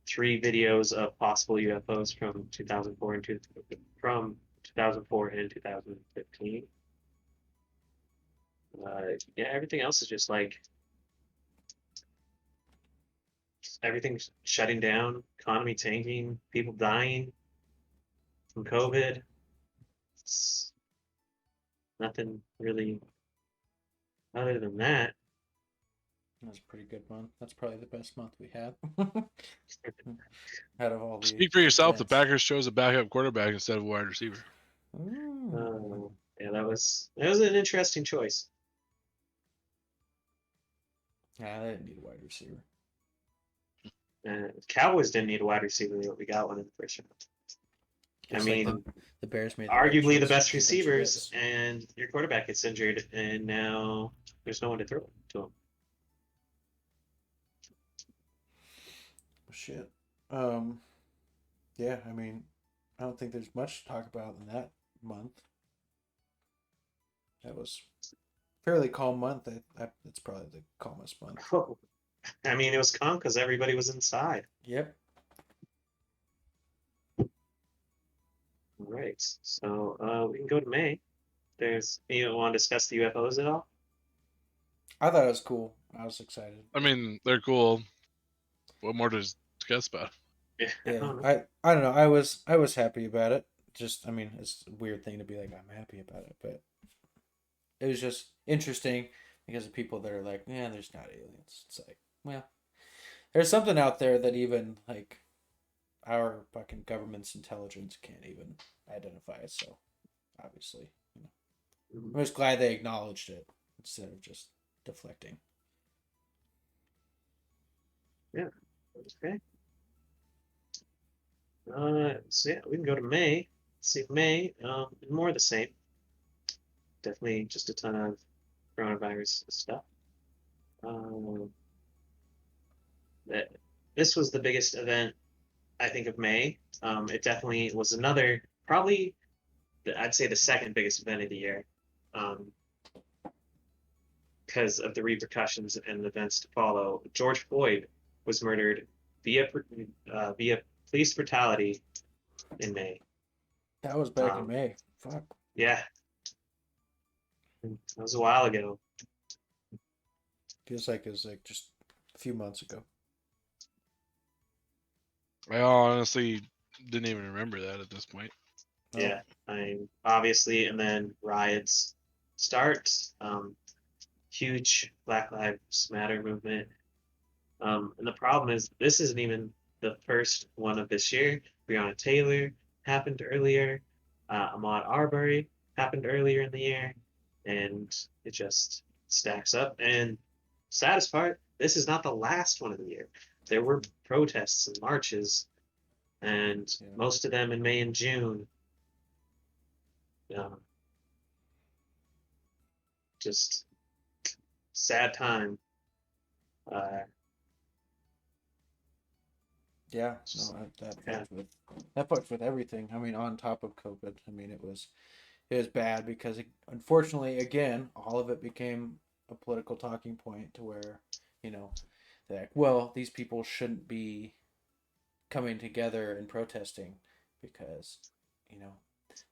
3 videos of possible UFOs from 2004 and 2015. Everything else is just like everything's shutting down, economy tanking, people dying from COVID. It's nothing really other than that. That was a pretty good month. That's probably the best month we had. Out of all the Speak for yourself. The events. Packers chose a backup quarterback instead of a wide receiver. Ooh. That was an interesting choice. Yeah, they didn't need a wide receiver. Cowboys didn't need a wide receiver, but we got one in the first round. Just I like mean, the Bears made the right arguably the choice best to bench receivers, Fitz. and your quarterback gets injured, and now there's no one to throw it to him. Shit. Yeah, I mean, I don't think there's much to talk about in that month. That was fairly calm month. It's probably the calmest month. Oh, I mean, it was calm because everybody was inside. Yep. All right, so we can go to May. You want to discuss the UFOs at all? I thought it was cool. I was excited. I mean, they're cool. What more to discuss about? Yeah, Yeah, I don't know. I was happy about it. Just, I mean, it's a weird thing to be like, I'm happy about it, but it was just interesting because of people that are like, yeah, there's not aliens. It's like, well, there's something out there that even like our fucking government's intelligence can't even identify. So obviously, I'm just glad they acknowledged it instead of just deflecting. Yeah. Okay. So yeah, we can go to May. Let's see, May, more of the same. Definitely just a ton of coronavirus stuff. That this was the biggest event I think of May. It definitely was another, probably I'd say the second biggest event of the year, because of the repercussions and the events to follow. George Floyd was murdered via police brutality in May. That was back in May. Fuck. Yeah, that was a while ago. Feels like it was like just a few months ago. I honestly didn't even remember that at this point. Oh. Yeah, I mean, obviously, and then riots start. Huge Black Lives Matter movement. And the problem is, this isn't even the first one of this year. Breonna Taylor happened earlier. Ahmaud Arbery happened earlier in the year, and it just stacks up. And saddest part, this is not the last one of the year. There were protests and marches, and most of them in May and June. Just sad time. Yeah, no, that fucked with everything. I mean, on top of COVID, I mean, it was bad because unfortunately, again, all of it became a political talking point to where, that well, these people shouldn't be coming together and protesting because,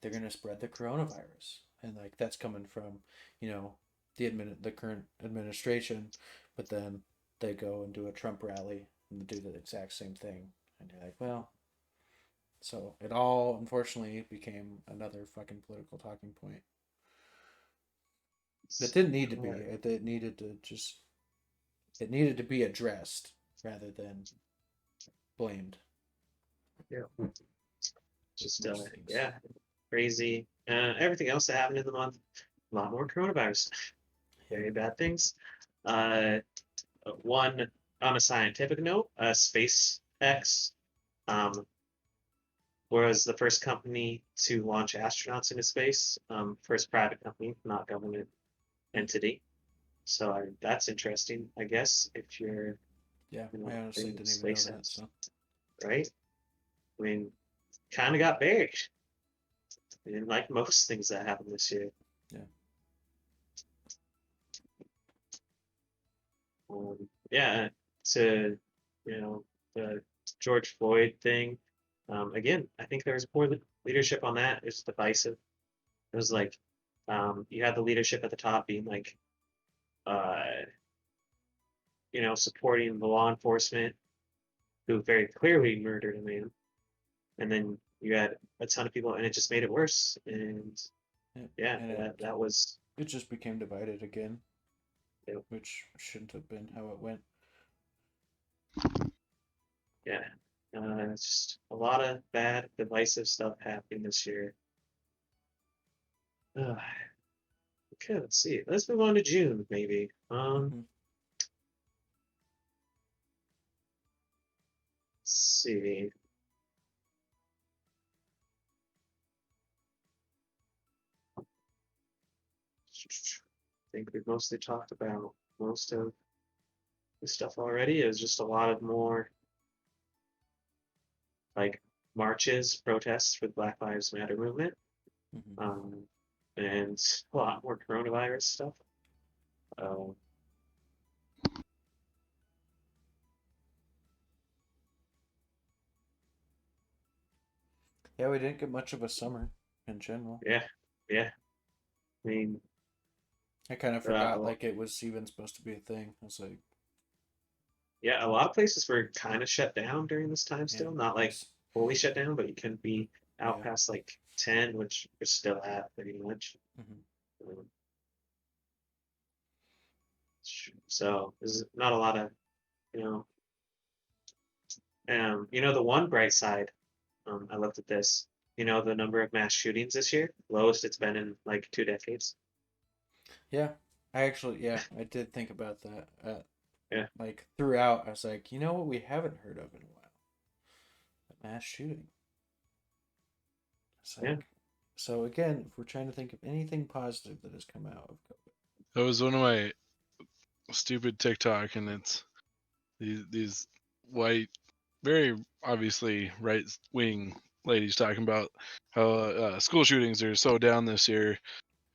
they're gonna spread the coronavirus, and like that's coming from, the current administration, but then they go and do a Trump rally and do the exact same thing, and you're like, well, so it all unfortunately became another fucking political talking point. It didn't need to be. It needed to be addressed rather than blamed. Yeah. Just crazy. Everything else that happened in the month, a lot more coronavirus. Very bad things. One on a scientific note, SpaceX was the first company to launch astronauts into space. First private company, not government entity. So that's interesting, I guess, if you're I honestly didn't even know that. So. Right? I mean, kind of got buried. And like most things that happened this year. Yeah. To the George Floyd thing. Again, I think there was poor leadership on that. It was divisive. It was like you had the leadership at the top being like, supporting the law enforcement who very clearly murdered a man, and then you had a ton of people, and it just made it worse. And that was. It just became divided again, which shouldn't have been how it went. Yeah, it's just a lot of bad, divisive stuff happening this year. Okay, let's see. Let's move on to June, maybe. Let's see. I think we've mostly talked about most of the stuff already. It was just a lot of more like marches, protests for the Black Lives Matter movement, and a lot more coronavirus stuff. Yeah, we didn't get much of a summer in general. Yeah. I mean, I kind of forgot like it was even supposed to be a thing. I was like, yeah, a lot of places were kind of shut down during this time still. Not like fully shut down, but you couldn't be out past like 10, which we're still at pretty much. So there's not a lot of, the one bright side, I looked at this, the number of mass shootings this year, lowest it's been in like 2 decades. Yeah, I did think about that. Like throughout, I was like, you know what we haven't heard of in a while? A mass shooting. So again, if we're trying to think of anything positive that has come out of COVID, That was one of my stupid TikTok, and it's these white, very obviously right wing ladies talking about how school shootings are so down this year,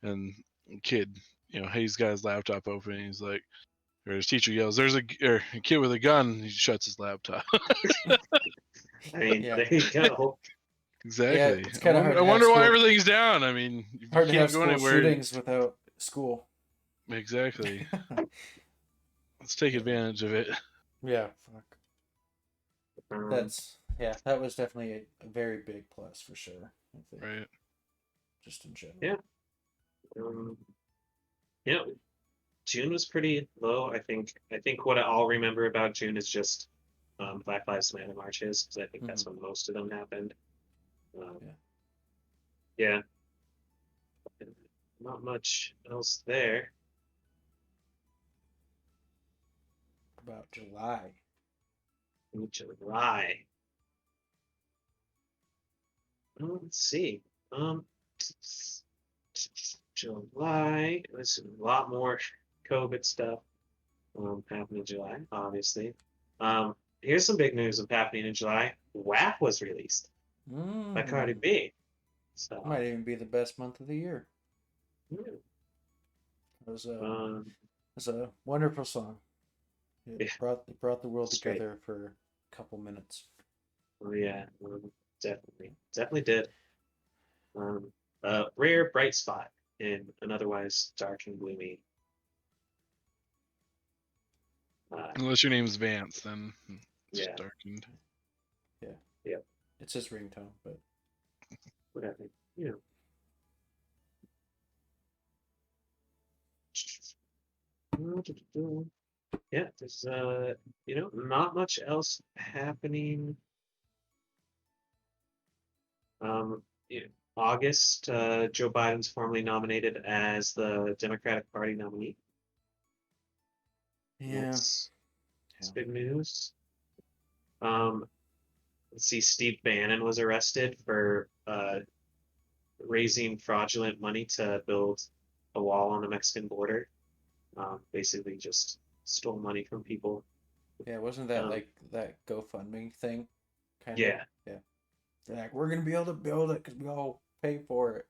and kid, he's got his laptop open, and he's like, or his teacher yells, "There's a kid with a gun." He shuts his laptop. I mean, Yeah. there you go. Exactly. it's kinda hard I to have wonder why school- everything's down. I mean, you Hard to can't have go school anywhere. shootings without school. Exactly. Let's take advantage of it. Yeah, fuck. Um, That was definitely a very big plus for sure. I think, Right. just in general. Yeah. um, yeah, June was pretty low. I think what I'll remember about June is just Black Lives Matter marches, because I think that's when most of them happened. Yeah. Not much else there. About July. In July. Let's see. July. There's a lot more COVID stuff happening in July, obviously. Here's some big news of happening in July. WAP was released by Cardi B. So Might even be the best month of the year. yeah. It was a wonderful song. It Yeah. brought the world It's great. together for a couple minutes. Oh yeah, definitely did. Rare bright spot in an otherwise dark and gloomy. Unless your name's Vance, then it's Yeah. darkened. It's his ringtone, but Whatever, Yeah, there's not much else happening. August, Joe Biden's formally nominated as the Democratic Party nominee. That's big news. Let's see, Steve Bannon was arrested for raising fraudulent money to build a wall on the Mexican border. Basically just stole money from people. Yeah, wasn't that like that GoFundMe thing? Yeah. Yeah. They're like, we're gonna be able to build it because we all pay for it.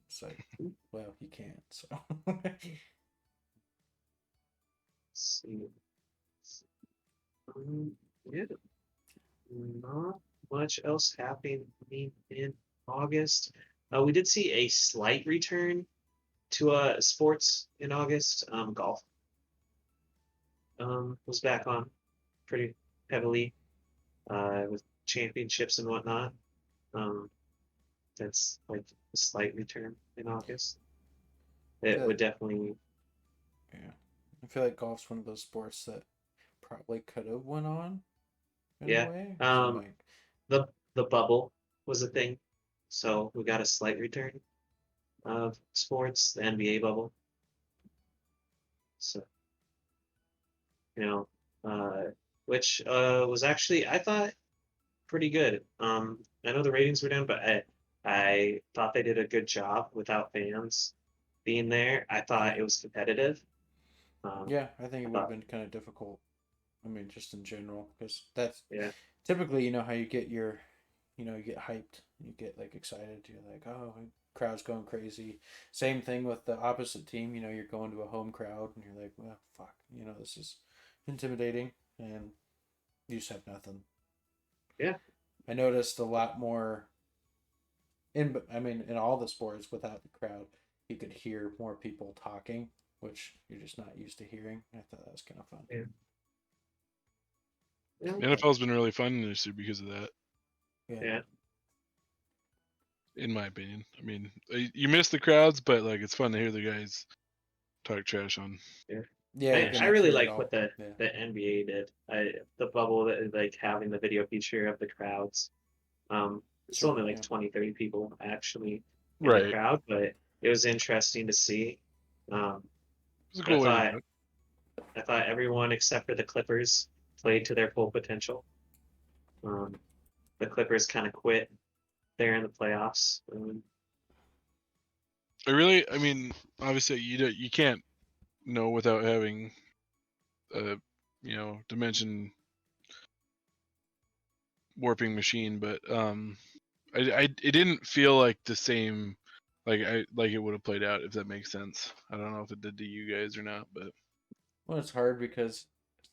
It's like, well, you can't. So. See. Yeah. Not much else happening in August. We did see a slight return to sports in August. Golf was back on pretty heavily with championships and whatnot. That's like a slight return in August. It would definitely. Yeah, I feel like golf's one of those sports that probably could have went on. In a way. So, The bubble was a thing, so we got a slight return of sports, the NBA bubble. So, which was actually, I thought, pretty good. I know the ratings were down, but I thought they did a good job without fans being there. I thought it was competitive. yeah, I think it would have been kind of difficult. I mean, just in general, because that's Yeah. typically, how you get you get hyped, you get like excited, you're like, oh, crowd's going crazy. Same thing with the opposite team, you're going to a home crowd and you're like, well, fuck, this is intimidating, and you just have nothing. Yeah. I noticed a lot more in all the sports without the crowd, you could hear more people talking, which you're just not used to hearing. I thought that was kind of fun. Yeah. The NFL's been really fun this year because of that. Yeah. In my opinion, I mean, you miss the crowds, but like it's fun to hear the guys talk trash on. Yeah, I really like what the NBA did. The bubble, like having the video feature of the crowds. It's only like 20, 30 people actually in the crowd, but it was interesting to see. It was a cool way to do it. I thought everyone except for the Clippers played to their full potential. The Clippers kind of quit there in the playoffs. I mean, obviously you can't without having a dimension warping machine, but it didn't feel like the same, like it would have played out, if that makes sense. I don't know if it did to you guys or not, but Well, it's hard because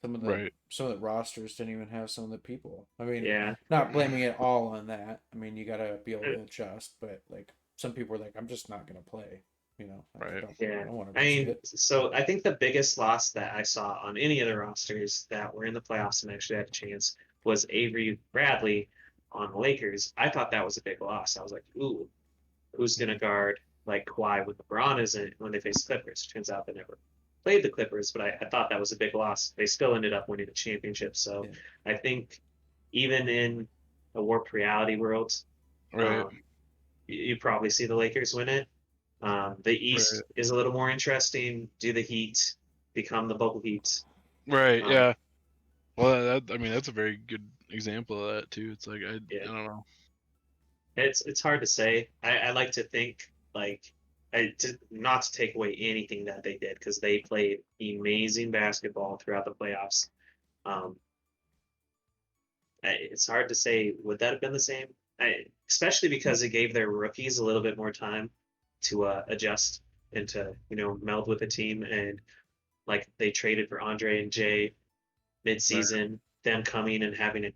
some of the right. rosters didn't even have some of the people. I mean, Yeah. not blaming it all on that. I mean, you gotta be able to adjust, but like some people were like, I'm just not gonna play. Like, Right. I don't want to I risk mean, it. so I think the biggest loss that I saw on any of the rosters that were in the playoffs and actually had a chance was Avery Bradley on the Lakers. I thought that was a big loss. I was like, ooh, who's going to guard like Kawhi when LeBron isn't when they face the Clippers? Turns out they never played the Clippers, but I thought that was a big loss. They still ended up winning the championship. So Yeah. I think even in a warped reality world, Right. you probably see the Lakers win it. The East is a little more interesting. Do the Heat become the bubble Heat? Right. Yeah. Well, I mean, that's a very good example of that too. It's like I don't know. It's hard to say. I like to think like not to take away anything that they did because they played amazing basketball throughout the playoffs. Um, it's hard to say would that have been the same, especially because it gave their rookies a little bit more time to adjust and to meld with the team, and like they traded for Andre and Jay mid-season, them coming and having it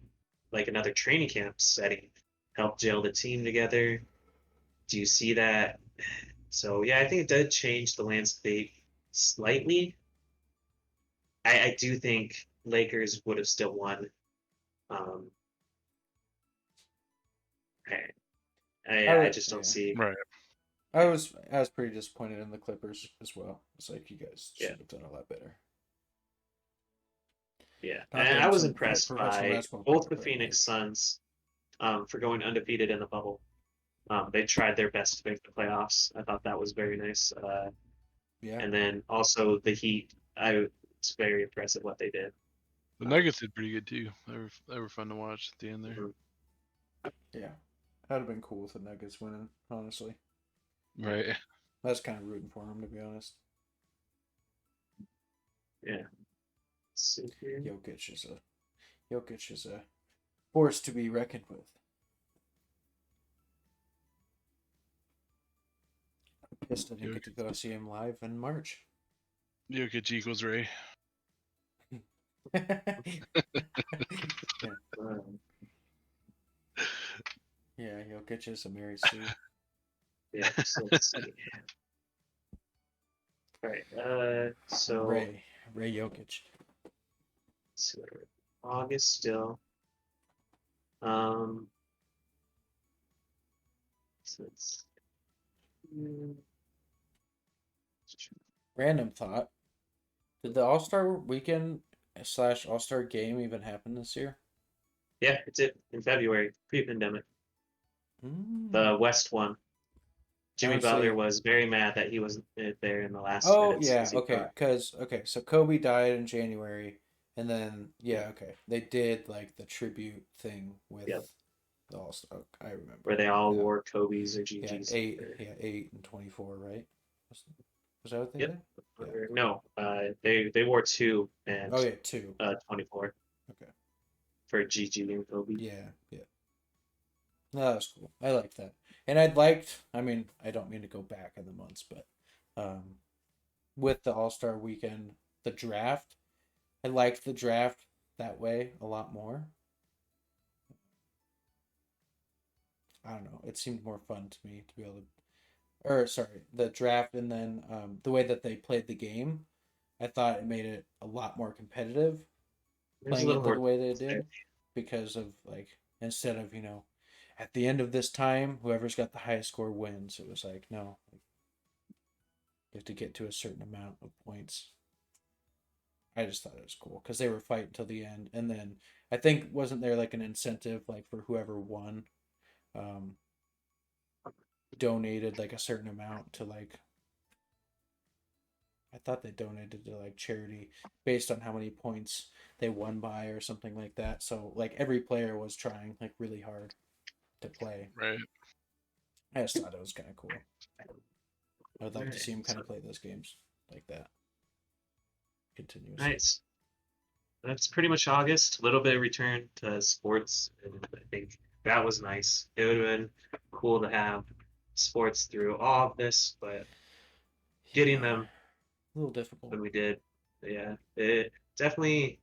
like another training camp setting helped gel the team together. Do you see that? So yeah, I think it did change the landscape slightly. I do think Lakers would have still won. Um, I just don't see. Right. I was pretty disappointed in the Clippers as well. It's like you guys should have done a lot better. Yeah, Not and that I I'm was some impressed professional by basketball both player, the but, Phoenix like, Suns for going undefeated in the bubble. They tried their best to make the playoffs. I thought that was very nice. yeah. And then also the Heat. It's very impressive what they did. The Nuggets did pretty good too. They were fun to watch at the end there. Yeah. That'd have been cool with the Nuggets winning, honestly. Right. I was kind of rooting for them, to be honest. Yeah. Jokic is a force to be reckoned with. I'm pissed I didn't get to go see him live in March. Jokic equals Ray. Yeah, Jokic is a Mary Sue. Yeah, so let's see. All right, so Ray Jokic. let's see what August still. So it's Random thought. Did the All-Star weekend / All-Star game even happen this year? yeah, it's in February, pre-pandemic. The West one. Jimmy Honestly, Butler was very mad that he wasn't there in the last oh minutes. yeah, okay, so Kobe died in January, and then okay, they did like the tribute thing with the All-Star. I remember where they all wore Kobe's or yeah, GG's. 8 and 24, right? Was that what they did? Yeah. No, they wore 2 and 2. 24. Okay. For GG and Kobe. Yeah. No, that was cool. I liked that. And I mean, I don't mean to go back in the months, but with the All-Star weekend, the draft, I liked the draft that way a lot more. I don't know. It seemed more fun to me to be able to, or sorry, the draft and then the way that they played the game. I thought it made it a lot more competitive playing it the way they did because of like instead of at the end of this time whoever's got the highest score wins. It was like no, you have to get to a certain amount of points. I just thought it was cool because they were fighting till the end, and then I think wasn't there like an incentive like for whoever won, donated like a certain amount to like. I thought they donated to like charity based on how many points they won by or something like that. So like every player was trying like really hard to play. Right. I just thought it was kind of cool. I would like to see him kind of play those games like that. continuously. Nice. That's pretty much August. A little bit of return to sports, and I think that was nice. It would have been cool to have sports through all of this, but getting Yeah, them a little difficult. when we did, yeah, it definitely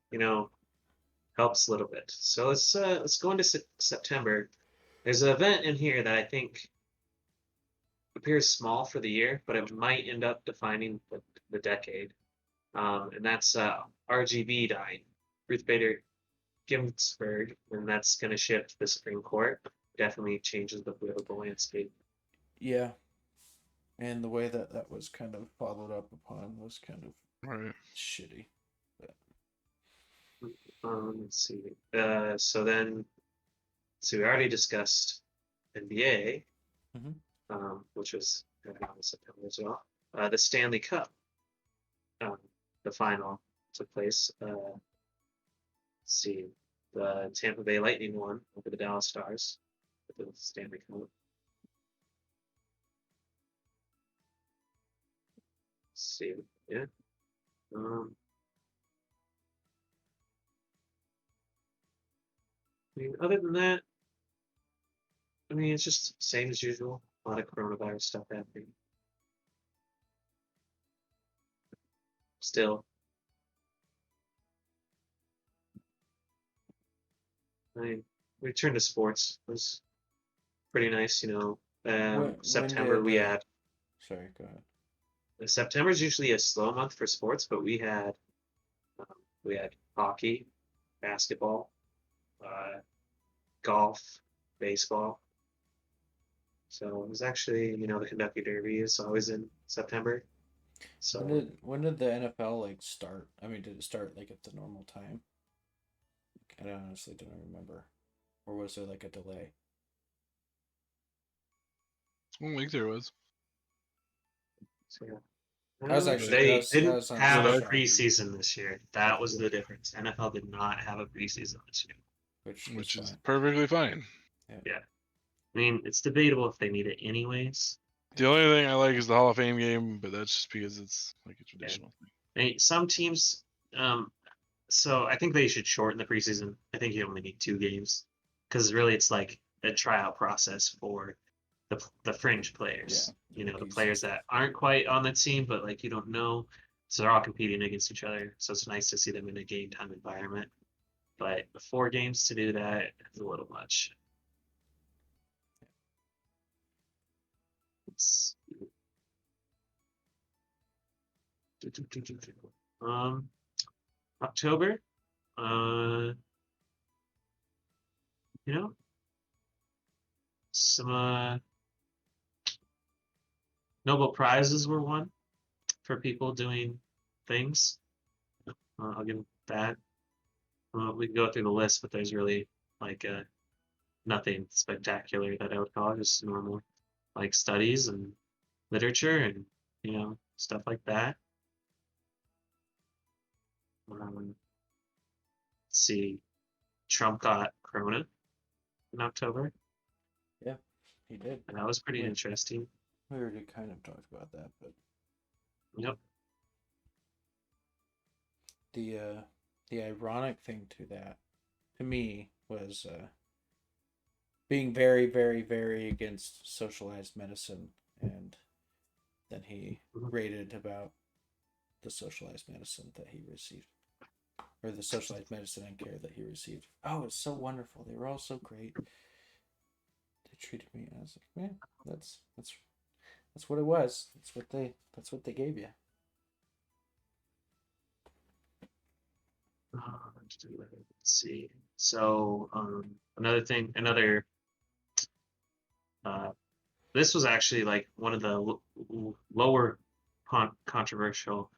helps a little bit. So let's go into September. There's an event in here that I think appears small for the year, but it might end up defining the decade. And that's RGB dying, Ruth Bader Ginsburg, and that's going to shift the Supreme Court. Definitely changes the political landscape. Yeah, and the way that was kind of followed up upon was kind of Right. shitty. Let's see. So we already discussed NBA, Mhm. Which was in September as well. The Stanley Cup, the final took place. Let's see. The Tampa Bay Lightning won over the Dallas Stars with the Stanley Cup. Let's see. Yeah. I mean, other than that, I mean, it's just same as usual. A lot of coronavirus stuff happening. Still. I mean, return to sports was pretty nice, When September did, we had Sorry, go ahead. September is usually a slow month for sports, but we had hockey, basketball, golf, baseball. So it was actually, the Kentucky Derby is always in September. So When did the NFL like start? I mean, did it start like at the normal time? I honestly don't remember, or was there like a delay? I don't think there was. yeah. I was actually They that was didn't have a shocking, preseason this year. That was the difference. NFL did not have a preseason this year. Which is fine. perfectly fine. Yeah. I mean, it's debatable if they need it anyways. The only thing I like is the Hall of Fame game, but that's just because it's like a traditional thing. Some teams, so I think they should shorten the preseason. I think you only need 2 games because really it's like a tryout process for the fringe players. Yeah, The rookies players and that aren't quite on the team, but like you don't know. So they're all competing against each other. So it's nice to see them in a game time environment. But 4 games to do that is a little much. It's, October, some Nobel Prizes were won for people doing things. I'll give that. We can go through the list, but there's really like nothing spectacular that I would call just normal, like studies and literature and stuff like that. Let's see, Trump got Corona in October. Yeah, he did. And that was pretty interesting. We already kind of talked about that, but Yep. the ironic thing to me, was being very, very, very against socialized medicine, and then he rated about the socialized medicine that he received, or the socialized medicine and care that he received. Oh, it's so wonderful. They were all so great. They treated me. I was like, man, that's what it was. That's what they gave you. Let's see. So another this was actually like one of the lower controversial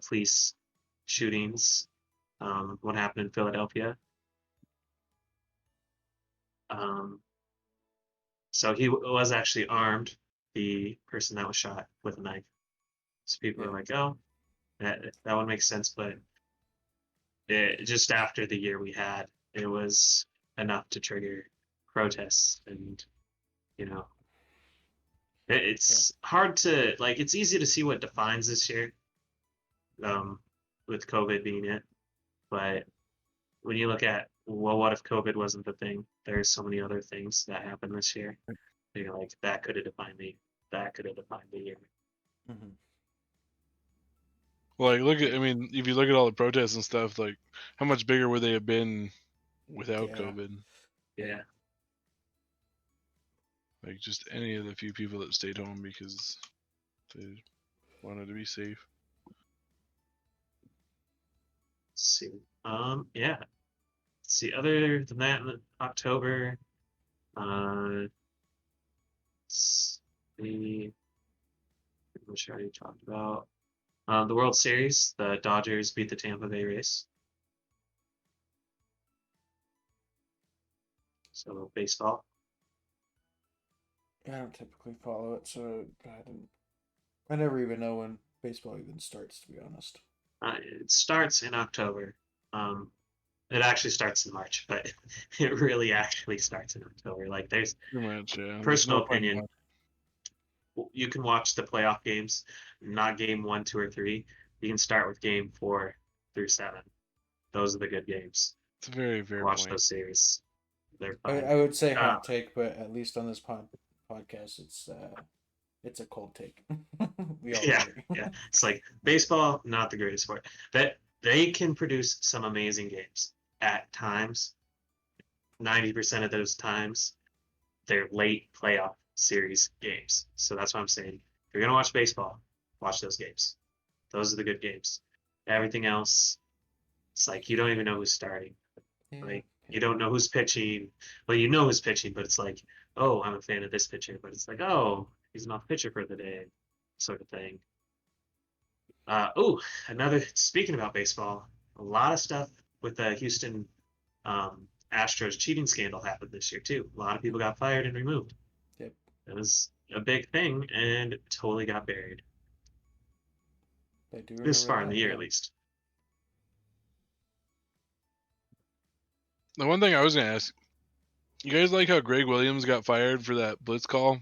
police shootings. What happened in Philadelphia? So he was actually armed, the person that was shot, with a knife. So people are like, "Oh, that one makes sense," but just after the year we had, it was enough to trigger protests, and it's hard to like. It's easy to see what defines this year, with COVID being it. But when you look at, well, what if COVID wasn't the thing? There's so many other things that happened this year. You're like, that could have defined me. That could have defined the year. Mm-hmm. Like, I mean, if you look at all the protests and stuff, like, how much bigger would they have been without Yeah. COVID? Yeah. Like, just any of the few people that stayed home because they wanted to be safe. Let's see. Yeah. Let's see. Other than that, in October, let's see. Which I already talked about. The World Series, the Dodgers beat the Tampa Bay Rays. So baseball. I don't typically follow it, so I never even know when baseball even starts, to be honest. It starts in October. It actually starts in March, but it really actually starts in October. Like, there's Pretty much, yeah. There's personal no point in opinion. You can watch the playoff games, not game 1, 2, or 3. You can start with game 4 through 7. Those are the good games. It's a very fair Watch point. those series. They're I, fine. I would say hot take, but at least on this podcast, it's a cold take. We all Yeah, agree. yeah. It's like baseball, not the greatest sport. That they can produce some amazing games at times. 90% of those times, they're late playoff series games. So that's what I'm saying. If you're gonna watch baseball, watch those games. Those are the good games. Everything else, it's like you don't even know who's starting. Yeah, Like, you don't know who's pitching. Well, you know who's pitching, but it's like, oh, I'm a fan of this pitcher, but it's like, oh, he's an off pitcher for the day, sort of thing. Another, speaking about baseball, a lot of stuff with the Houston Astros cheating scandal happened this year too. A lot of people got fired and removed. Yep. It was a big thing and it totally got buried. I do This remember far in the that, year, yeah. at least. The one thing I was gonna ask, you guys like how Greg Williams got fired for that blitz call,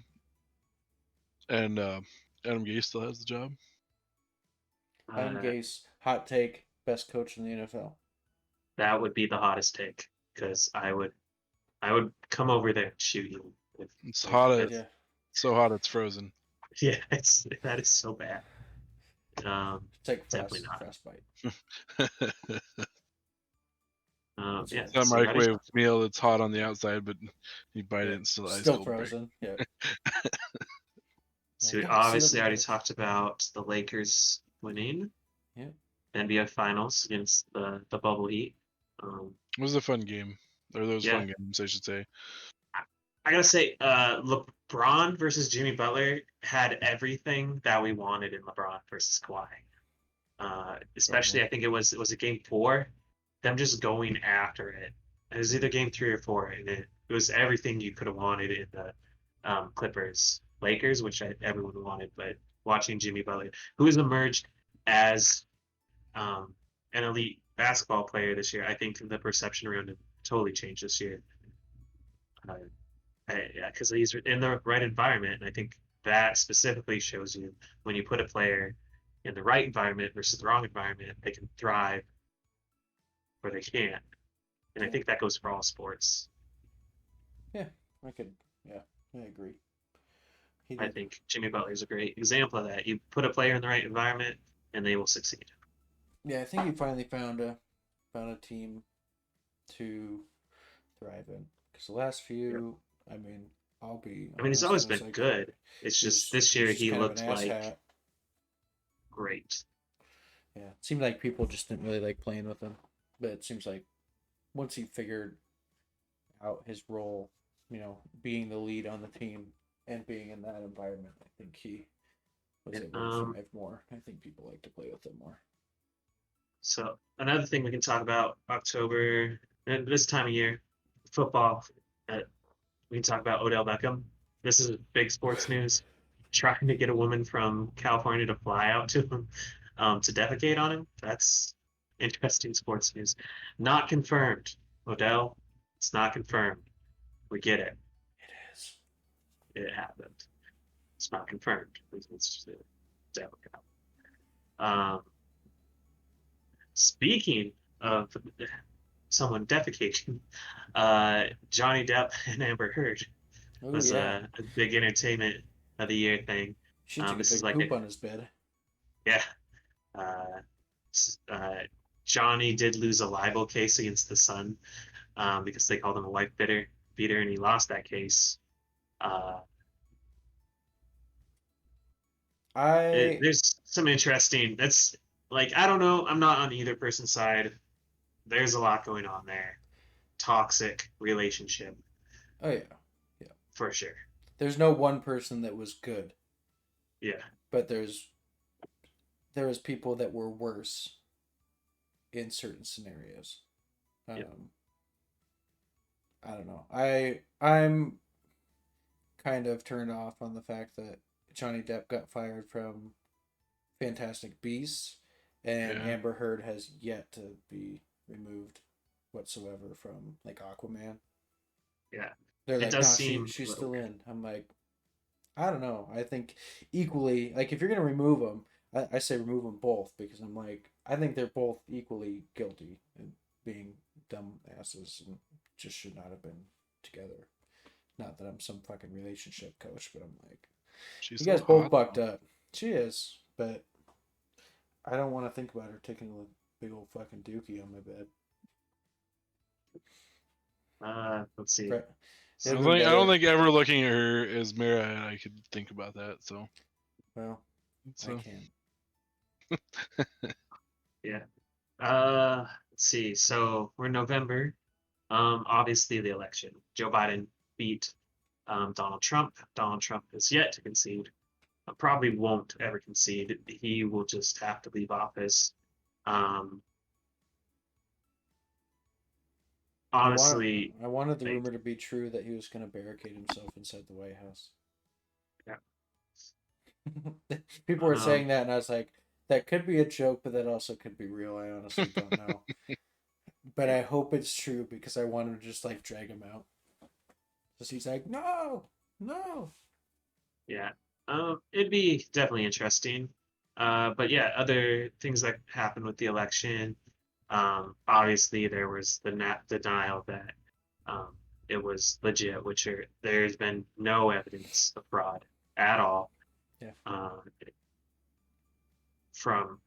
and Adam Gase still has the job? Adam Uh, Gase, hot take, best coach in the NFL. that would be the hottest take because I would come over there and shoot you. It's with hot. with- Yeah. So hot it's frozen. Yeah, that is so bad. It's like Definitely not. frostbite. Yeah, It's that so we already microwave talked- meal that's hot on the outside, but you bite Yeah. it and still ice Still cold. brick. frozen. Yeah. So we Yeah, gotta sit obviously up already there. talked about the Lakers winning. Yeah. NBA Finals against the Bubble Heat. It was a fun game, or those Yeah. fun games, I should say. I gotta say, LeBron versus Jimmy Butler had everything that we wanted in LeBron versus Kawhi. Especially, I think it was a game 4. Them just going after it. It was either game 3 or 4, and it was everything you could have wanted in the Clippers Lakers, which everyone wanted. But watching Jimmy Butler, who has emerged as an elite basketball player this year, I think the perception around him totally changed this year. Because he's in the right environment, and I think that specifically shows you when you put a player in the right environment versus the wrong environment, they can thrive or they can't. And I Yeah. think that goes for all sports. I agree. He I did. think Jimmy Butler is a great example of that. You put a player in the right environment, and they will succeed. Yeah, I think he finally found a team to thrive in. Because the last few, I mean, I'll be. I mean, he's honest, always it was been like good. It's just this year he's he kind of looked an like asshat. great. Yeah, it seemed like people just didn't really like playing with him. But it seems like once he figured out his role, being the lead on the team and being in that environment, I think he was able to thrive more. I think people like to play with him more. So another thing we can talk about October, and this time of year, football. We can talk about Odell Beckham. This is big sports news. Trying to get a woman from California to fly out to him to defecate on him. That's interesting sports news. Not confirmed, Odell. It's not confirmed. We get it. It is. It happened. It's not confirmed. It's just defecate. Speaking of someone defecating, Johnny Depp and Amber Heard Oh was yeah, a big entertainment of the year thing. she took a This is big like poop on his bed. yeah. Uh, uh, Johnny did lose a libel case against the Sun because they called him a wife beater, and he lost that case. Uh, I there's some interesting. That's like I don't know. I'm not on either person's side. There's a lot going on there. Toxic relationship oh yeah, for sure. there's no one person that was good, Yeah, but there was people that were worse in certain scenarios. yeah. I don't know. I'm kind of turned off on the fact that Johnny Depp got fired from Fantastic Beasts, and Yeah. Amber Heard has yet to be removed whatsoever from like Aquaman. Yeah. They're It like, does nah, seem she's a little still weird. in. I'm like, I don't know. I think equally, like if you're gonna remove them, I say remove them both because I'm like, I think they're both equally guilty in being dumb asses and just should not have been together. Not that I'm some fucking relationship coach, but I'm like, She's you so guys both hot, bucked though. up. She is, but I don't want to think about her taking a big old fucking dookie on my bed. Let's see. Right. I It'd don't, been think, I don't better. think ever looking at her as Mara, I could think about that. So, Well, I so can. Yeah. Let's see. So we're in November. Obviously the election. Joe Biden beat Donald Trump. Donald Trump has yet to concede. Probably won't ever concede. He will just have to leave office. Um, honestly, I wanted the like, rumor to be true that he was going to barricade himself inside the White House. yeah. People were Um, saying that, and I was like, that could be a joke, but that also could be real. I honestly don't know. But I hope it's true because I want to just like drag him out. Because he's like, no, no. yeah. It'd be definitely interesting. But yeah, other things that happened with the election. Obviously, there was the denial that um, it was legit, there's been no evidence of fraud at all Yeah. from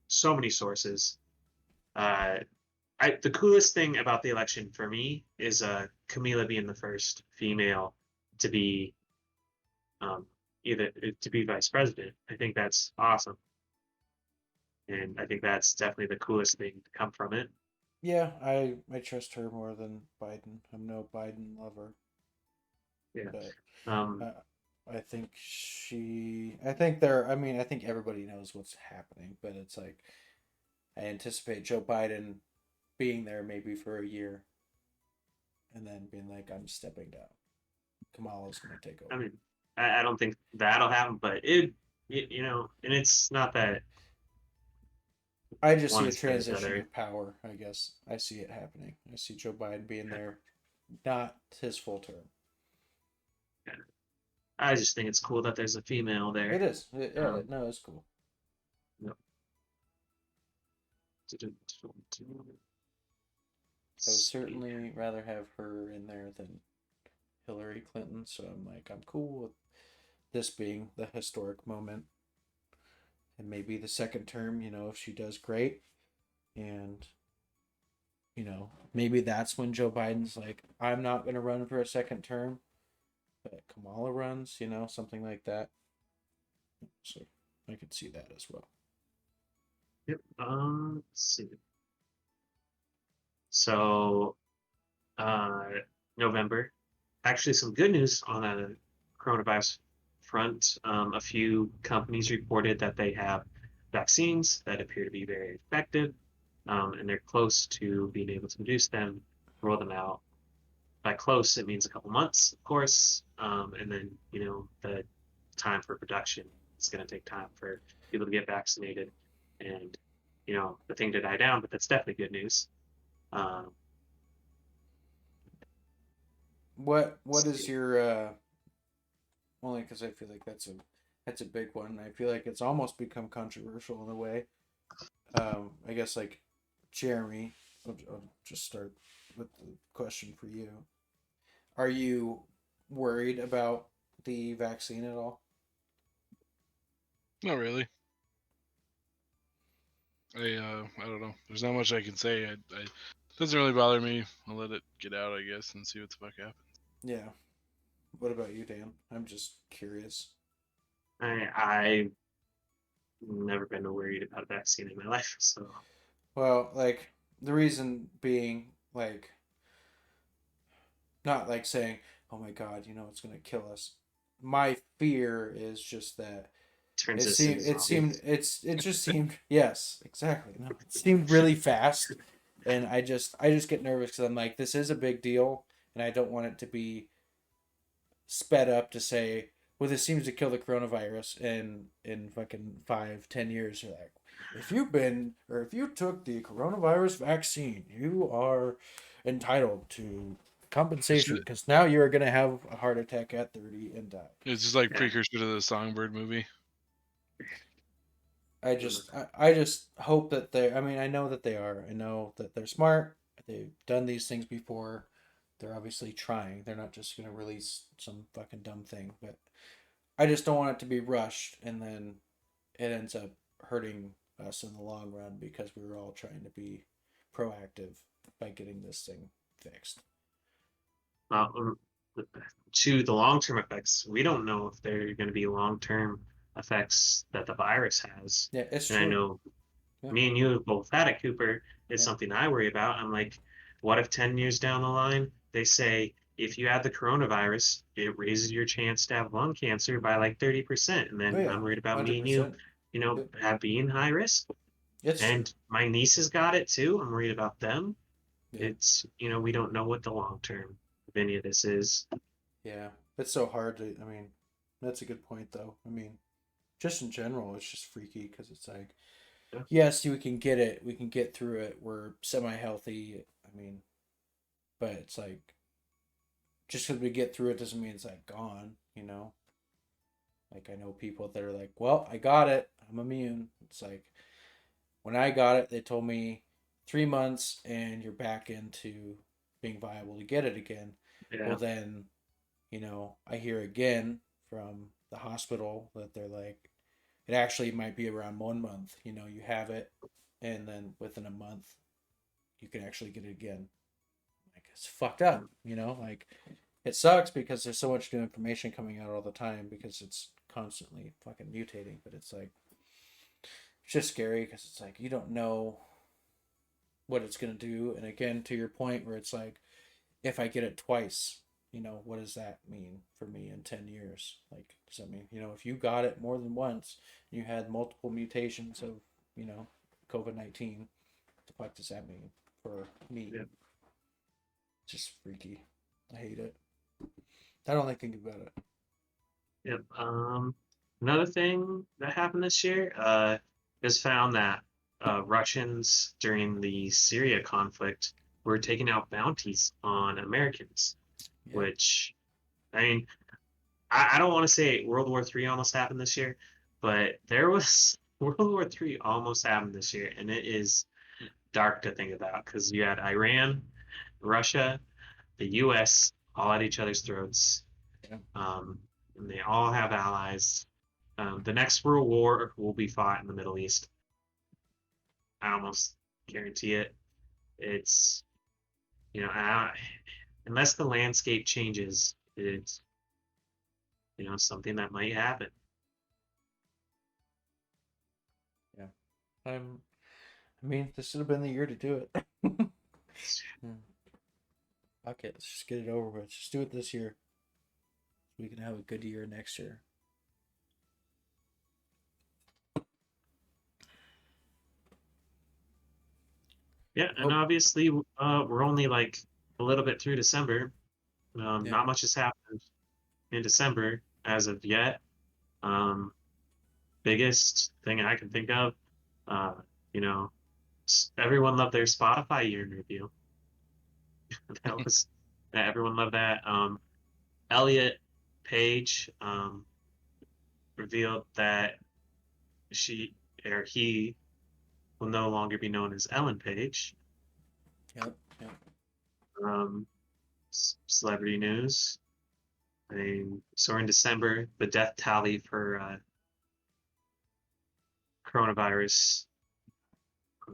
so many sources. Uh, the coolest thing about the election for me is Camila being the first female to be um, either to be vice president. I think that's awesome, and I think that's definitely the coolest thing to come from it. Yeah, I trust her more than Biden. I'm no Biden lover, Yeah. but Um, I think I think they're. I mean, I think everybody knows what's happening, but it's like I anticipate Joe Biden being there maybe for a year, and then being like, I'm stepping down. Kamala's gonna take I over. mean, I don't think that'll happen, but and it's not that I just see one a is better than the transition other. of power. I guess I see it happening. I see Joe Biden being there, not his full term. Yeah. I just think it's cool that there's a female there. It is. Yeah, Um, no, it's cool. no. I would certainly rather have her in there than Hillary Clinton. So I'm like, I'm cool with this being the historic moment. And maybe the second term, if she does great. And, maybe that's when Joe Biden's like, I'm not going to run for a second term. But Kamala runs, something like that. So I could see that as well. Yep. Let's see. So, November. Actually, some good news on the coronavirus front. A few companies reported that they have vaccines that appear to be very effective, and they're close to being able to produce them, roll them out. By close, it means a couple months, of course, and then the time for production. It's going to take time for people to get vaccinated, and the thing to die down. But that's definitely good news. Um, What is your only because I feel like that's a big one. I feel like it's almost become controversial in a way. I guess like Jeremy, I'll just start with the question for you. Are you worried about the vaccine at all? Not really. I don't know. There's not much I can say. It doesn't really bother me. I'll let it get out, I guess, and see what the fuck happens. Yeah. What about you, Dan? I'm just curious. I've never been worried about a vaccine in my life, so Well, like the reason being, like, not like saying, "Oh my God, it's gonna kill us." My fear is just that turns it us seemed, into it seemed, zombies. it just seemed, yes, exactly. No, it seemed really fast, and I just get nervous because I'm like, this is a big deal, and I don't want it to be sped up to say, well, this seems to kill the coronavirus in fucking 5-10 years. You're like, if you took the coronavirus vaccine, you are entitled to compensation Shit. because now you're gonna have a heart attack at 30 and die. It's just like Yeah. precursor to the Songbird movie. I just hope that they. I mean, I know that they are. I know that they're smart. They've done these things before. They're obviously trying. They're not just gonna release some fucking dumb thing. But I just don't want it to be rushed and then it ends up hurting us in the long run because we were all trying to be proactive by getting this thing fixed. Um, to the long-term effects, we don't know if there are going to be long-term effects that the virus has. Yeah, it's And I true. know Yeah. me and you have both had it, Cooper. It's Yeah. something I worry about. I'm like, what if 10 years down the line, they say, if you have the coronavirus, it raises your chance to have lung cancer by like 30%. And Oh then yeah, I'm worried about me and you, 100%. have being high risk. It's true. And my nieces got it too. I'm worried about them. Yeah, It's, we don't know what the long term of any of this is. yeah. It's so hard to. I mean, that's a good point though. I mean, just in general, it's just freaky because it's like, Yeah. yes, we can get it. We can get through it. We're semi-healthy. I mean, but it's like, just because we get through it doesn't mean it's like gone. Like I know people that are like, well, I got it. I'm immune. It's like when I got it, they told me 3 months and you're back into being viable to get it again. Yeah. Well, then, I hear again from the hospital that they're like, it actually might be around 1 month. You have it, and then within a month, you can actually get it again. Like, it's fucked up, Like, it sucks because there's so much new information coming out all the time because it's constantly fucking mutating. But it's like, it's just scary because it's like, you don't know what it's going to do. And again, to your point where it's like, if I get it twice, what does that mean for me in 10 years? Like, does that mean, if you got it more than once, you had multiple mutations of, COVID-19, what the fuck does that mean for me? Yeah. It's just freaky. I hate it. I don't like thinking about it. Yep. Another thing that happened this year, is found that Russians during the Syria conflict were taking out bounties on Americans, Yeah. which, I mean, I don't want to say World War III almost happened this year, but there was World War III almost happened this year, and it is dark to think about because you had Iran, Russia, the U.S. all at each other's throats. Yeah. And they all have allies. The next world war will be fought in the Middle East. I almost guarantee it. It's, unless the landscape changes, it's, something that might happen. Yeah. I mean, this should have been the year to do it. Fuck it. Let's just get it over with. Just do it this year. We can have a good year next year. Yeah, and obviously, we're only like a little bit through December. Yeah. Not much has happened in December as of yet. Biggest thing I can think of, uh, you know, everyone loved their Spotify year in review. Everyone loved that. Elliot Page revealed that he will no longer be known as Ellen Page. Yep. Celebrity news. I mean, so in December, the death tally for coronavirus, I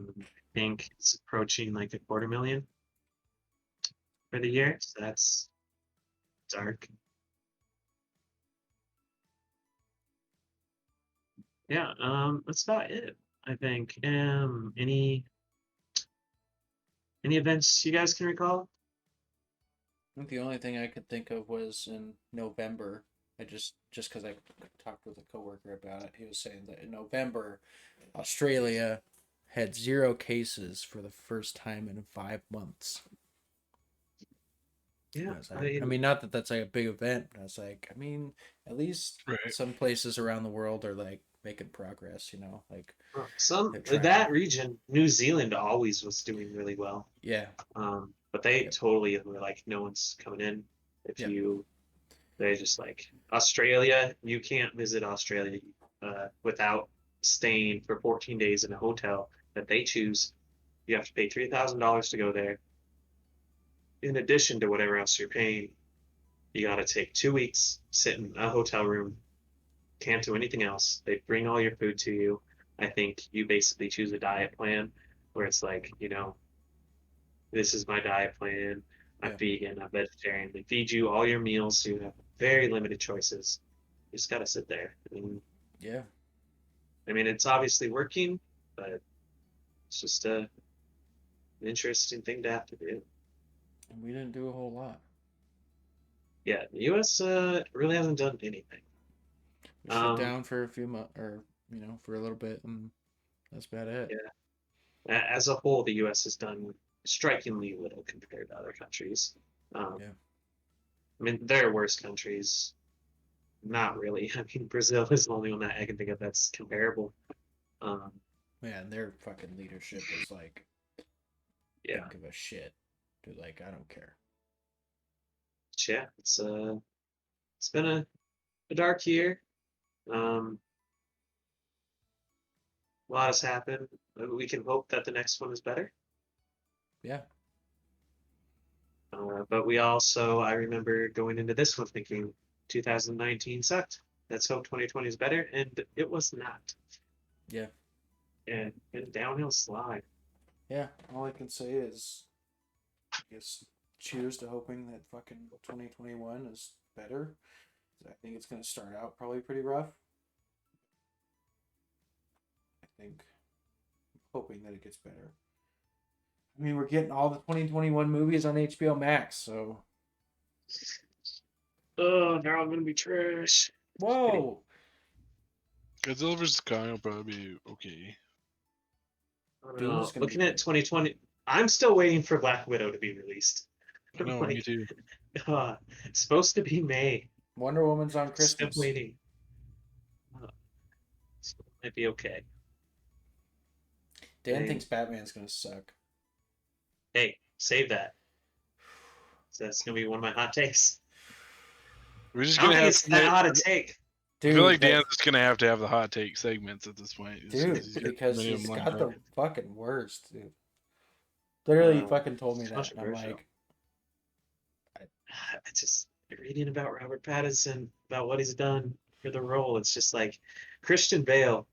think it's approaching like 250,000 for the year. So that's dark. Yeah, that's about it, I think. Any events you guys can recall? I think the only thing I could think of was in November. I just because I talked with a coworker about it. He was saying that in November, Australia had 0 cases for the first time in 5 months. Yeah, I was like, I mean, not that that's like a big event, but I was like, I mean, at least Right. some places around the world are like making progress, you know, like some they're trying. that region, New Zealand always was doing really well. Yeah, But they Yep. totally were like, no one's coming in. If Yep. they just like Australia, you can't visit Australia without staying for 14 days in a hotel that they choose. You have to pay $3,000 to go there. In addition to whatever else you're paying, you got to take 2 weeks, sit in a hotel room, can't do anything else. They bring all your food to you. I think you basically choose a diet plan where it's like, this is my diet plan. I'm Yeah. vegan, I'm vegetarian. They feed you all your meals, so you have very limited choices. You just got to sit there. yeah. I mean, it's obviously working, but it's just an interesting thing to have to do. And we didn't do a whole lot. Yeah, the U.S. Really hasn't done anything. We shut down for a few months, or for a little bit, and that's about it. Yeah. As a whole, the U.S. has done strikingly little compared to other countries. Yeah. I mean, there are worse countries. Not really. I mean, Brazil is the only one that I can think of that's comparable. Man, their fucking leadership is like, Yeah. don't give a shit. Dude, like, I don't care. Yeah, it's been a dark year. A lot has happened. We can hope that the next one is better. Yeah. But I remember going into this one thinking 2019 sucked. Let's hope 2020 is better, and it was not. Yeah. And downhill slide. Yeah. All I can say is, I guess, cheers to hoping that fucking 2021 is better. I think it's going to start out probably pretty rough. I'm hoping that it gets better. I mean, we're getting all the 2021 movies on HBO Max, so. Oh, now I'm gonna be trash. Whoa! Godzilla vs. Kong will probably be okay. Doom's gonna Looking be at good. 2020, I'm still waiting for Black Widow to be released. I know, me too. It's supposed to be May. Wonder Woman's on Still Christmas. waiting. So it might be okay. Dan Hey. thinks Batman's gonna suck. Hey, save that. So that's gonna be one of my hot takes. We're just I don't gonna think have it's to. that hot a take. I Dude, feel like that- Dan's just gonna have to have the hot take segments at this point. It's dude, just- because many of he's them got lined the up. fucking worst, dude. Literally, Wow. fucking told me It's that. And I'm controversial. like, I just reading about Robert Pattinson, about what he's done for the role. It's just like Christian Bale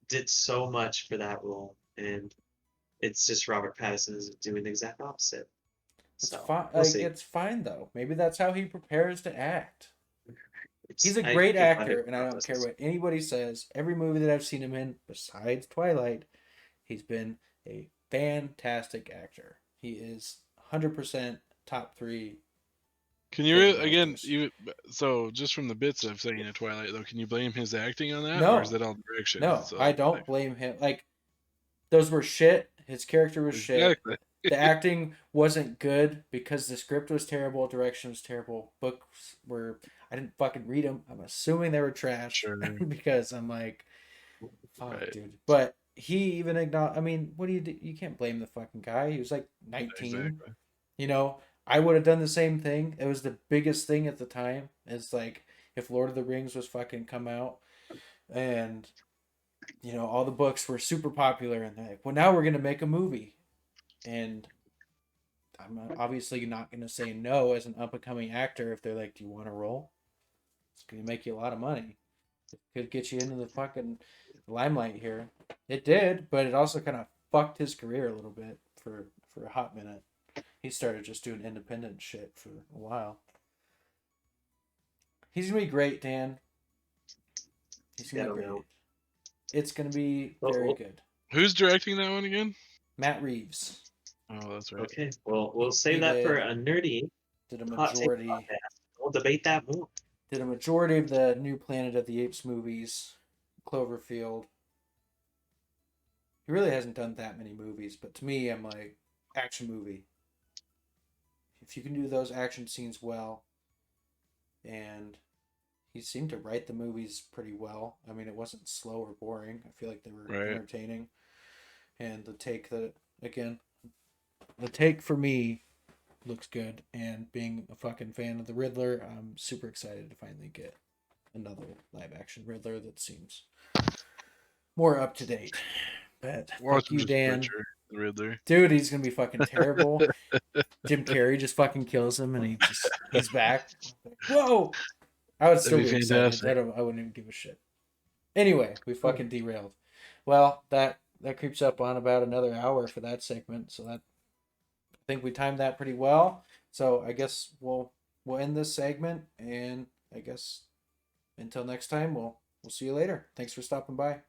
did so much for that role, and it's just Robert Pattinson is doing the exact opposite. it's So fine. we'll Like, see. it's fine though. Maybe that's how he prepares to act. He's a I great think actor, it and I don't care processes. what anybody says. Every movie that I've seen him in, besides Twilight, he's been a fantastic actor. He is 100% top 3. Can you Favorite again? actors. So just from the bits I've seen in Twilight, though, can you blame his acting on that, No. or is that all direction? No, So, I don't blame him. Like, those were shit. His character was shit. Exactly. The acting wasn't good because the script was terrible, direction was terrible. Books were, I didn't fucking read them. I'm assuming they were trash Sure. because I'm like, fuck, Right. dude. But he even acknowledged, I mean, what do you do? You can't blame the fucking guy. He was like 19. Exactly. You know, I would have done the same thing. It was the biggest thing at the time. It's like if Lord of the Rings was fucking come out and you know, all the books were super popular, and they're like, well, now we're gonna make a movie, and I'm obviously not gonna say no as an up and coming actor if they're like, do you want to roll? It's gonna make you a lot of money. It could get you into the fucking limelight here. It did, but it also kind of fucked his career a little bit for a hot minute. He started just doing independent shit for a while. He's gonna be great, Dan. He's gonna I be don't great. know. It's gonna be very good. Who's directing that one again? Matt Reeves Oh, that's right. Okay, well, we'll He save that for did- a nerdy did a hot take majority podcast. We'll debate that more. did a majority of the new Planet of the Apes movies, Cloverfield. He really hasn't done that many movies, but to me, I'm like, action movie. If you can do those action scenes well, and he seemed to write the movies pretty well. I mean, it wasn't slow or boring. I feel like they were Right. entertaining. And the take for me looks good. And being a fucking fan of the Riddler, I'm super excited to finally get another live action Riddler that seems more up to date. But Watch fuck him you, just Dan. butcher the Riddler. Dude, he's gonna be fucking terrible. Jim Carrey just fucking kills him, and he's back. Whoa! I would still That'd be be excited. fantastic. I wouldn't even give a shit. Anyway, we fucking derailed. Well, that creeps up on about another hour for that segment. So that I think we timed that pretty well. So I guess we'll end this segment, and I guess until next time, we'll see you later. Thanks for stopping by.